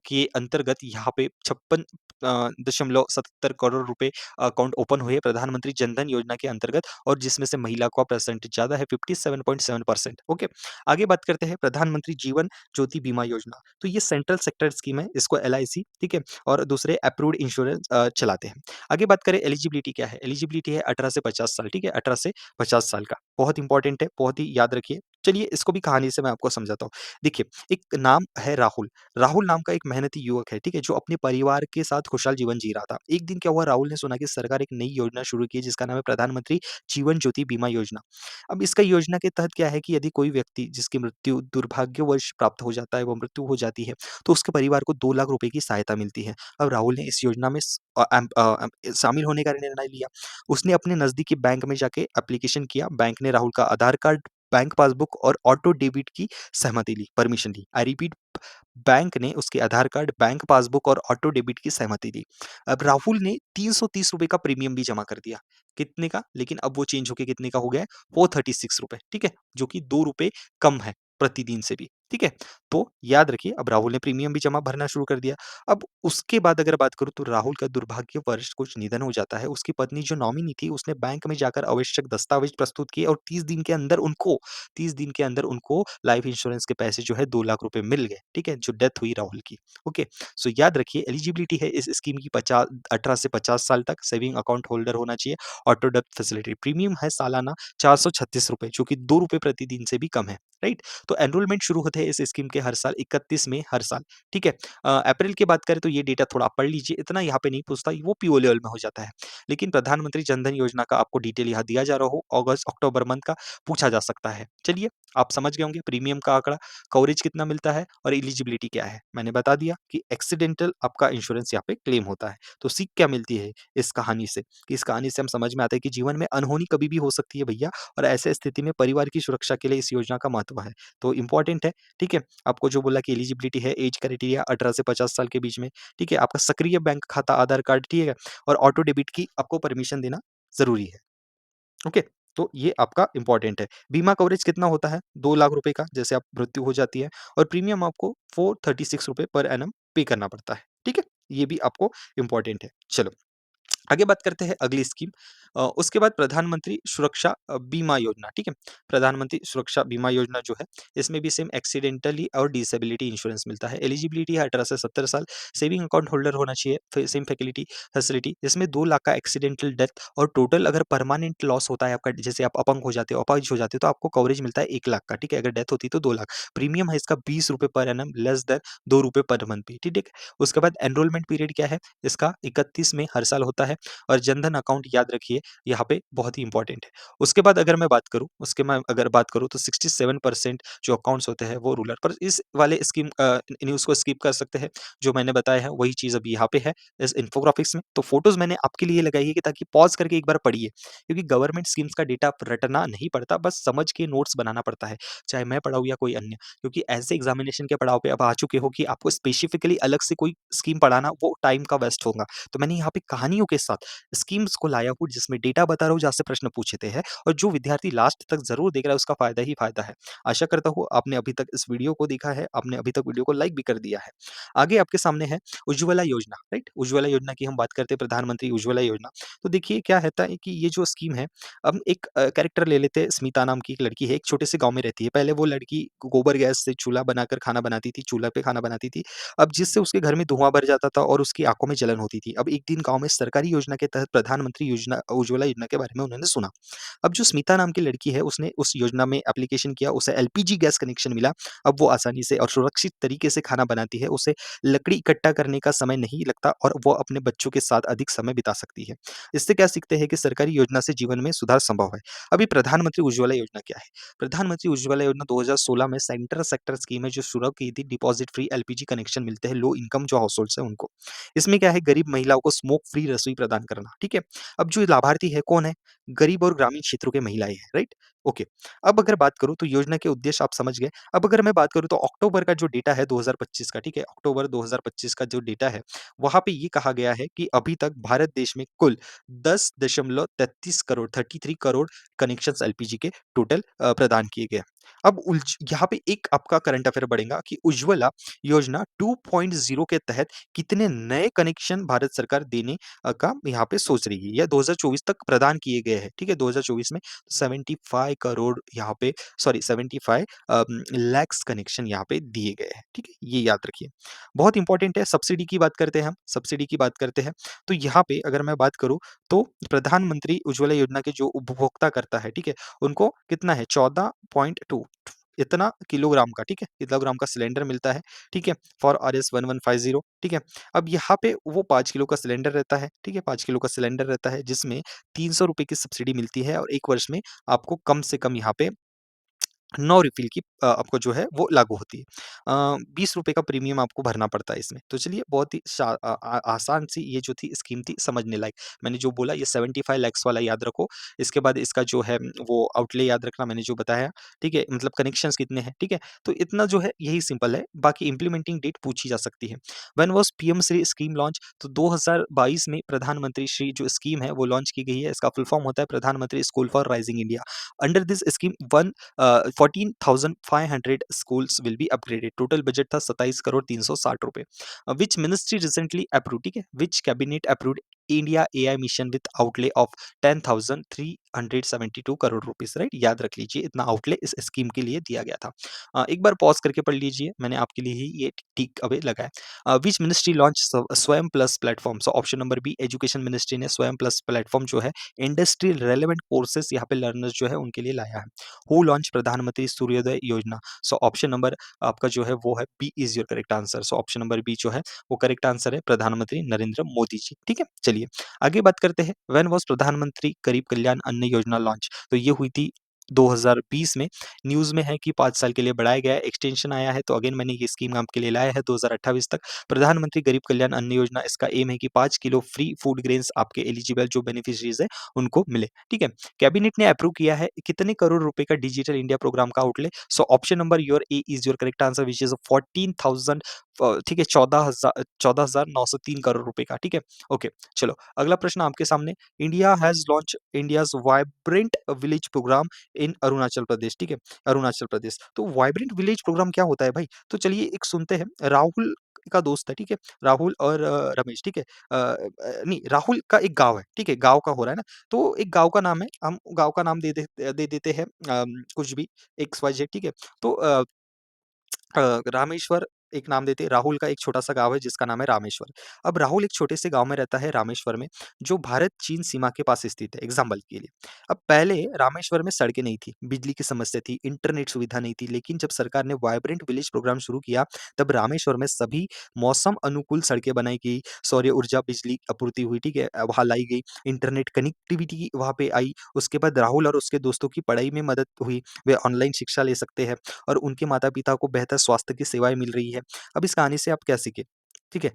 के अंतर्गत यहाँ पे 56.77 करोड़ रुपए अकाउंट ओपन हुए प्रधानमंत्री जन धन योजना के अंतर्गत और जिसमें से महिला का परसेंटेज ज़्यादा है 57.7%। ओके, आगे बात करते हैं प्रधानमंत्री जीवन ज्योति बीमा योजना। तो ये सेंट्रल सेक्टर स्कीम है, इसको एलआईसी ठीक है और दूसरे अप्रूव्ड इंश्योरेंस चलाते हैं। आगे बात करें एलिजिबिलिटी क्या है? एलिजिबिलिटी है 18 से 50 साल, ठीक है? 18 से 50 साल का। बहुत इंपॉर्टेंट है, बहुत ही याद रखिए। चलिए इसको भी कहानी से मैं आपको समझाता हूँ। देखिए, एक नाम है राहुल। राहुल नाम का एक मेहनती युवक है, ठीक है? जो अपने परिवार के साथ खुशहाल जीवन जी रहा था। एक दिन क्या हुआ राहुल ने सुना कि सरकार एक नई योजना शुरू की है जिसका नाम है प्रधानमंत्री जीवन ज्योति बीमा योजना। अब इसका योजना के तहत क्या है कि यदि कोई व्यक्ति जिसकी मृत्यु दुर्भाग्यवश प्राप्त हो जाता है, वो मृत्यु हो जाती है, तो उसके परिवार को 2 लाख रुपए की सहायता मिलती है। अब राहुल ने इस योजना में शामिल होने का निर्णय लिया। उसने अपने नज़दीकी बैंक में जाके एप्लीकेशन किया। बैंक ने राहुल का आधार कार्ड, बैंक पासबुक और ऑटो डेबिट की सहमति ली, परमिशन ली। आई रिपीट बैंक ने उसके आधार कार्ड, बैंक पासबुक और ऑटो डेबिट की सहमति दी। अब राहुल ने ₹330 का प्रीमियम भी जमा कर दिया। कितने का? लेकिन अब वो चेंज होके कितने का हो गया है? ₹436 ठीक है? जो कि ₹2 कम है प्रतिदिन से भी, ठीक है? तो याद रखिए अब राहुल ने प्रीमियम भी जमा भरना शुरू कर दिया। अब उसके बाद अगर बात करूँ तो राहुल का दुर्भाग्यवश कुछ निधन हो जाता है। उसकी पत्नी जो नॉमिनी थी उसने बैंक में जाकर आवश्यक दस्तावेज प्रस्तुत किए और 30 दिन के अंदर उनको लाइफ इंश्योरेंस के पैसे जो है 2 लाख रुपए मिल गए, ठीक है? जो डेथ हुई राहुल की, ओके? सो याद रखिए एलिजिबिलिटी है इस स्कीम की 18 से 50 साल तक सेविंग अकाउंट होल्डर होना चाहिए, ऑटो डेब्ट फैसिलिटी। प्रीमियम है सालाना ₹436 जो कि ₹2 प्रतिदिन से भी कम है, राइट? तो एनरोलमेंट शुरू होते हैं इस स्कीम के हर साल 31 में हर साल, ठीक है? अप्रैल की बात करें तो ये डेटा थोड़ा आप पढ़ लीजिए, इतना यहाँ पे नहीं पूछता, वो पीओ लेवल में हो जाता है। लेकिन प्रधानमंत्री जन धन योजना का आपको डिटेल यहाँ दिया जा रहा हो, अगस्त, अक्टूबर मंथ का पूछा जा सकता है। चलिए, आप समझ गए होंगे प्रीमियम का आंकड़ा, कवरेज कितना मिलता है और एलिजिबिलिटी क्या है। मैंने बता दिया कि एक्सीडेंटल आपका इंश्योरेंस यहाँ पे क्लेम होता है। तो सीख क्या मिलती है इस कहानी से? कि इस कहानी से हम समझ में आता है कि जीवन में अनहोनी कभी भी हो सकती है भैया और ऐसे स्थिति में परिवार की सुरक्षा के लिए इस योजना का महत्व है। तो इम्पोर्टेंट है, ठीक है? आपको जो बोला कि एलिजिबिलिटी है, एज क्राइटेरिया 18 से 50 साल के बीच में, ठीक है? आपका सक्रिय बैंक खाता, आधार कार्ड, ठीक है? और ऑटो डेबिट की आपको परमिशन देना ज़रूरी है। ओके, तो ये आपका इम्पोर्टेंट है। बीमा कवरेज कितना होता है? 2 लाख रुपए का जैसे आप मृत्यु हो जाती है और प्रीमियम आपको ₹436 पर एनम पे करना पड़ता है, ठीक है? ये भी आपको इम्पोर्टेंट है। चलो आगे बात करते हैं अगली स्कीम उसके बाद प्रधानमंत्री सुरक्षा बीमा योजना, ठीक है? प्रधानमंत्री सुरक्षा बीमा योजना जो है, इसमें भी सेम एक्सीडेंटली और डिसेबिलिटी इंश्योरेंस मिलता है। एलिजिबिलिटी है 18 से 70 साल, सेविंग अकाउंट होल्डर होना चाहिए, फिर सेम फैसिलिटी फैसिलिटी जिसमें 2 लाख का एक्सीडेंटल डेथ और टोटल अगर परमानेंट लॉस होता है आपका जैसे आप अपंग हो जाते हो, अपाहिज हो जाते हो, तो आपको कवरेज मिलता है 1 लाख का, ठीक है? अगर डेथ होती है तो 2 लाख। प्रीमियम है इसका ₹20 per annum less than ₹2 per month भी, ठीक है? उसके बाद एनरोलमेंट पीरियड क्या है? इसका 31 में हर साल होता है। और जनधन अकाउंट याद रखिए यहाँ पे बहुत ही इंपॉर्टेंट है। उसके बाद अगर मैं बात करूँ अगर बात करूँ तो 67% जो अकाउंट्स होते हैं वो रूरल पर इस वाले स्कीम न्यूज़ को स्किप कर सकते हैं। जो मैंने बताया है वही चीज़ अभी यहाँ पे है इस इन्फोग्राफिक्स में। तो फ़ोटोज़ मैंने आपके लिए लगाई है कि ताकि पॉज़ करके एक बार पढ़िए। क्योंकि गवर्नमेंट स्कीम्स का डेटा रटना नहीं पड़ता, बस समझ के नोट्स बनाना पड़ता है। चाहे मैं पढ़ाऊँ या कोई अन्य। क्योंकि ऐसे एग्ज़ामिनेशन के पड़ाव पे अब आ चुके हो कि आपको स्पेसिफिकली अलग से कोई स्कीम पढ़ाना वो टाइम का वेस्ट होगा। तो मैंने यहाँ पे कहानियों के साथ स्कीम्स को लाया हूँ जिसमें डेटा बता रहा हूँ जहाँ से प्रश्न पूछे हैं और जो विद्यार्थी लास्ट तक ज़रूर देख रहा है उसका फ़ायदा ही फ़ायदा है। आशा करता हूँ आपने अभी तक इस वीडियो को देखा है, आपने अभी तक वीडियो को लाइक भी कर दिया है। आगे आपके सामने है उज्ज्वला योजना, राइट? उज्ज्वला योजना की हम बात करते हैं प्रधानमंत्री उज्ज्वला योजना। तो देखिए क्या रहता है कि ये जो स्कीम है अब एक कैरेक्टर ले लेते हैं स्मिता नाम की एक लड़की है, एक छोटे से गाँव में रहती है। पहले वो लड़की गोबर गैस से चूल्हा बनाकर खाना बनाती थी, चूल्हा पे खाना बनाती थी। अब जिससे उसके घर में धुआँ भर जाता था और उसकी आँखों में जलन होती थी। अब एक दिन गाँव में सरकारी योजना के तहत प्रधानमंत्री योजना उज्ज्वला योजना के बारे में उन्होंने सुना। अब जो स्मिता नाम की लड़की है उसने उस योजना में एप्लीकेशन किया, उसे एलपीजी गैस कनेक्शन मिला। अब वो आसानी से और सुरक्षित तरीके से खाना बनाती है, उसे लकड़ी इकट्ठा करने का समय नहीं लगता और वो अपने बच्चों के साथ अधिक समय बिता सकती है। इससे क्या सीखते हैं कि सरकारी योजना से जीवन में सुधार संभव है। अभी प्रधानमंत्री उज्ज्वला योजना क्या है? प्रधानमंत्री उज्ज्वला योजना 2016 में सेंटर सेक्टर स्कीम है जो शुरू की थी, डिपॉजिट फ्री एलपीजी कनेक्शन मिलते हैं लो इनकम जो हाउसहोल्ड्स हैं उनको। इसमें क्या है, गरीब महिलाओं को स्मोक फ्री रसोई प्रदान करना, ठीक है? अब जो लाभार्थी है कौन है? गरीब और ग्रामीण क्षेत्रों के महिलाएँ हैं, राइट? ओके। अब अगर बात करूँ तो योजना के उद्देश्य आप समझ गए। अब अगर मैं बात करूँ तो अक्टूबर का जो डेटा है 2025 का, ठीक है? अक्टूबर 2025 का जो डेटा है, वहाँ पे ये कहा गया है कि अभी तक भारत देश में कुल 10.33 करोड़ 33 करोड़ कनेक्शंस एलपीजी के टोटल प्रदान किए गए हैं। अब उल्झ यहाँ पे एक आपका करंट अफेयर बढ़ेगा कि उज्ज्वला योजना 2.0 के तहत कितने नए कनेक्शन भारत सरकार देने का यहाँ पे सोच रही है या 2024 तक प्रदान किए गए हैं, ठीक है? 2024 में 75 करोड़ यहाँ पे सॉरी 75 लैक्स कनेक्शन यहाँ पे दिए गए हैं, ठीक है? ये याद रखिए। बहुत इंपॉर्टेंट है, सब्सिडी की बात करते हैं हम, सब्सिडी की बात करते हैं। तो यहाँ पे अगर मैं बात करूँ तो प्रधानमंत्री उज्ज्वला योजना के जो उपभोक्ता करता है, ठीक है? उनको कितना है 14.2 इतना किलोग्राम का, ठीक है? किलोग्राम का सिलेंडर मिलता है, ठीक है? फॉर आरएस 1150, ठीक है? अब यहाँ पे वो 5 किलो का सिलेंडर रहता है, ठीक है? 5 किलो का सिलेंडर रहता है जिसमें ₹300 की सब्सिडी मिलती है और 1 वर्ष में आपको कम से कम यहाँ पे 9 रिफ़िल की आपको जो है वो लागू होती है। ₹20 का प्रीमियम आपको भरना पड़ता है इसमें। तो चलिए बहुत ही आसान सी ये जो थी स्कीम थी समझने लायक। मैंने जो बोला ये 75 लैक्स वाला याद रखो। इसके बाद इसका जो है वो आउटले याद रखना मैंने जो बताया, ठीक है? मतलब कनेक्शंस कितने हैं, ठीक है? तो इतना जो है यही सिंपल है। बाकी इम्प्लीमेंटिंग डेट पूछी जा सकती है। When was PM Shri scheme launch? तो 2022 में प्रधानमंत्री श्री जो स्कीम है वो लॉन्च की गई है। इसका फुल फॉर्म होता है प्रधानमंत्री school for rising India. Under this scheme 14,500 schools will be upgraded. Total budget था 27 करोड़ 360 रुपए। विच मिनिस्ट्री रिसेंटली अप्रूव, ठीक है? Which cabinet approved India AI mission with outlay of 10,372 crore rupees, right? याद रख लीजिए इतना आउटले इस स्कीम के लिए दिया गया था। एक बार पॉज करके पढ़ लीजिए, मैंने आपके लिए ही ये टिक अवे लगाया। Which ministry launch Swayam plus platform? So option number B education ministry ने स्वयं प्लस प्लेटफॉर्म जो है इंडस्ट्रियल रेलेवेंट कोर्सेज यहाँ पे लर्नर्स जो है उनके लिए लाया है। हु लॉन्च प्रधानमंत्री सूर्योदय योजना? सो ऑप्शन नंबर आपका जो है वो है B is your correct answer. So option number B जो है वो करेक्ट आंसर है प्रधानमंत्री नरेंद्र मोदी जी, ठीक है? चलिए आगे बात करते हैं। व्हेन वाज प्रधानमंत्री गरीब कल्याण अन्न योजना लॉन्च? तो ये हुई थी 2020 में। न्यूज़ में है कि 5 साल के लिए बढ़ाया गया है, एक्सटेंशन आया है, तो अगेन मैंने ये स्कीम आपके लिए लाया है 2028 तक। प्रधानमंत्री गरीब कल्याण अन्न योजना इसका एम है कि 5 किलो फ्री फूड ग्रेन्स आपके एलिजिबल जो बेनिफिशियरीज हैं उनको मिले, ठीक है? कैबिनेट ने अप्रूव किया है कितने करोड़ रुपए का डिजिटल इंडिया प्रोग्राम का outlay? So option number your A is your correct answer which is 14,000 ठीक है 14,903 करोड़ रुपए का, ठीक है? ओके, चलो अगला प्रश्न आपके सामने। India has launch India's vibrant village programme in Arunachal Pradesh, ठीक है? अरुणाचल प्रदेश। तो वाइब्रेंट विलेज प्रोग्राम क्या होता है भाई? तो चलिए एक सुनते हैं। राहुल का दोस्त है, ठीक है? राहुल और रमेश, ठीक है? नहीं राहुल का एक गाँव है, ठीक है? गाँव का हो रहा है ना? तो एक गाँव का नाम है, हम गाँव का नाम दे देते हैं कुछ भी एक्स वाई जेड, ठीक है? तो रामेश्वर एक नाम देते हैं, राहुल का एक छोटा-सा गाँव है जिसका नाम है रामेश्वर। अब राहुल एक छोटे से गाँव में रहता है रामेश्वर में, जो भारत-चीन सीमा के पास स्थित है, एग्ज़ाम्पल के लिए। अब पहले रामेश्वर में सड़कें नहीं थी, बिजली की समस्या थी, इंटरनेट सुविधा नहीं थी, लेकिन जब सरकार ने वाइब्रेंट विलेज प्रोग्राम शुरू किया, तब रामेश्वर में सभी मौसम अनुकूल सड़कें बनाई गई, सौर्य ऊर्जा बिजली आपूर्ति हुई, ठीक है? वहाँ लाई गई, इंटरनेट कनेक्टिविटी वहाँ पे आई, उसके बाद राहुल और उसके दोस्तों की पढ़ाई में मदद हुई, वे ऑनलाइन शिक्षा ले सकते हैं। और उनके माता-पिता को बेहतर स्वास्थ्य की सेवाएँ मिल रही है। अब इस कहानी से आप क्या सीखे? ठीक है?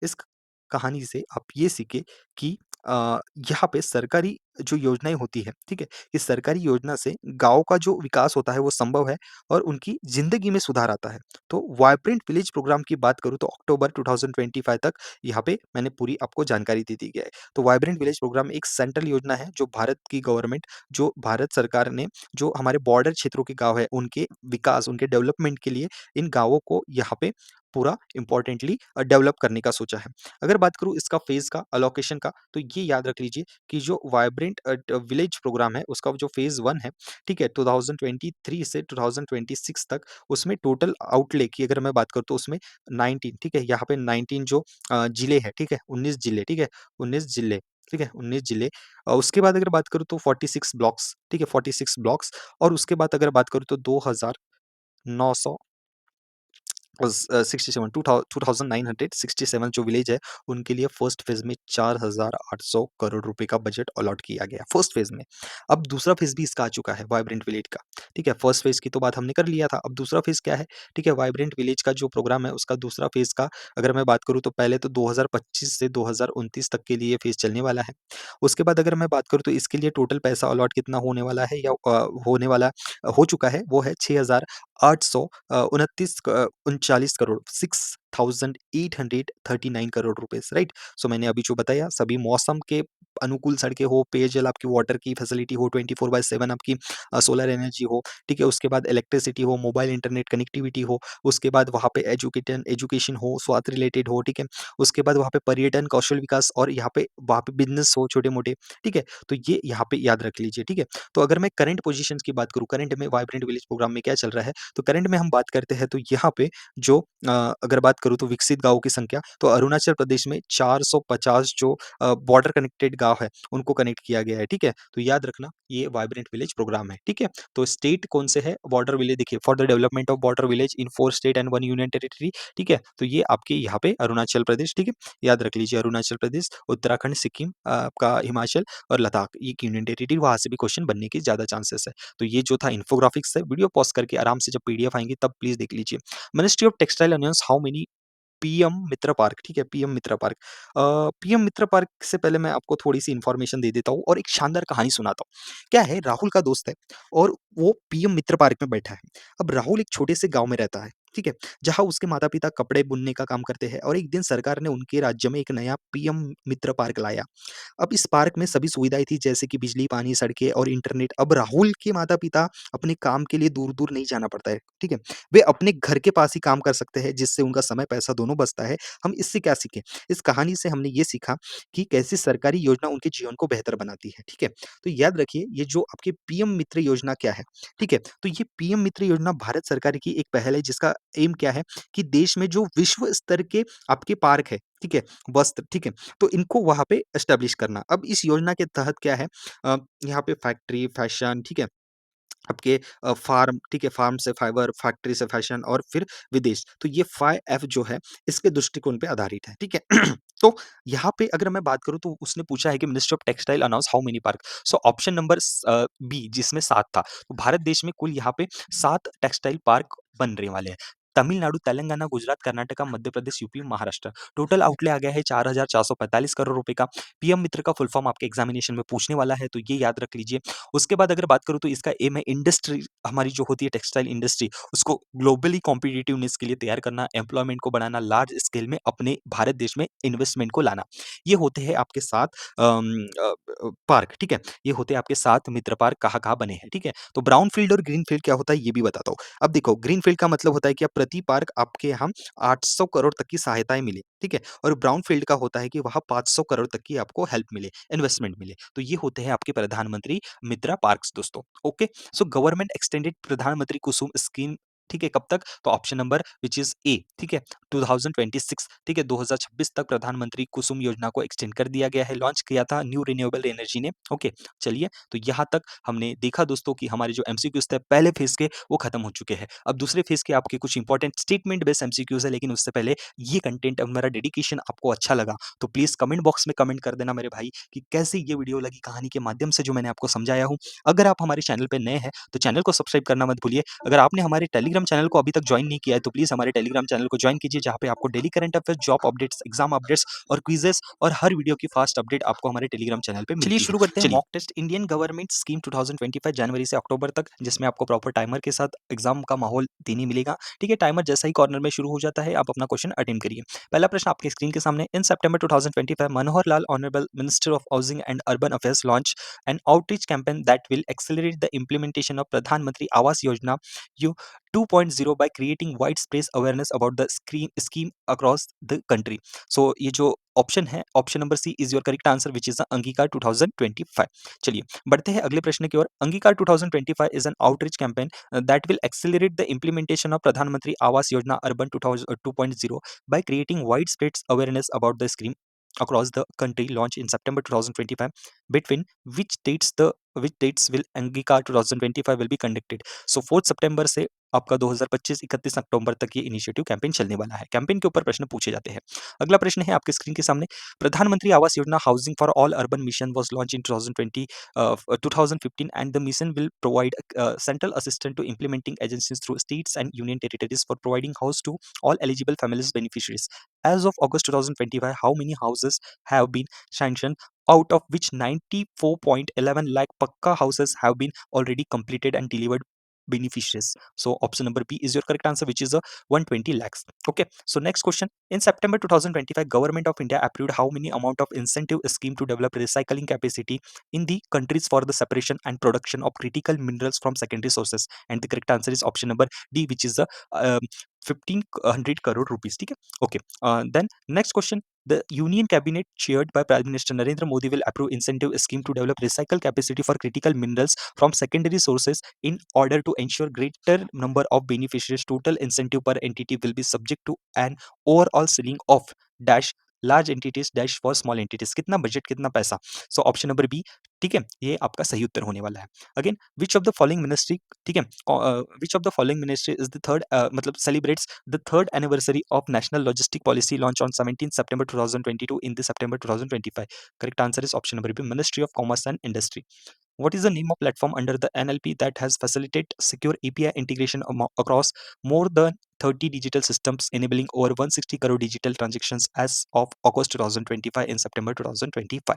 इस क कहानी से आप ये सीखे कि यहाँ पे सरकारी जो योजनाएँ होती हैं, ठीक है? इस सरकारी योजना से गाँव का जो विकास होता है वो संभव है और उनकी ज़िंदगी में सुधार आता है। तो वाइब्रेंट विलेज प्रोग्राम की बात करूँ तो अक्टूबर 2025 तक यहाँ पे मैंने पूरी आपको जानकारी दे दी गया है। तो वाइब्रेंट विलेज प्रोग्राम एक सेंट्रल योजना है जो भारत की गवर्नमेंट जो भारत सरकार ने जो हमारे बॉर्डर क्षेत्रों के गाँव हैं, उनके विकास, उनके डेवलपमेंट के लिए इन गाँवों को यहाँ पे पूरा इम्पोर्टेंटली डेवलप करने का सोचा है। अगर बात करूँ इसका फ़ेज़ का, एलोकेशन का, तो ये याद रख लीजिए कि जो वाइब्रेंट विलेज प्रोग्राम है, उसका जो फ़ेज़ 1 है, ठीक है? 2023 से 2026 तक उसमें टोटल आउटले की अगर मैं बात करूँ तो उसमें 19 ठीक है? यहाँ पे 19 जो जिले हैं, ठीक है? 19 जिले, ठीक है? 19 जिले ठीक है? 19 जिले। उसके बाद अगर बात करूँ तो 46 ब्लॉक्स, ठीक है? 46 ब्लॉक्स और उसके बाद अगर बात करूँ तो 2900 67 2967 जो विलेज है, उनके लिए फर्स्ट फ़ेज़ में 4800 करोड़ रुपए का बजट अलॉट किया गया, फर्स्ट फ़ेज़ में। अब दूसरा फ़ेज़ भी इसका आ चुका है, वाइब्रेंट विलेज का, ठीक है? फर्स्ट फ़ेज़ की तो बात हमने कर लिया था, अब दूसरा फ़ेज़ क्या है, ठीक है? वाइब्रेंट विलेज का जो प्रोग्राम है, उसका दूसरा फ़ेज़ का अगर मैं बात करूँ तो पहले तो 2025 से 2029 तक के लिए फ़ेज़ चलने वाला है। उसके बाद अगर मैं बात करूँ तो इसके लिए टोटल पैसा अलॉट कितना होने वाला है या होने वाला हो चुका है, वो है 6,800 29 39 करोड़ 6,839 करोड़ रुपीज़, राइट? सो मैंने अभी जो बताया सभी मौसम के अनुकूल सड़कें हो, पेयजल आपकी वाटर की फैसिलिटी हो, 24/7 आपकी सोलर एनर्जी हो, ठीक है? उसके बाद इलेक्ट्रिसिटी हो, मोबाइल इंटरनेट कनेक्टिविटी हो, उसके बाद वहाँ पे एजुकेशन हो, स्वास्थ्य रिलेटेड हो, ठीक है? उसके बाद वहाँ पे पर्यटन, कौशल विकास और वहाँ पे बिज़नेस हो छोटे-मोटे, ठीक है? तो ये यहाँ पे याद रख लीजिए, ठीक है? तो अगर मैं करंट पोज़ीशंस की बात करूँ, करंट में वाइब्रेंट विलेज प्रोग्राम में क्या चल रहा है, तो करंट में हम बात करते हैं तो यहाँ पे जो अगर बात करूँ तो विकसित गाँवों की संख्या, तो अरुणाचल प्रदेश में 450 जो बॉर्डर कनेक्टेड गाँव है, उनको कनेक्ट किया गया है, ठीक है? तो याद रखना ये वाइब्रेंट विलेज प्रोग्राम है, ठीक है? तो स्टेट कौन से है? बॉर्डर विलेज देखिए for the development of border village in 4 state and 1 union territory, ठीक है? तो ये आपके यहाँ पे अरुणाचल प्रदेश, ठीक है? याद रख लीजिए अरुणाचल प्रदेश, उत्तराखंड, सिक्किम आपका हिमाचल और लद्दाख, ये एक यूनियन टेरिटरी वहाँ से भी क्वेश्चन बनने के ज़्यादा चांसेस है। तो ये जो था इन्फोग्राफिक्स है, वीडियो पॉज़ करके आराम से जब पीडीएफ आएँगी तब प्लीज़ देख लीजिए। Ministry of textile announce how many PM Mitra park, ठीक है? पीएम मित्र पार्क। पीएम मित्र पार्क से पहले मैं आपको थोड़ी-सी इन्फॉर्मेशन दे देता हूँ और एक शानदार कहानी सुनाता हूँ। क्या है राहुल का दोस्त है और वो पीएम मित्र पार्क में बैठा है। अब राहुल एक छोटे से गाँव में रहता है, ठीक है? जहाँ उसके माता-पिता कपड़े बुनने का काम करते हैं और एक दिन सरकार ने उनके राज्य में एक नया पीएम मित्र पार्क लाया। अब इस पार्क में सभी सुविधाएँ थी जैसे कि बिजली, पानी, सड़कें और इंटरनेट। अब राहुल के माता-पिता अपने काम के लिए दूर-दूर नहीं जाना पड़ता है, ठीक है? वे अपने घर के पास ही काम कर सकते हैं जिससे उनका समय, पैसा दोनों बचता है। हम इससे क्या सीखे? इस कहानी से हमने ये सीखा कि कैसे सरकारी योजना उनके जीवन को बेहतर बनाती है, ठीक है? तो याद रखिए ये जो आपकी पीएम मित्र योजना क्या है, ठीक है? तो ये पीएम मित्र योजना भारत सरकार की एक पहल है जिसका एम क्या है कि देश में जो विश्व स्तर के आपके पार्क है, ठीक है? वस्त्र, ठीक है? तो इनको वहाँ पे एस्टेब्लिश करना। अब इस योजना के तहत क्या है यहाँ पे फैक्ट्री, फैशन, ठीक है? आपके फार्म, ठीक है? फार्म से फाइबर, फैक्ट्री से फैशन और फिर विदेश। तो ये 5F जो है, इसके दृष्टिकोण पे आधारित है, ठीक है? तो यहाँ पे अगर मैं बात करूँ तो उसने पूछा है कि ministry of textile announce how many park? So option number B जिसमें 7 था। तो भारत देश में कुल यहाँ पे 7 टेक्सटाइल पार्क बनने वाले हैं। Tamil Nadu, Telangana, Gujarat, Karnataka, Madhya Pradesh, UP, Maharashtra. Total outlay आ गया है 4,445 करोड़ रुपए का। पीएम मित्र का फुल फॉर्म आपके एग्जामिनेशन में पूछने वाला है, तो ये याद रख लीजिए। उसके बाद अगर बात करूँ तो इसका एम है इंडस्ट्री हमारी जो होती है टेक्सटाइल इंडस्ट्री उसको ग्लोबली कॉम्पिटिटिवनेस के लिए तैयार करना, एम्प्लॉयमेंट को बढ़ाना, लार्ज स्केल में अपने भारत देश में इन्वेस्टमेंट को लाना। ये होते हैं आपके 7 पार्क, ठीक है? ये होते हैं आपके 7 मित्र पार्क कहाँ-कहाँ बने हैं, ठीक है? तो ब्राउन फील्ड और ग्रीन फील्ड क्या होता है ये भी बताता हूँ। अब देखो ग्रीन फील्ड का मतलब होता है कि अब प्रति पार्क आपके यहाँ 800 करोड़ तक की सहायताएँ मिले, ठीक है? और ब्राउन फील्ड का होता है कि वहाँ 500 करोड़ तक की आपको हेल्प मिले, इन्वेस्टमेंट मिले। तो ये होते हैं आपके प्रधानमंत्री मित्रा पार्क्स दोस्तों, ओके? सो गवर्नमेंट एक्सटेंडेड प्रधानमंत्री कुसुम स्कीम, ठीक है? कब तक? तो option number which is a, ठीक है? 2026, ठीक है? 2026 तक प्रधानमंत्री कुसुम योजना को एक्सटेंड कर दिया गया है, लॉन्च किया था न्यू रिन्यूएबल एनर्जी ने, ओके? चलिए, तो यहाँ तक हमने देखा दोस्तों कि हमारे जो एमसीक्यूज़ थे पहले फेज़ के वो खत्म हो चुके हैं। अब दूसरे फेज़ के आपके कुछ इंपॉर्टेंट स्टेटमेंट बेस्ड एमसीक्यूज़ है, लेकिन उससे पहले ये कंटेंट, मेरा डेडिकेशन आपको अच्छा लगा, तो प्लीज़ कमेंट बॉक्स में कमेंट कर देना मेरे भाई कि कैसे ये वीडियो लगी कहानी के माध्यम से जो मैंने आपको समझाया हूँ। अगर आप हमारे चैनल पे नए हैं, तो चैनल को सब्सक्राइब करना मत भूलिए। अगर आपने हमारे टेलीग्राम चैनल को अभी तक जॉइन नहीं किया है, तो प्लीज़ हमारे टेलीग्राम चैनल को जॉइन कीजिए, जहाँ पे आपको daily current affairs, job updates, exam updates और क्विज़ेस और हर वीडियो की फास्ट अपडेट आपको हमारे टेलीग्राम चैनल पे चलिए मिलती है। शुरू करते हैं चलिए। Mock test Indian government scheme 2025 जनवरी से अक्टूबर तक, जिसमें आपको प्रॉपर टाइमर के साथ एग्जाम का माहौल देने मिलेगा, ठीक है? टाइमर जैसा ही कॉर्नर में शुरू हो जाता है, आप अपना क्वेश्चन अटेम्प्ट करिए। पहला प्रश्न आपके स्क्रीन के सामने। In September 2025 Manohar Lal honourable minister of housing and urban affairs launch an outreach campaign that will accelerate the implementation of Pradhanmantri Awas Yojana U 2.0 by creating widespread awareness about the scheme across the country. So ये जो option है, option number C is your correct answer which is Angikaar 2025। चलिए बढ़ते हैं अगले प्रश्न की ओर। अंगीकार 2025 is an outreach campaign that will accelerate the implementation of Pradhanmantri Awas योजना urban 2000 2.0 by creating widespread awareness about the scheme. across the country launched in September 2025. Between which dates will Angikar 2025 will be conducted? So 4 सितंबर से आपका 2025 31 अक्टूबर तक ये initiative campaign चलने वाला है। Campaign के ऊपर प्रश्न पूछे जाते हैं। अगला प्रश्न है आपके स्क्रीन के सामने, प्रधानमंत्री आवास योजना housing for all urban mission was launched in 2015 and the mission will provide central assistance to implementing agencies through states and union territories for providing house to all eligible families beneficiaries. As of August 2025, how many houses have been sanctioned, out of which 94.11 lakh Pakka houses have been already completed and delivered beneficiaries? So option number B is your correct answer, which is a 120 lakhs. Okay, so next question. In September 2025, Government of India approved how many amount of incentive scheme to develop recycling capacity in the countries for the separation and production of critical minerals from secondary sources? And the correct answer is option number D, which is the 1500 crore rupees. ठीक है, okay. Then next question. The Union Cabinet, chaired by Prime Minister Narendra Modi, will approve incentive scheme to develop recycle capacity for critical minerals from secondary sources in order to ensure greater number of beneficiaries. Total incentive per entity will be subject to an overall ceiling of dash large entities dash for small entities. कितना budget, कितना पैसा? सो option number B, ठीक है, ये आपका सही उत्तर होने वाला है। Again, which of the following ministry, ठीक है, which of the following ministry is the third, मतलब celebrates the third anniversary of National Logistic Policy launch on 17 September 2022 in the September 2025? Correct answer is option number B, Ministry of Commerce and Industry. What is the name of platform under the NLP that has facilitated secure API integration across more than 30 digital systems, enabling over 160 crore digital transactions as of August 2025 in September 2025?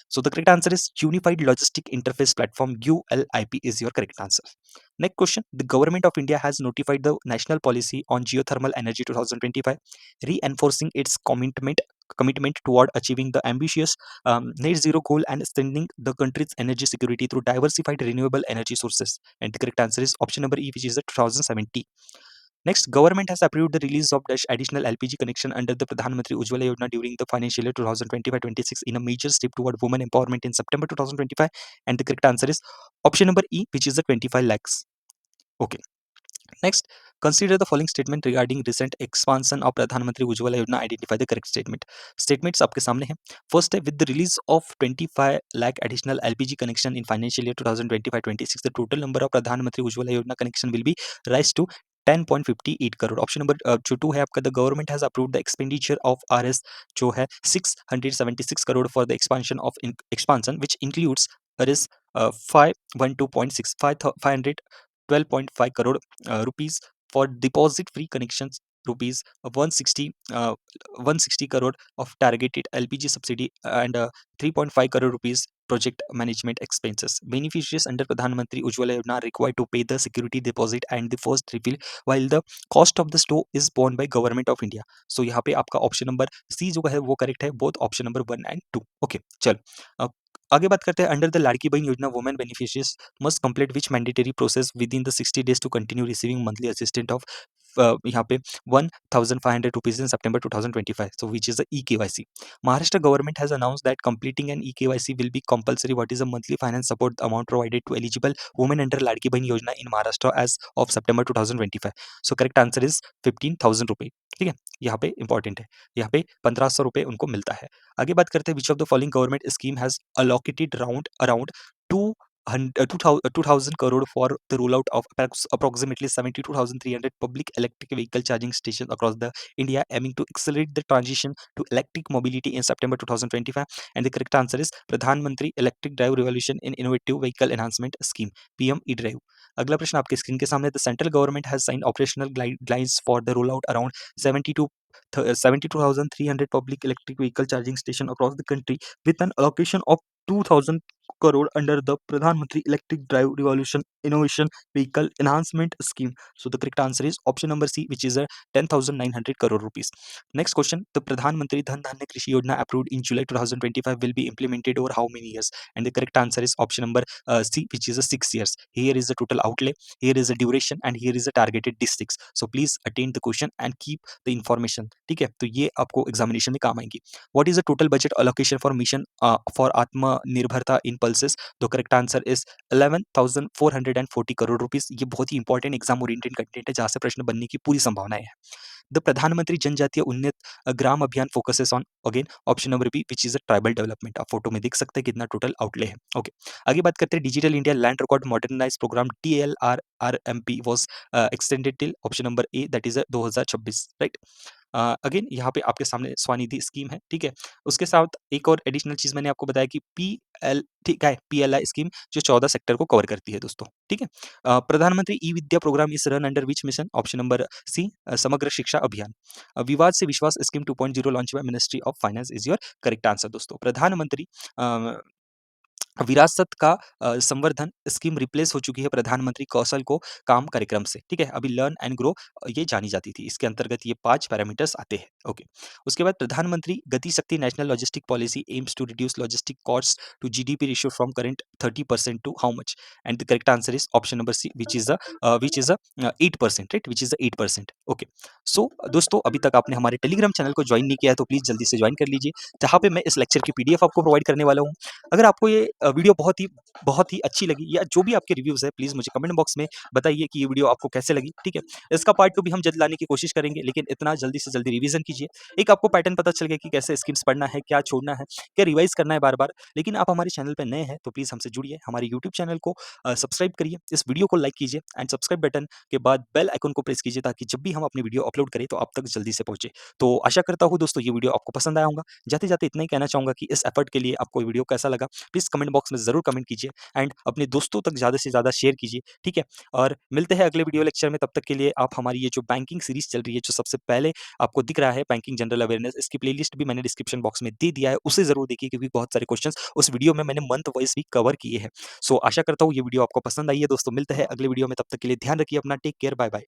So the correct answer is Unified Logistic Interface Platform, ULIP is your correct answer. Next question. The Government of India has notified the National Policy on Geothermal Energy 2025, reinforcing its commitment toward achieving the ambitious net zero goal and extending the country's energy security through diversified renewable energy sources. And the correct answer is option number E, which is the 2070. Next, government has approved the release of dash additional LPG connection under the Pradhan Mantri Ujjwala Yojana during the financial year 2025-26 in a major step toward women empowerment in September 2025. And the correct answer is option number E, which is the 25 lakhs. Okay. Next, consider the following statement regarding recent expansion of Pradhan Mantri Ujjwala Yojana. Identify the correct statement. Statements आपके सामने हैं. First है, with the release of 25 lakh additional LPG connection in financial year 2025-26, the total number of Pradhan Mantri Ujjwala Yojana connection will be rise to 10.58 crore. Option number जो 2 है आपका, the government has approved the expenditure of RS जो है 676 crore for the expansion of expansion which includes RS 512.6 512.5 crore rupees for deposit free connections, rupees 160 crore of targeted LPG subsidy, and 3.5 crore rupees project management expenses. Beneficiaries under Pradhan Mantri Ujjwala Yojana are required to pay the security deposit and the first refill, while the cost of the stove is borne by Government of India. So यहाँ पे आपका option number सी जो है वो correct है, both option number 1 and 2. Okay, चलो आगे बात करते हैं. अंडर द लाड़की बहन योजना, women beneficiaries must complete which mandatory process within the 60 days to continue receiving monthly assistance of यहाँ पे 1,500 rupees in September 2025. So which is the eKYC. Maharashtra government has announced that completing an eKYC will be compulsory. What is the monthly finance support amount provided to eligible women under Ladki Bahin Yojana in Maharashtra as of September 2025? So correct answer is 15,000 रुपए. ठीक है, यहाँ पे important है, यहाँ पे 1500 रुपए उनको मिलता है. आगे बात करते हैं, which of the following government scheme has allocated around 2,000 crore for the rollout of approximately 72,300 public electric vehicle charging stations across the India, aiming to accelerate the transition to electric mobility in September 2025. And the correct answer is Pradhan Mantri Electric Drive Revolution in Innovative Vehicle Enhancement Scheme, PM E-Drive. अगला प्रश्न आपके screen के सामने. The central government has sign operational guidelines for the roll out around 72,300 public electric vehicle charging station across the country with an allocation of 2,000 crore under the Pradhan Mantri Electric Drive Revolution Innovation Vehicle Enhancement Scheme. So the correct answer is option number C, which is a 10,900 crore rupees. Next question. The Pradhan Mantri Dhan Dhanya Krishi Yojana approved in July 2025 will be implemented over how many years? And the correct answer is option number C, which is a 6 years. Here is the total outlay, here is the duration, and here is the targeted districts. So please attend the question and keep the information. ठीक है, तो ये आपको examination में काम आएंगी. What is the total budget allocation for mission for Atmanirbharta in pulses? The correct answer is 11,440 crore rupees. ये बहुत ही इंपॉर्टेंट एग्जाम ओरिएंटेड कंटेंट है जहाँ से प्रश्न बनने की पूरी संभावना है. द प्रधानमंत्री जनजातीय उन्नत ग्राम अभियान focuses on again option number B which is a tribal development. आप फोटो में देख सकते हैं कितना टोटल आउटले है। ओके, आगे बात करते हैं digital India land record modernize program DLRRMP was extended till option number A that is 2026, right. Again यहाँ पे आपके सामने स्वनिधि स्कीम है, ठीक है। उसके साथ एक और एडिशनल चीज मैंने आपको बताया कि ठीक है, PLI स्कीम जो 14 सेक्टर को कवर करती है दोस्तों, ठीक है। Pradhanmantri E Vidya programme is run under which mission, option number C Samagra Shiksha Abhiyan. Vivad se Vishwas scheme 2.0 launch by ministry of finance is your correct answer दोस्तों। प्रधानमंत्री विरासत का संवर्धन स्कीम रिप्लेस हो चुकी है प्रधानमंत्री कौशल को काम कार्यक्रम से, ठीक है। अभी लर्न एंड ग्रो ये जानी जाती थी, इसके अंतर्गत ये 5 पैरामीटर्स आते हैं। ओके, उसके बाद Pradhanmantri Gati Shakti national logistic policy aims to reduce logistic cost to GDP ratio from current 30% to how much, and the correct answer is option number C which is 8%, right, which is 8%। Okay, so दोस्तों अभी तक आपने हमारे Telegram channel को join नहीं किया है तो प्लीज जल्दी से ज्वाइन कर लीजिए, जहाँ पे मैं इस लेक्चर की PDF आपको प्रोवाइड करने वाला हूँ। अगर आपको ये वीडियो बहुत ही अच्छी लगी या जो भी आपके रिव्यूज़ है प्लीज़ मुझे कमेंट बॉक्स में बताइए कि ये वीडियो आपको कैसे लगी, ठीक है? इसका पार्ट 2 भी हम जल्द लाने की कोशिश करेंगे, लेकिन इतना जल्दी से जल्दी रिवीजन कीजिए। एक आपको पैटर्न पता चल गया कि कैसे स्किम्स पढ़ना है, क्या छोड़ना है, क्या रिवाइज़ करना है बार-बार। लेकिन आप हमारे चैनल पे नए हैं तो प्लीज़ हमसे जुड़िए, हमारे यूट्यूब चैनल को सब्सक्राइब करिए, इस वीडियो को लाइक कीजिए एंड सब्सक्राइब बटन के बाद बेल आइकन को प्रेस कीजिए ताकि जब भी हम अपनी वीडियो अपलोड करें तो आप तक जल्दी से पहुँचे। तो आशा करता हूँ दोस्तों ये वीडियो आपको पसंद आया होगा। जाते-जाते इतना ही कहना चाहूँगा कि इस एफर्ट के लिए आपको ये वीडियो कैसा लगा प्लीज़ कमेंट बॉक्स में ज़रूर कमेंट कीजिए एंड अपने दोस्तों तक ज़्यादा से ज़्यादा शेयर कीजिए, ठीक है? और मिलते हैं अगले वीडियो लेक्चर में, तब तक के लिए आप हमारी ये जो बैंकिंग सीरीज़ चल रही है, जो सबसे पहले आपको दिख रहा है बैंकिंग जनरल अवेयरनेस, इसकी प्लेलिस्ट भी मैंने डिस्क्रिप्शन बॉक्स में दे दिया है, उसे ज़रूर देखिए क्योंकि बहुत सारे क्वेश्चंस उस वीडियो में मैंने मंथ वाइज़ भी कवर किए हैं। सो आशा करता हूँ ये वीडियो आपको पसंद आई है दोस्तों, मिलते हैं अगले वीडियो में, तब तक के लिए ध्यान रखिए अपना, टेक केयर, बाय-बाय।